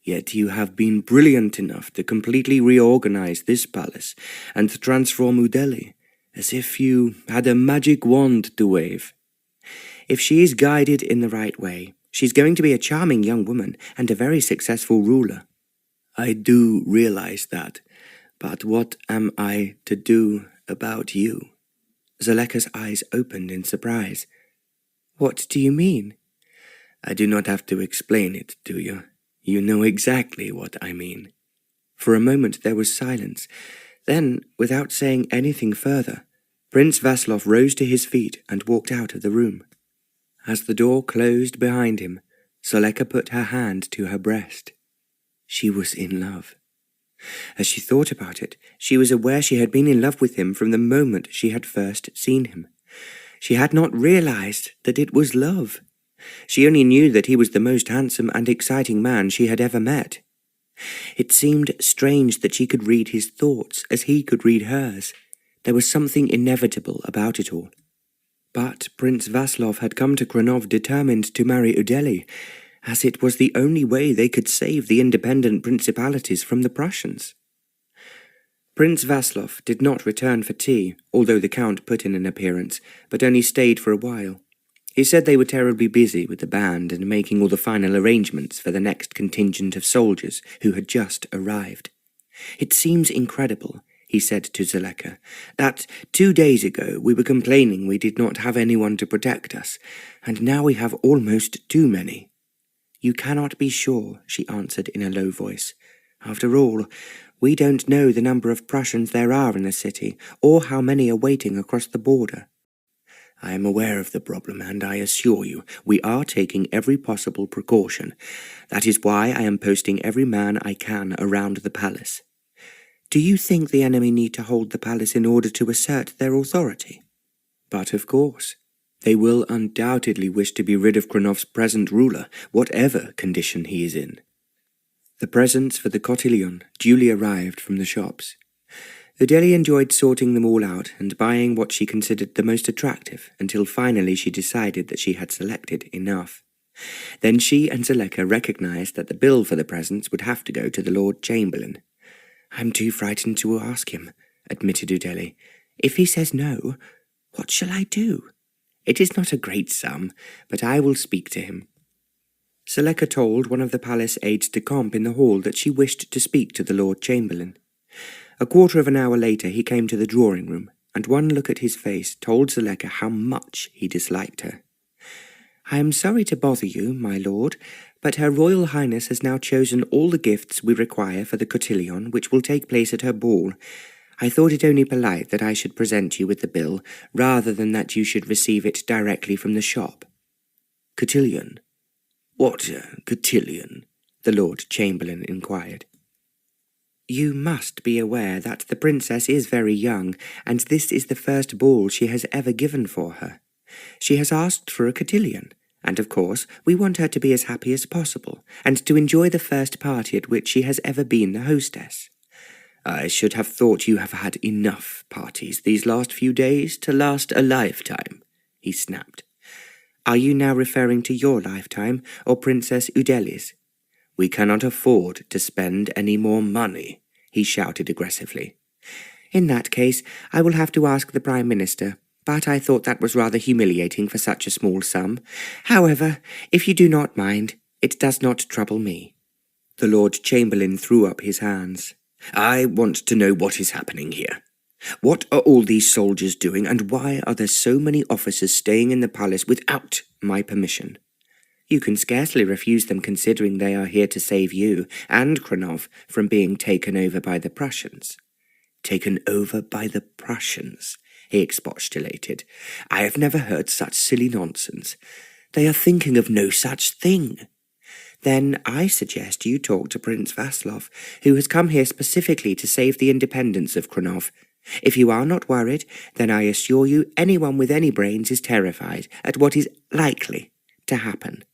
Yet you have been brilliant enough to completely reorganize this palace and transform Udele, as if you had a magic wand to wave. If she is guided in the right way, she's going to be a charming young woman and a very successful ruler. I do realize that, but what am I to do about you? Zoleka's eyes opened in surprise. What do you mean? I do not have to explain it to you. You know exactly what I mean. For a moment there was silence. Then, without saying anything further, Prince Vaslov rose to his feet and walked out of the room. As the door closed behind him, Zoleka put her hand to her breast. She was in love. As she thought about it, she was aware she had been in love with him from the moment she had first seen him. She had not realized that it was love. She only knew that he was the most handsome and exciting man she had ever met. It seemed strange that she could read his thoughts as he could read hers. There was something inevitable about it all. But Prince Vaslov had come to Krnov determined to marry Udele, as it was the only way they could save the independent principalities from the Prussians. Prince Vaslov did not return for tea, although the Count put in an appearance, but only stayed for a while. He said they were terribly busy with the band and making all the final arrangements for the next contingent of soldiers who had just arrived. It seems incredible, he said to Zoleka, that 2 days ago we were complaining we did not have anyone to protect us, and now we have almost too many. You cannot be sure, she answered in a low voice. After all, we don't know the number of Prussians there are in the city, or how many are waiting across the border. I am aware of the problem, and I assure you, we are taking every possible precaution. That is why I am posting every man I can around the palace. Do you think the enemy need to hold the palace in order to assert their authority? But of course, they will undoubtedly wish to be rid of Krnov's present ruler, whatever condition he is in. The presents for the cotillon duly arrived from the shops. Udele enjoyed sorting them all out and buying what she considered the most attractive until finally she decided that she had selected enough. Then she and Zoleka recognized that the bill for the presents would have to go to the Lord Chamberlain. I'm too frightened to ask him, admitted Udele. If he says no, what shall I do? It is not a great sum, but I will speak to him. Zoleka told one of the palace aides-de-camp in the hall that she wished to speak to the Lord Chamberlain. A quarter of an hour later he came to the drawing-room, and one look at his face told Zoleka how much he disliked her. I am sorry to bother you, my lord, but Her Royal Highness has now chosen all the gifts we require for the cotillon, which will take place at her ball. I thought it only polite that I should present you with the bill, rather than that you should receive it directly from the shop. Cotillon? What cotillon? The Lord Chamberlain inquired. You must be aware that the princess is very young, and this is the first ball she has ever given for her. She has asked for a cotillon, and of course we want her to be as happy as possible, and to enjoy the first party at which she has ever been the hostess. I should have thought you have had enough parties these last few days to last a lifetime, he snapped. Are you now referring to your lifetime, or Princess Udele's? We cannot afford to spend any more money, he shouted aggressively. In that case, I will have to ask the Prime Minister, but I thought that was rather humiliating for such a small sum. However, if you do not mind, it does not trouble me. The Lord Chamberlain threw up his hands. I want to know what is happening here. What are all these soldiers doing, and why are there so many officers staying in the palace without my permission? You can scarcely refuse them considering they are here to save you and Krnov from being taken over by the Prussians. Taken over by the Prussians, he expostulated. I have never heard such silly nonsense. They are thinking of no such thing. Then I suggest you talk to Prince Vaslov, who has come here specifically to save the independence of Krnov. If you are not worried, then I assure you anyone with any brains is terrified at what is likely to happen.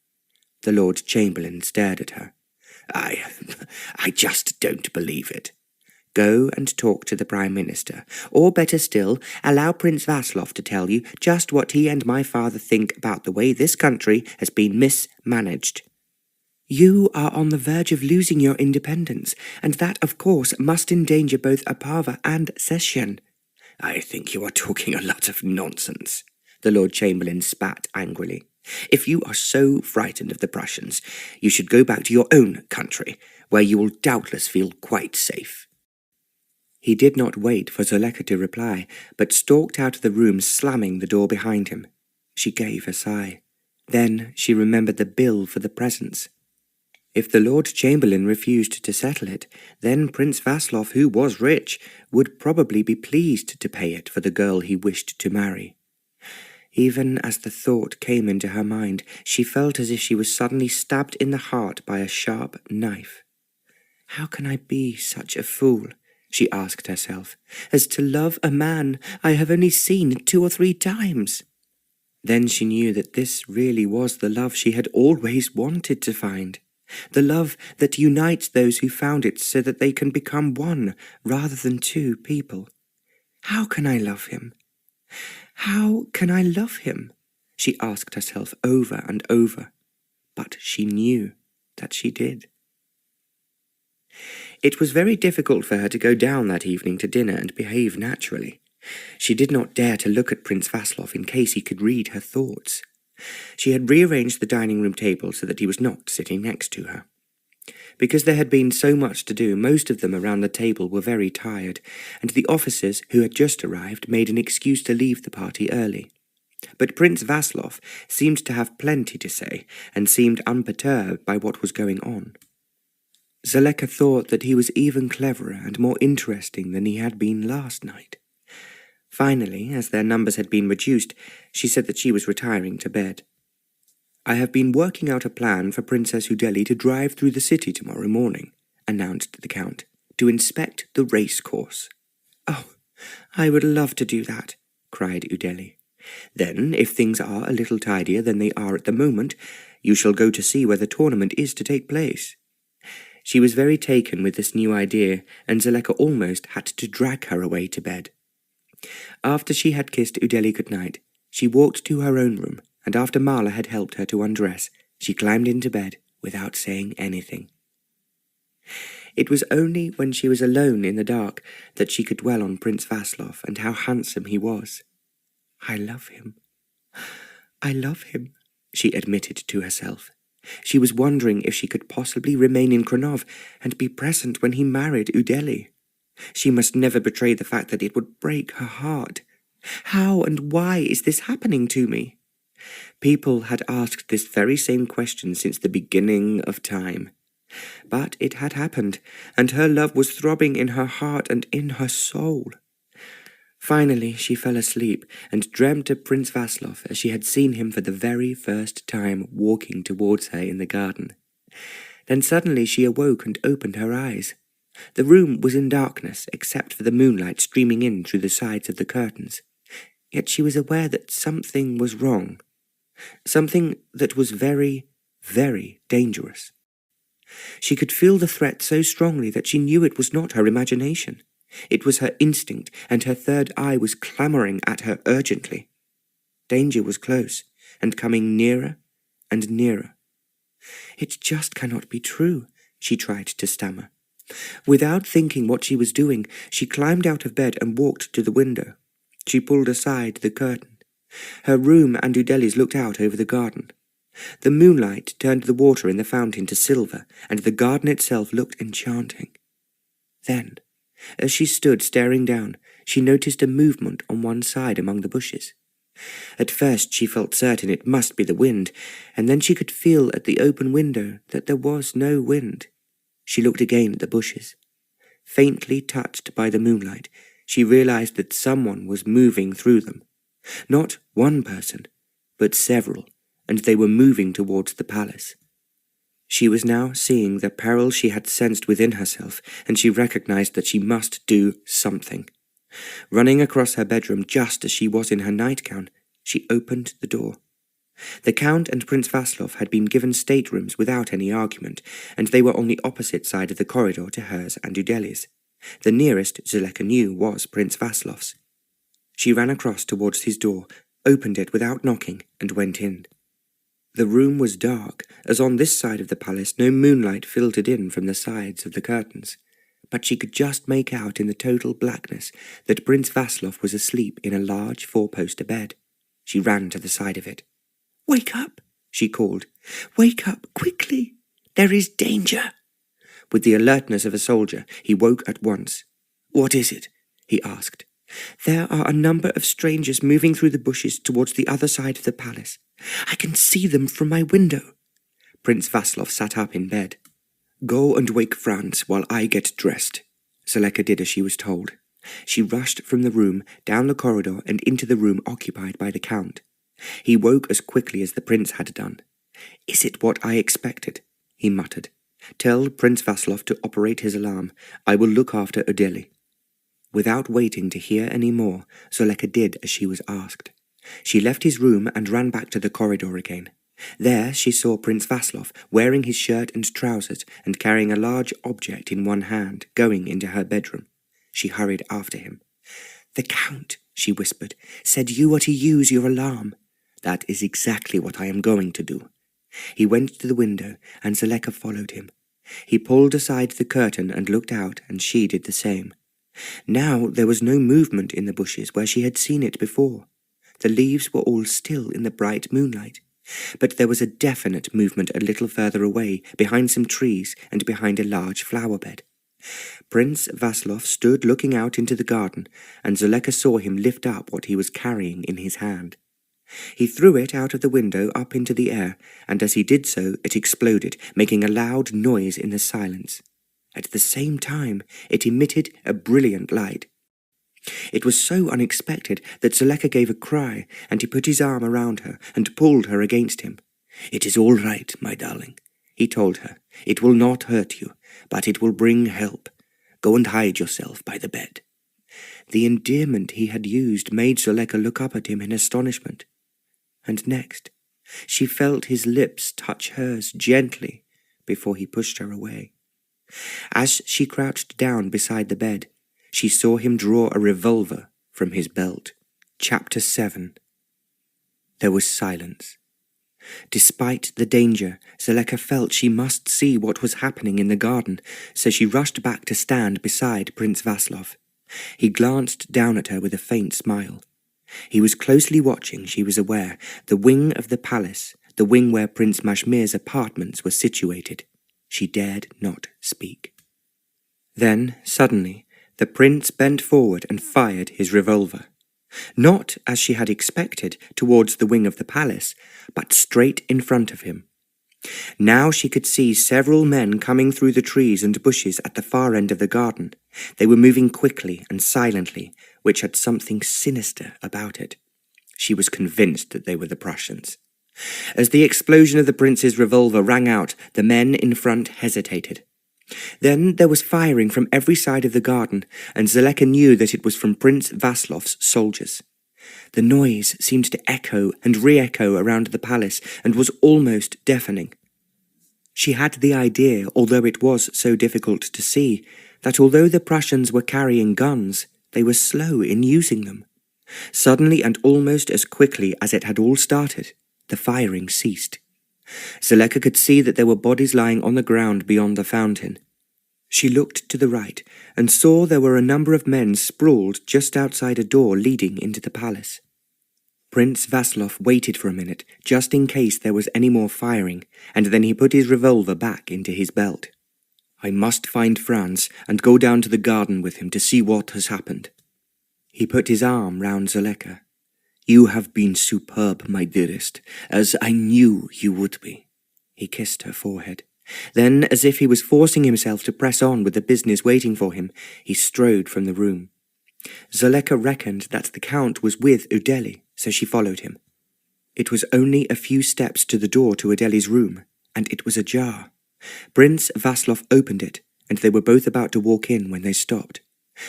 The Lord Chamberlain stared at her. I just don't believe it. Go and talk to the Prime Minister, or better still, allow Prince Vaslov to tell you just what he and my father think about the way this country has been mismanaged. You are on the verge of losing your independence, and that, of course, must endanger both Opava and Cieszyn. I think you are talking a lot of nonsense, the Lord Chamberlain spat angrily. If you are so frightened of the Prussians, you should go back to your own country, where you will doubtless feel quite safe. He did not wait for Zoleka to reply, but stalked out of the room, slamming the door behind him. She gave a sigh. Then she remembered the bill for the presents. If the Lord Chamberlain refused to settle it, then Prince Vaslov, who was rich, would probably be pleased to pay it for the girl he wished to marry. Even as the thought came into her mind, she felt as if she was suddenly stabbed in the heart by a sharp knife. How can I be such a fool, she asked herself, as to love a man I have only seen 2 or 3 times? Then she knew that this really was the love she had always wanted to find, the love that unites those who found it so that they can become one rather than 2 people. How can I love him? How can I love him? She asked herself over and over, but she knew that she did. It was very difficult for her to go down that evening to dinner and behave naturally. She did not dare to look at Prince Vaslov in case he could read her thoughts. She had rearranged the dining-room table so that he was not sitting next to her. Because there had been so much to do, most of them around the table were very tired, and the officers who had just arrived made an excuse to leave the party early. But Prince Vaslov seemed to have plenty to say, and seemed unperturbed by what was going on. Zoleka thought that he was even cleverer and more interesting than he had been last night. Finally, as their numbers had been reduced, she said that she was retiring to bed. I have been working out a plan for Princess Udele to drive through the city tomorrow morning, announced the Count, to inspect the race course. Oh, I would love to do that, cried Udele. Then, if things are a little tidier than they are at the moment, you shall go to see where the tournament is to take place. She was very taken with this new idea, and Zoleka almost had to drag her away to bed. After she had kissed Udele good-night, she walked to her own room, and after Marla had helped her to undress, she climbed into bed without saying anything. It was only when she was alone in the dark that she could dwell on Prince Vaslov and how handsome he was. I love him, she admitted to herself. She was wondering if she could possibly remain in Krnov and be present when he married Udele. She must never betray the fact that it would break her heart. How and why is this happening to me? People had asked this very same question since the beginning of time. But it had happened, and her love was throbbing in her heart and in her soul. Finally she fell asleep and dreamt of Prince Vaslov as she had seen him for the very first time walking towards her in the garden. Then suddenly she awoke and opened her eyes. The room was in darkness except for the moonlight streaming in through the sides of the curtains. Yet she was aware that something was wrong. Something that was very, very dangerous. She could feel the threat so strongly that she knew it was not her imagination. It was her instinct, and her third eye was clamouring at her urgently. Danger was close, and coming nearer and nearer. It just cannot be true, she tried to stammer. Without thinking what she was doing, she climbed out of bed and walked to the window. She pulled aside the curtain. Her room and Udele's looked out over the garden. The moonlight turned the water in the fountain to silver, and the garden itself looked enchanting. Then, as she stood staring down, she noticed a movement on one side among the bushes. At first she felt certain it must be the wind, and then she could feel at the open window that there was no wind. She looked again at the bushes. Faintly touched by the moonlight, she realized that someone was moving through them. Not one person, but several, and they were moving towards the palace. She was now seeing the peril she had sensed within herself, and she recognized that she must do something. Running across her bedroom just as she was in her nightgown, she opened the door. The Count and Prince Vaslov had been given staterooms without any argument, and they were on the opposite side of the corridor to hers and Udele's. The nearest, Zoleka knew, was Prince Vaslov's. She ran across towards his door, opened it without knocking, and went in. The room was dark, as on this side of the palace no moonlight filtered in from the sides of the curtains, but she could just make out in the total blackness that Prince Vaslov was asleep in a large four-poster bed. She ran to the side of it. "Wake up," she called. "Wake up, quickly! There is danger!" With the alertness of a soldier, he woke at once. "What is it?" he asked. "There are a number of strangers moving through the bushes towards the other side of the palace. I can see them from my window." Prince Vaslov sat up in bed. "Go and wake Franz while I get dressed." Zoleka did as she was told. She rushed from the room, down the corridor, and into the room occupied by the Count. He woke as quickly as the prince had done. "Is it what I expected?" he muttered. "Tell Prince Vaslov to operate his alarm. I will look after Udele." Without waiting to hear any more, Zoleka did as she was asked. She left his room and ran back to the corridor again. There she saw Prince Vaslov, wearing his shirt and trousers and carrying a large object in one hand, going into her bedroom. She hurried after him. "The Count," she whispered, "said you are to use your alarm." "That is exactly what I am going to do." He went to the window, and Zoleka followed him. He pulled aside the curtain and looked out, and she did the same. Now there was no movement in the bushes where she had seen it before. The leaves were all still in the bright moonlight, but there was a definite movement a little further away, behind some trees and behind a large flower bed. Prince Vaslov stood looking out into the garden, and Zoleka saw him lift up what he was carrying in his hand. He threw it out of the window up into the air, and as he did so it exploded, making a loud noise in the silence. At the same time, it emitted a brilliant light. It was so unexpected that Zoleka gave a cry, and he put his arm around her and pulled her against him. "It is all right, my darling," he told her. "It will not hurt you, but it will bring help. Go and hide yourself by the bed." The endearment he had used made Zoleka look up at him in astonishment. And next, she felt his lips touch hers gently before he pushed her away. As she crouched down beside the bed, she saw him draw a revolver from his belt. Chapter 7. There was silence. Despite the danger, Zoleka felt she must see what was happening in the garden, so she rushed back to stand beside Prince Vaslov. He glanced down at her with a faint smile. He was closely watching, she was aware, the wing of the palace, the wing where Prince Majmir's apartments were situated. She dared not speak. Then, suddenly, the prince bent forward and fired his revolver. Not, as she had expected, towards the wing of the palace, but straight in front of him. Now she could see several men coming through the trees and bushes at the far end of the garden. They were moving quickly and silently, which had something sinister about it. She was convinced that they were the Prussians. As the explosion of the prince's revolver rang out, the men in front hesitated. Then there was firing from every side of the garden, and Zoleka knew that it was from Prince Vaslov's soldiers. The noise seemed to echo and re-echo around the palace, and was almost deafening. She had the idea, although it was so difficult to see, that although the Prussians were carrying guns, they were slow in using them. Suddenly, and almost as quickly as it had all started, the firing ceased. Zoleka could see that there were bodies lying on the ground beyond the fountain. She looked to the right and saw there were a number of men sprawled just outside a door leading into the palace. Prince Vaslov waited for a minute, just in case there was any more firing, and then he put his revolver back into his belt. "I must find Franz and go down to the garden with him to see what has happened." He put his arm round Zoleka. "You have been superb, my dearest, as I knew you would be." He kissed her forehead. Then, as if he was forcing himself to press on with the business waiting for him, he strode from the room. Zoleka reckoned that the Count was with Udele, so she followed him. It was only a few steps to the door to Udele's room, and it was ajar. Prince Vaslov opened it, and they were both about to walk in when they stopped.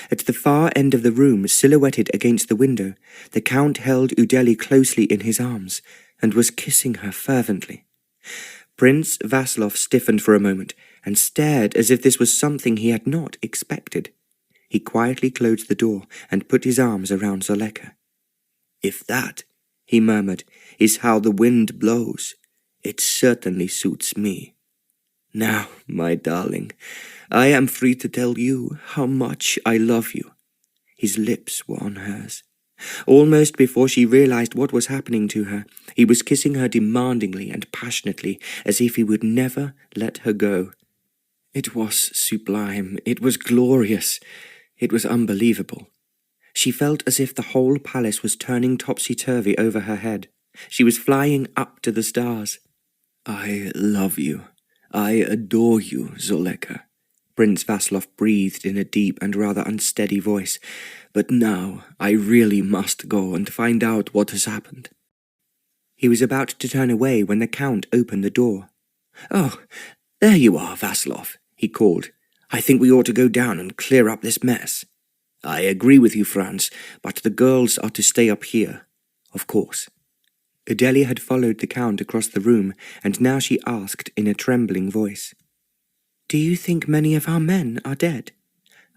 At the far end of the room, silhouetted against the window, the Count held Udele closely in his arms, and was kissing her fervently. Prince Vaslov stiffened for a moment and stared as if this was something he had not expected. He quietly closed the door and put his arms around Zoleka. "If that," he murmured, "is how the wind blows, it certainly suits me. Now, my darling, I am free to tell you how much I love you." His lips were on hers. Almost before she realized what was happening to her, he was kissing her demandingly and passionately, as if he would never let her go. It was sublime, it was glorious, it was unbelievable. She felt as if the whole palace was turning topsy-turvy over her head. She was flying up to the stars. "I love you. I adore you, Zoleka," Prince Vaslov breathed in a deep and rather unsteady voice. "But now I really must go and find out what has happened." He was about to turn away when the Count opened the door. "Oh, there you are, Vaslov," he called. "I think we ought to go down and clear up this mess." "I agree with you, Franz, but the girls are to stay up here, of course." Udele had followed the Count across the room, and now she asked in a trembling voice, "Do you think many of our men are dead?"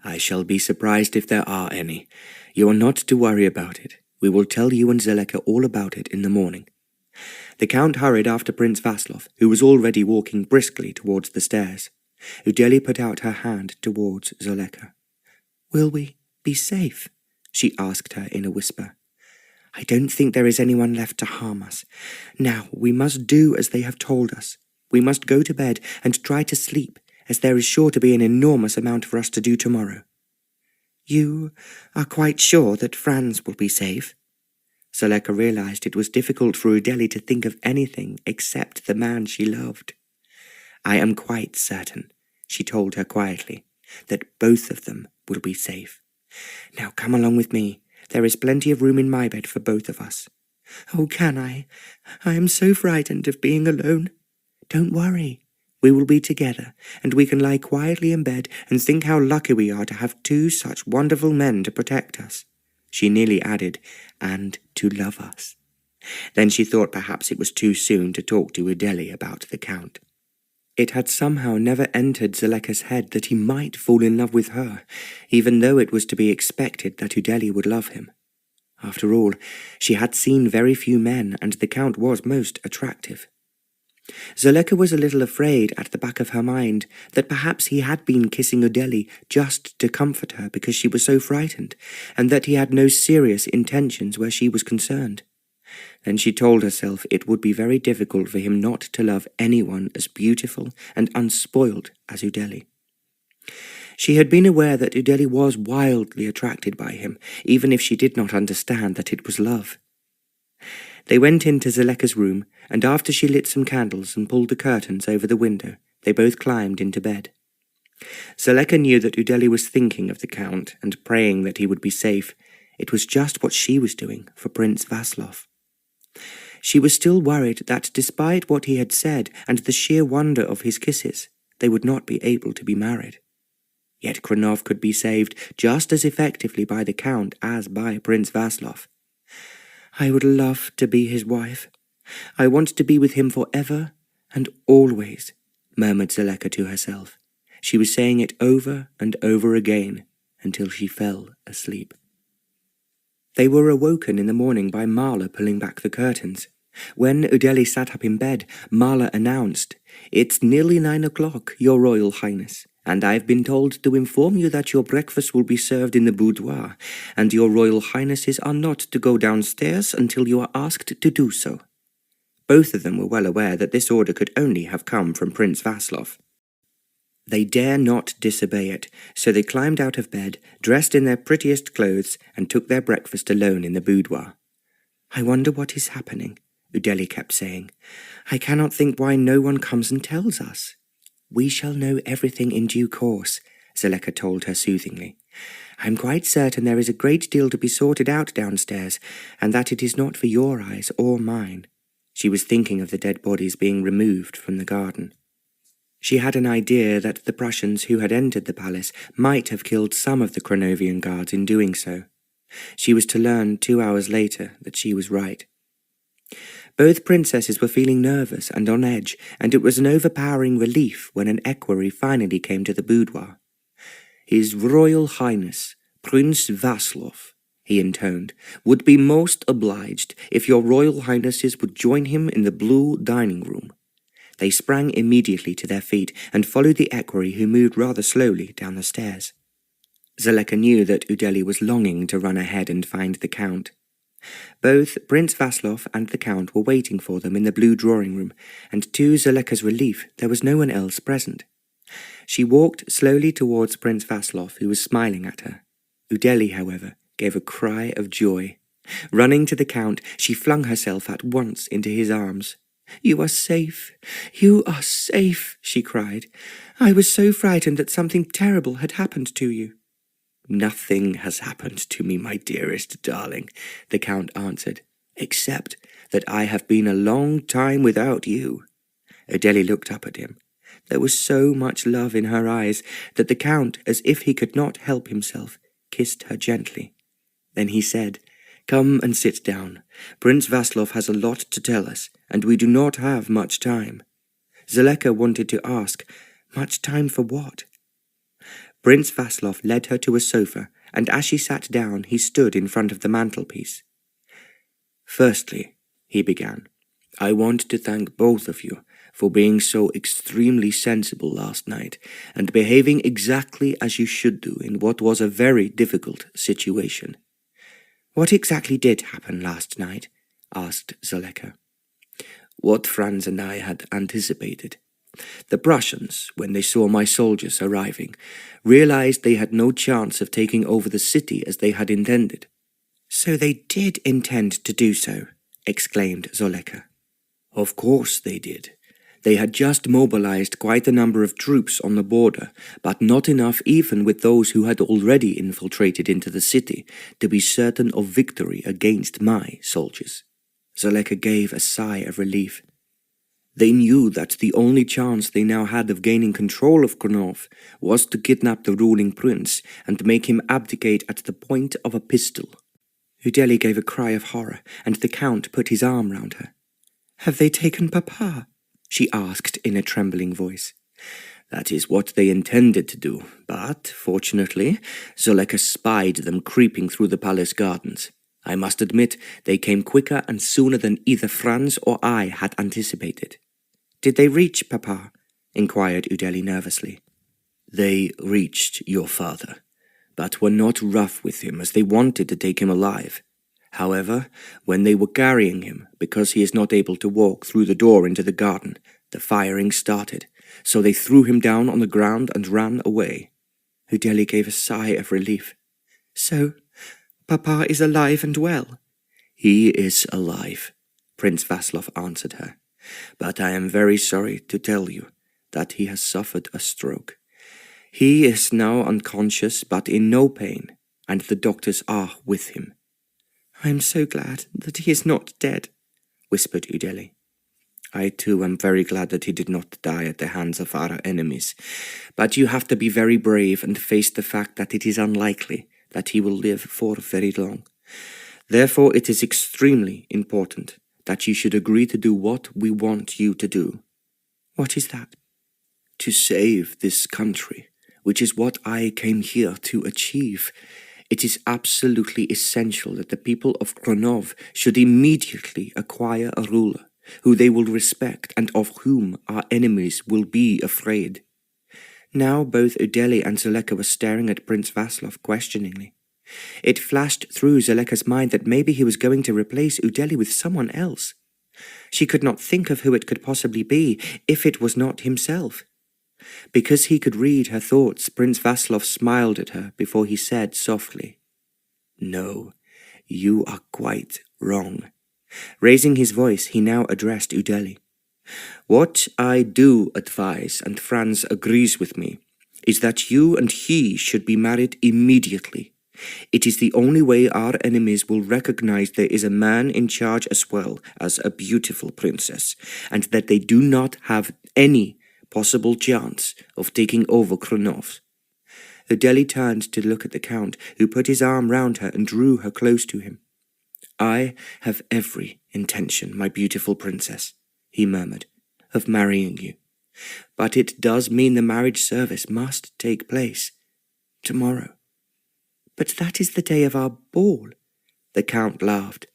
"I shall be surprised if there are any. You are not to worry about it. We will tell you and Zoleka all about it in the morning." The Count hurried after Prince Vaslov, who was already walking briskly towards the stairs. Udele put out her hand towards Zoleka. "Will we be safe?" she asked her in a whisper. "I don't think there is anyone left to harm us. Now, we must do as they have told us. We must go to bed and try to sleep, as there is sure to be an enormous amount for us to do tomorrow." "You are quite sure that Franz will be safe?" Zoleka realized it was difficult for Udele to think of anything except the man she loved. "I am quite certain," she told her quietly, "that both of them will be safe. Now come along with me. There is plenty of room in my bed for both of us." "Oh, can I? I am so frightened of being alone." "Don't worry. We will be together, and we can lie quietly in bed and think how lucky we are to have two such wonderful men to protect us." She nearly added, "and to love us." Then she thought perhaps it was too soon to talk to Udele about the Count. It had somehow never entered Zoleka's head that he might fall in love with her, even though it was to be expected that Udele would love him. After all, she had seen very few men, and the Count was most attractive. Zoleka was a little afraid at the back of her mind that perhaps he had been kissing Udele just to comfort her because she was so frightened, and that he had no serious intentions where she was concerned. Then she told herself it would be very difficult for him not to love anyone as beautiful and unspoiled as Udele. She had been aware that Udele was wildly attracted by him, even if she did not understand that it was love. They went into Zoleka's room, and after she lit some candles and pulled the curtains over the window, they both climbed into bed. Zoleka knew that Udele was thinking of the Count and praying that he would be safe. It was just what she was doing for Prince Vaslov. She was still worried that despite what he had said and the sheer wonder of his kisses, they would not be able to be married. Yet Krnov could be saved just as effectively by the Count as by Prince Vaslov. "I would love to be his wife. I want to be with him forever and always," murmured Zoleka to herself. She was saying it over and over again until she fell asleep. They were awoken in the morning by Marla pulling back the curtains. When Udele sat up in bed, Marla announced, "It's nearly 9 o'clock, Your Royal Highness, and I've been told to inform you that your breakfast will be served in the boudoir, and your Royal Highnesses are not to go downstairs until you are asked to do so." Both of them were well aware that this order could only have come from Prince Vaslov. They dare not disobey it, so they climbed out of bed, dressed in their prettiest clothes, and took their breakfast alone in the boudoir. "I wonder what is happening," Udele kept saying. "I cannot think why no one comes and tells us." "We shall know everything in due course," Zoleka told her soothingly. "I'm quite certain there is a great deal to be sorted out downstairs, and that it is not for your eyes or mine." She was thinking of the dead bodies being removed from the garden. She had an idea that the Prussians who had entered the palace might have killed some of the Krnovian guards in doing so. She was to learn 2 hours later that she was right. Both princesses were feeling nervous and on edge, and it was an overpowering relief when an equerry finally came to the boudoir. "His Royal Highness, Prince Vaslov," he intoned, "would be most obliged if your Royal Highnesses would join him in the blue dining room." They sprang immediately to their feet and followed the equerry, who moved rather slowly down the stairs. Zoleka knew that Udele was longing to run ahead and find the Count. Both Prince Vaslov and the Count were waiting for them in the blue drawing-room, and to Zoleka's relief there was no one else present. She walked slowly towards Prince Vaslov, who was smiling at her. Udele, however, gave a cry of joy. Running to the Count, she flung herself at once into his arms. "You are safe! You are safe!" she cried. "I was so frightened that something terrible had happened to you." "Nothing has happened to me, my dearest darling," the Count answered, "except that I have been a long time without you." Udele looked up at him. There was so much love in her eyes that the Count, as if he could not help himself, kissed her gently. Then he said, "Come and sit down. Prince Vaslov has a lot to tell us, and we do not have much time." Zoleka wanted to ask, much time for what? Prince Vaslov led her to a sofa, and as she sat down, he stood in front of the mantelpiece. "Firstly," he began, "I want to thank both of you for being so extremely sensible last night, and behaving exactly as you should do in what was a very difficult situation." "What exactly did happen last night?" asked Zoleka. "What Franz and I had anticipated. The Prussians, when they saw my soldiers arriving, realized they had no chance of taking over the city as they had intended." "So they did intend to do so," exclaimed Zoleka. "Of course they did. They had just mobilized quite a number of troops on the border, but not enough even with those who had already infiltrated into the city to be certain of victory against my soldiers." Zoleka gave a sigh of relief. "They knew that the only chance they now had of gaining control of Krnov was to kidnap the ruling prince and make him abdicate at the point of a pistol." Udele gave a cry of horror, and the Count put his arm round her. "Have they taken Papa?" she asked in a trembling voice. "That is what they intended to do, but, fortunately, Zoleka spied them creeping through the palace gardens. I must admit, they came quicker and sooner than either Franz or I had anticipated." "Did they reach Papa?" inquired Udele nervously. "They reached your father, but were not rough with him as they wanted to take him alive. However, when they were carrying him, because he is not able to walk through the door into the garden, the firing started, so they threw him down on the ground and ran away." Udele gave a sigh of relief. "So, Papa is alive and well?" "He is alive," Prince Vaslov answered her, "but I am very sorry to tell you that he has suffered a stroke. He is now unconscious but in no pain, and the doctors are with him." "I am so glad that he is not dead," whispered Udele. "I too am very glad that he did not die at the hands of our enemies, but you have to be very brave and face the fact that it is unlikely that he will live for very long. Therefore it is extremely important that you should agree to do what we want you to do." "What is that?" "To save this country, which is what I came here to achieve. It is absolutely essential that the people of Krnov should immediately acquire a ruler who they will respect and of whom our enemies will be afraid." Now both Udele and Zoleka were staring at Prince Vaslov questioningly. It flashed through Zoleka's mind that maybe he was going to replace Udele with someone else. She could not think of who it could possibly be if it was not himself. Because he could read her thoughts, Prince Vaslov smiled at her before he said softly, "No, you are quite wrong." Raising his voice, he now addressed Udele. "What I do advise, and Franz agrees with me, is that you and he should be married immediately. It is the only way our enemies will recognize there is a man in charge as well as a beautiful princess, and that they do not have any possible chance of taking over Krnov." Udele turned to look at the Count, who put his arm round her and drew her close to him. I have every intention, my beautiful princess, he murmured, of marrying you. But it does mean the marriage service must take place tomorrow. But that is the day of our ball. The Count laughed.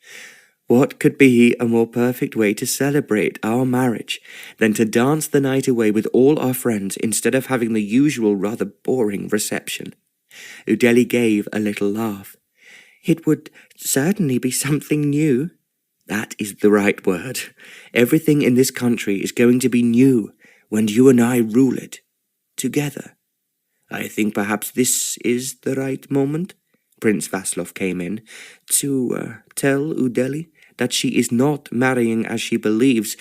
What could be a more perfect way to celebrate our marriage than to dance the night away with all our friends instead of having the usual rather boring reception? Udele gave a little laugh. It would certainly be something new. That is the right word. Everything in this country is going to be new when you and I rule it together. I think perhaps this is the right moment. Prince Vaslov came in to tell Udele that she is not marrying, as she believes,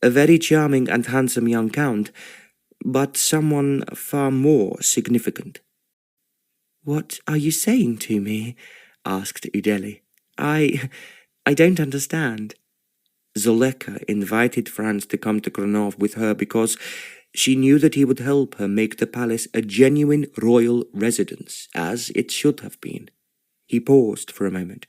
a very charming and handsome young count, but someone far more significant. "What are you saying to me?" asked Udele. I don't understand." Zoleka invited Franz to come to Krnov with her because she knew that he would help her make the palace a genuine royal residence, as it should have been. He paused for a moment.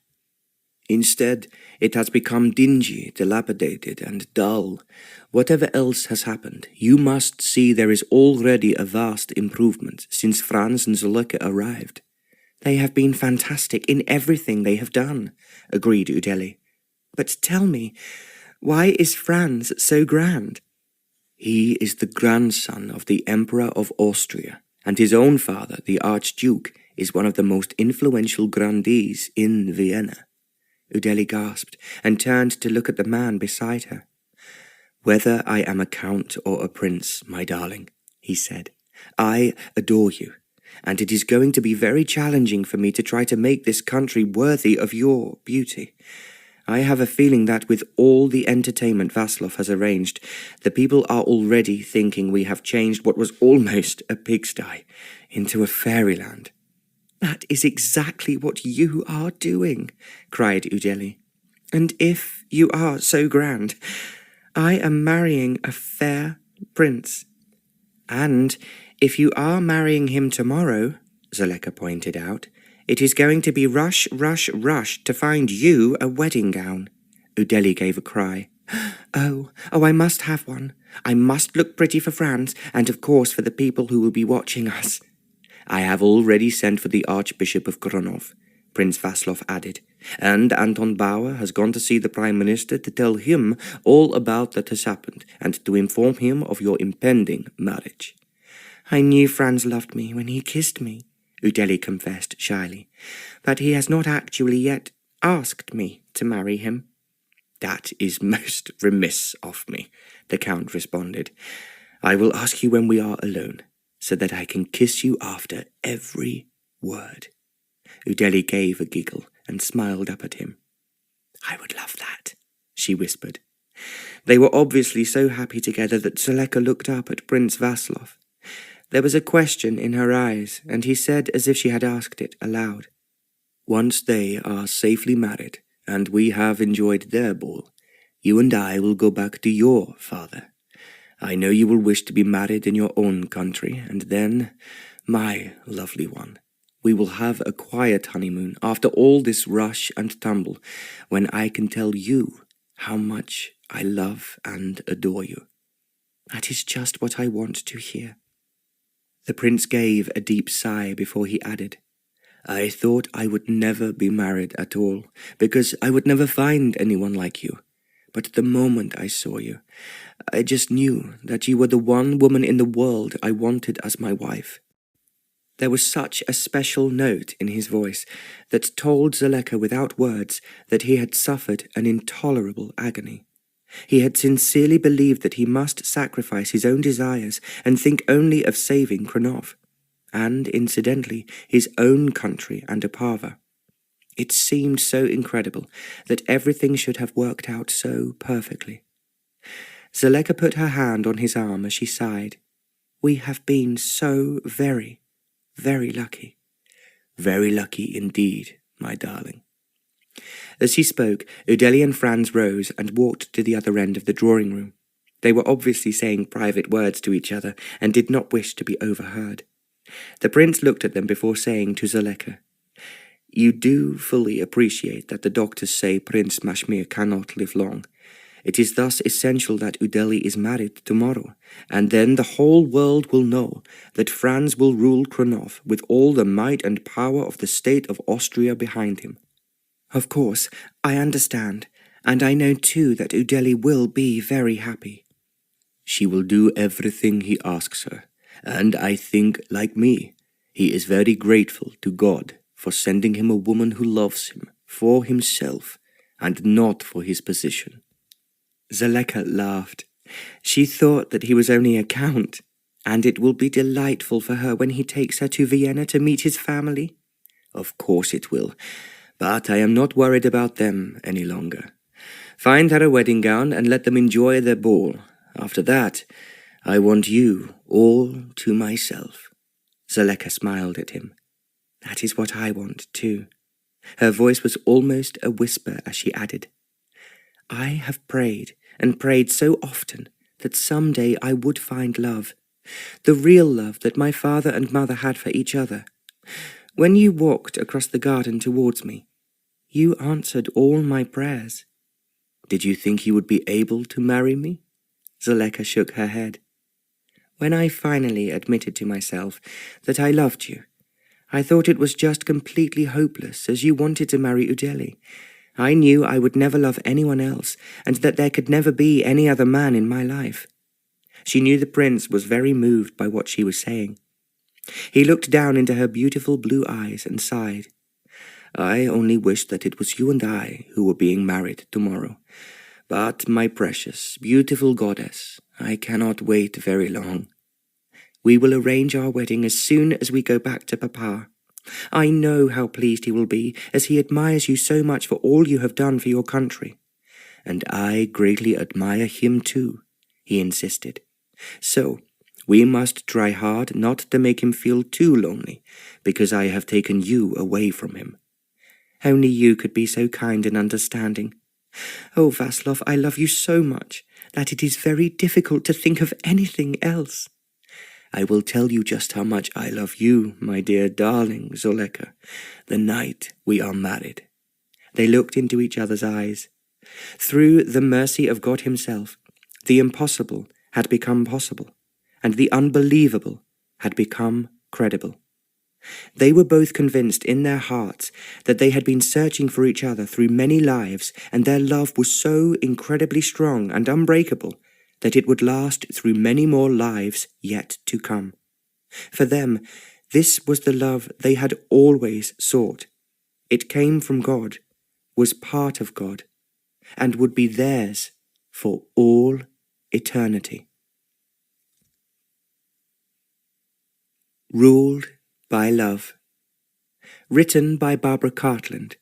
Instead, it has become dingy, dilapidated, and dull. Whatever else has happened, you must see there is already a vast improvement since Franz and Zoleka arrived. "They have been fantastic in everything they have done," agreed Udele. "But tell me, why is Franz so grand?" "He is the grandson of the Emperor of Austria, and his own father, the Archduke, is one of the most influential grandees in Vienna." Udele gasped and turned to look at the man beside her. "Whether I am a count or a prince, my darling," he said, "I adore you, and it is going to be very challenging for me to try to make this country worthy of your beauty. I have a feeling that with all the entertainment Vaslov has arranged, the people are already thinking we have changed what was almost a pigsty into a fairyland." "That is exactly what you are doing," cried Udele. "And if you are so grand, I am marrying a fair prince." "And if you are marrying him tomorrow," Zoleka pointed out, "it is going to be rush, rush, rush to find you a wedding gown." Udele gave a cry. Oh, I must have one. I must look pretty for Franz, and of course for the people who will be watching us." "I have already sent for the Archbishop of Krnov," Prince Vaslov added, "and Anton Bauer has gone to see the Prime Minister to tell him all about that has happened, and to inform him of your impending marriage." "I knew Franz loved me when he kissed me," Udele confessed shyly, "but he has not actually yet asked me to marry him." "That is most remiss of me," the Count responded. "I will ask you when we are alone, so that I can kiss you after every word." Udele gave a giggle and smiled up at him. "I would love that," she whispered. They were obviously so happy together that Zoleka looked up at Prince Vaslov. There was a question in her eyes, and he said as if she had asked it aloud, "Once they are safely married, and we have enjoyed their ball, you and I will go back to your father. I know you will wish to be married in your own country, and then, my lovely one, we will have a quiet honeymoon after all this rush and tumble, when I can tell you how much I love and adore you." "That is just what I want to hear." The prince gave a deep sigh before he added, "I thought I would never be married at all, because I would never find anyone like you. But the moment I saw you, I just knew that you were the one woman in the world I wanted as my wife." There was such a special note in his voice that told Zoleka without words that he had suffered an intolerable agony. He had sincerely believed that he must sacrifice his own desires and think only of saving Krnov, and, incidentally, his own country and Opava. It seemed so incredible that everything should have worked out so perfectly. Zoleka put her hand on his arm as she sighed. "We have been so very, very lucky." "Very lucky indeed, my darling." As he spoke, Udele and Franz rose and walked to the other end of the drawing room. They were obviously saying private words to each other and did not wish to be overheard. The prince looked at them before saying to Zoleka, You do fully appreciate that the doctors say Prince Majmir cannot live long. It is thus essential that Udele is married tomorrow, and then the whole world will know that Franz will rule Krnov with all the might and power of the state of Austria behind him. Of course, I understand, and I know too that Udele will be very happy. She will do everything he asks her, and I think, like me, he is very grateful to God for sending him a woman who loves him for himself and not for his position. Zoleka laughed. She thought that he was only a count, and it will be delightful for her when he takes her to Vienna to meet his family. Of course it will, but I am not worried about them any longer. Find her a wedding gown and let them enjoy their ball. After that, I want you all to myself. Zoleka smiled at him. That is what I want too. Her voice was almost a whisper as she added, I have prayed and prayed so often that someday I would find love, the real love that my father and mother had for each other. When you walked across the garden towards me, you answered all my prayers. Did you think you would be able to marry me? Zoleka shook her head. When I finally admitted to myself that I loved you, I thought it was just completely hopeless, as you wanted to marry Udele. I knew I would never love anyone else, and that there could never be any other man in my life. She knew the prince was very moved by what she was saying. He looked down into her beautiful blue eyes and sighed. I only wish that it was you and I who were being married tomorrow. But, my precious, beautiful goddess, I cannot wait very long. We will arrange our wedding as soon as we go back to Papa. I know how pleased he will be, as he admires you so much for all you have done for your country. And I greatly admire him too, he insisted. So, we must try hard not to make him feel too lonely, because I have taken you away from him. Only you could be so kind and understanding. Oh, Vaslov, I love you so much that it is very difficult to think of anything else. I will tell you just how much I love you, my dear darling Zoleka, the night we are married. They looked into each other's eyes. Through the mercy of God himself, the impossible had become possible, and the unbelievable had become credible. They were both convinced in their hearts that they had been searching for each other through many lives, and their love was so incredibly strong and unbreakable that it would last through many more lives yet to come. For them, this was the love they had always sought. It came from God, was part of God, and would be theirs for all eternity. Ruled by Love. Written by Barbara Cartland.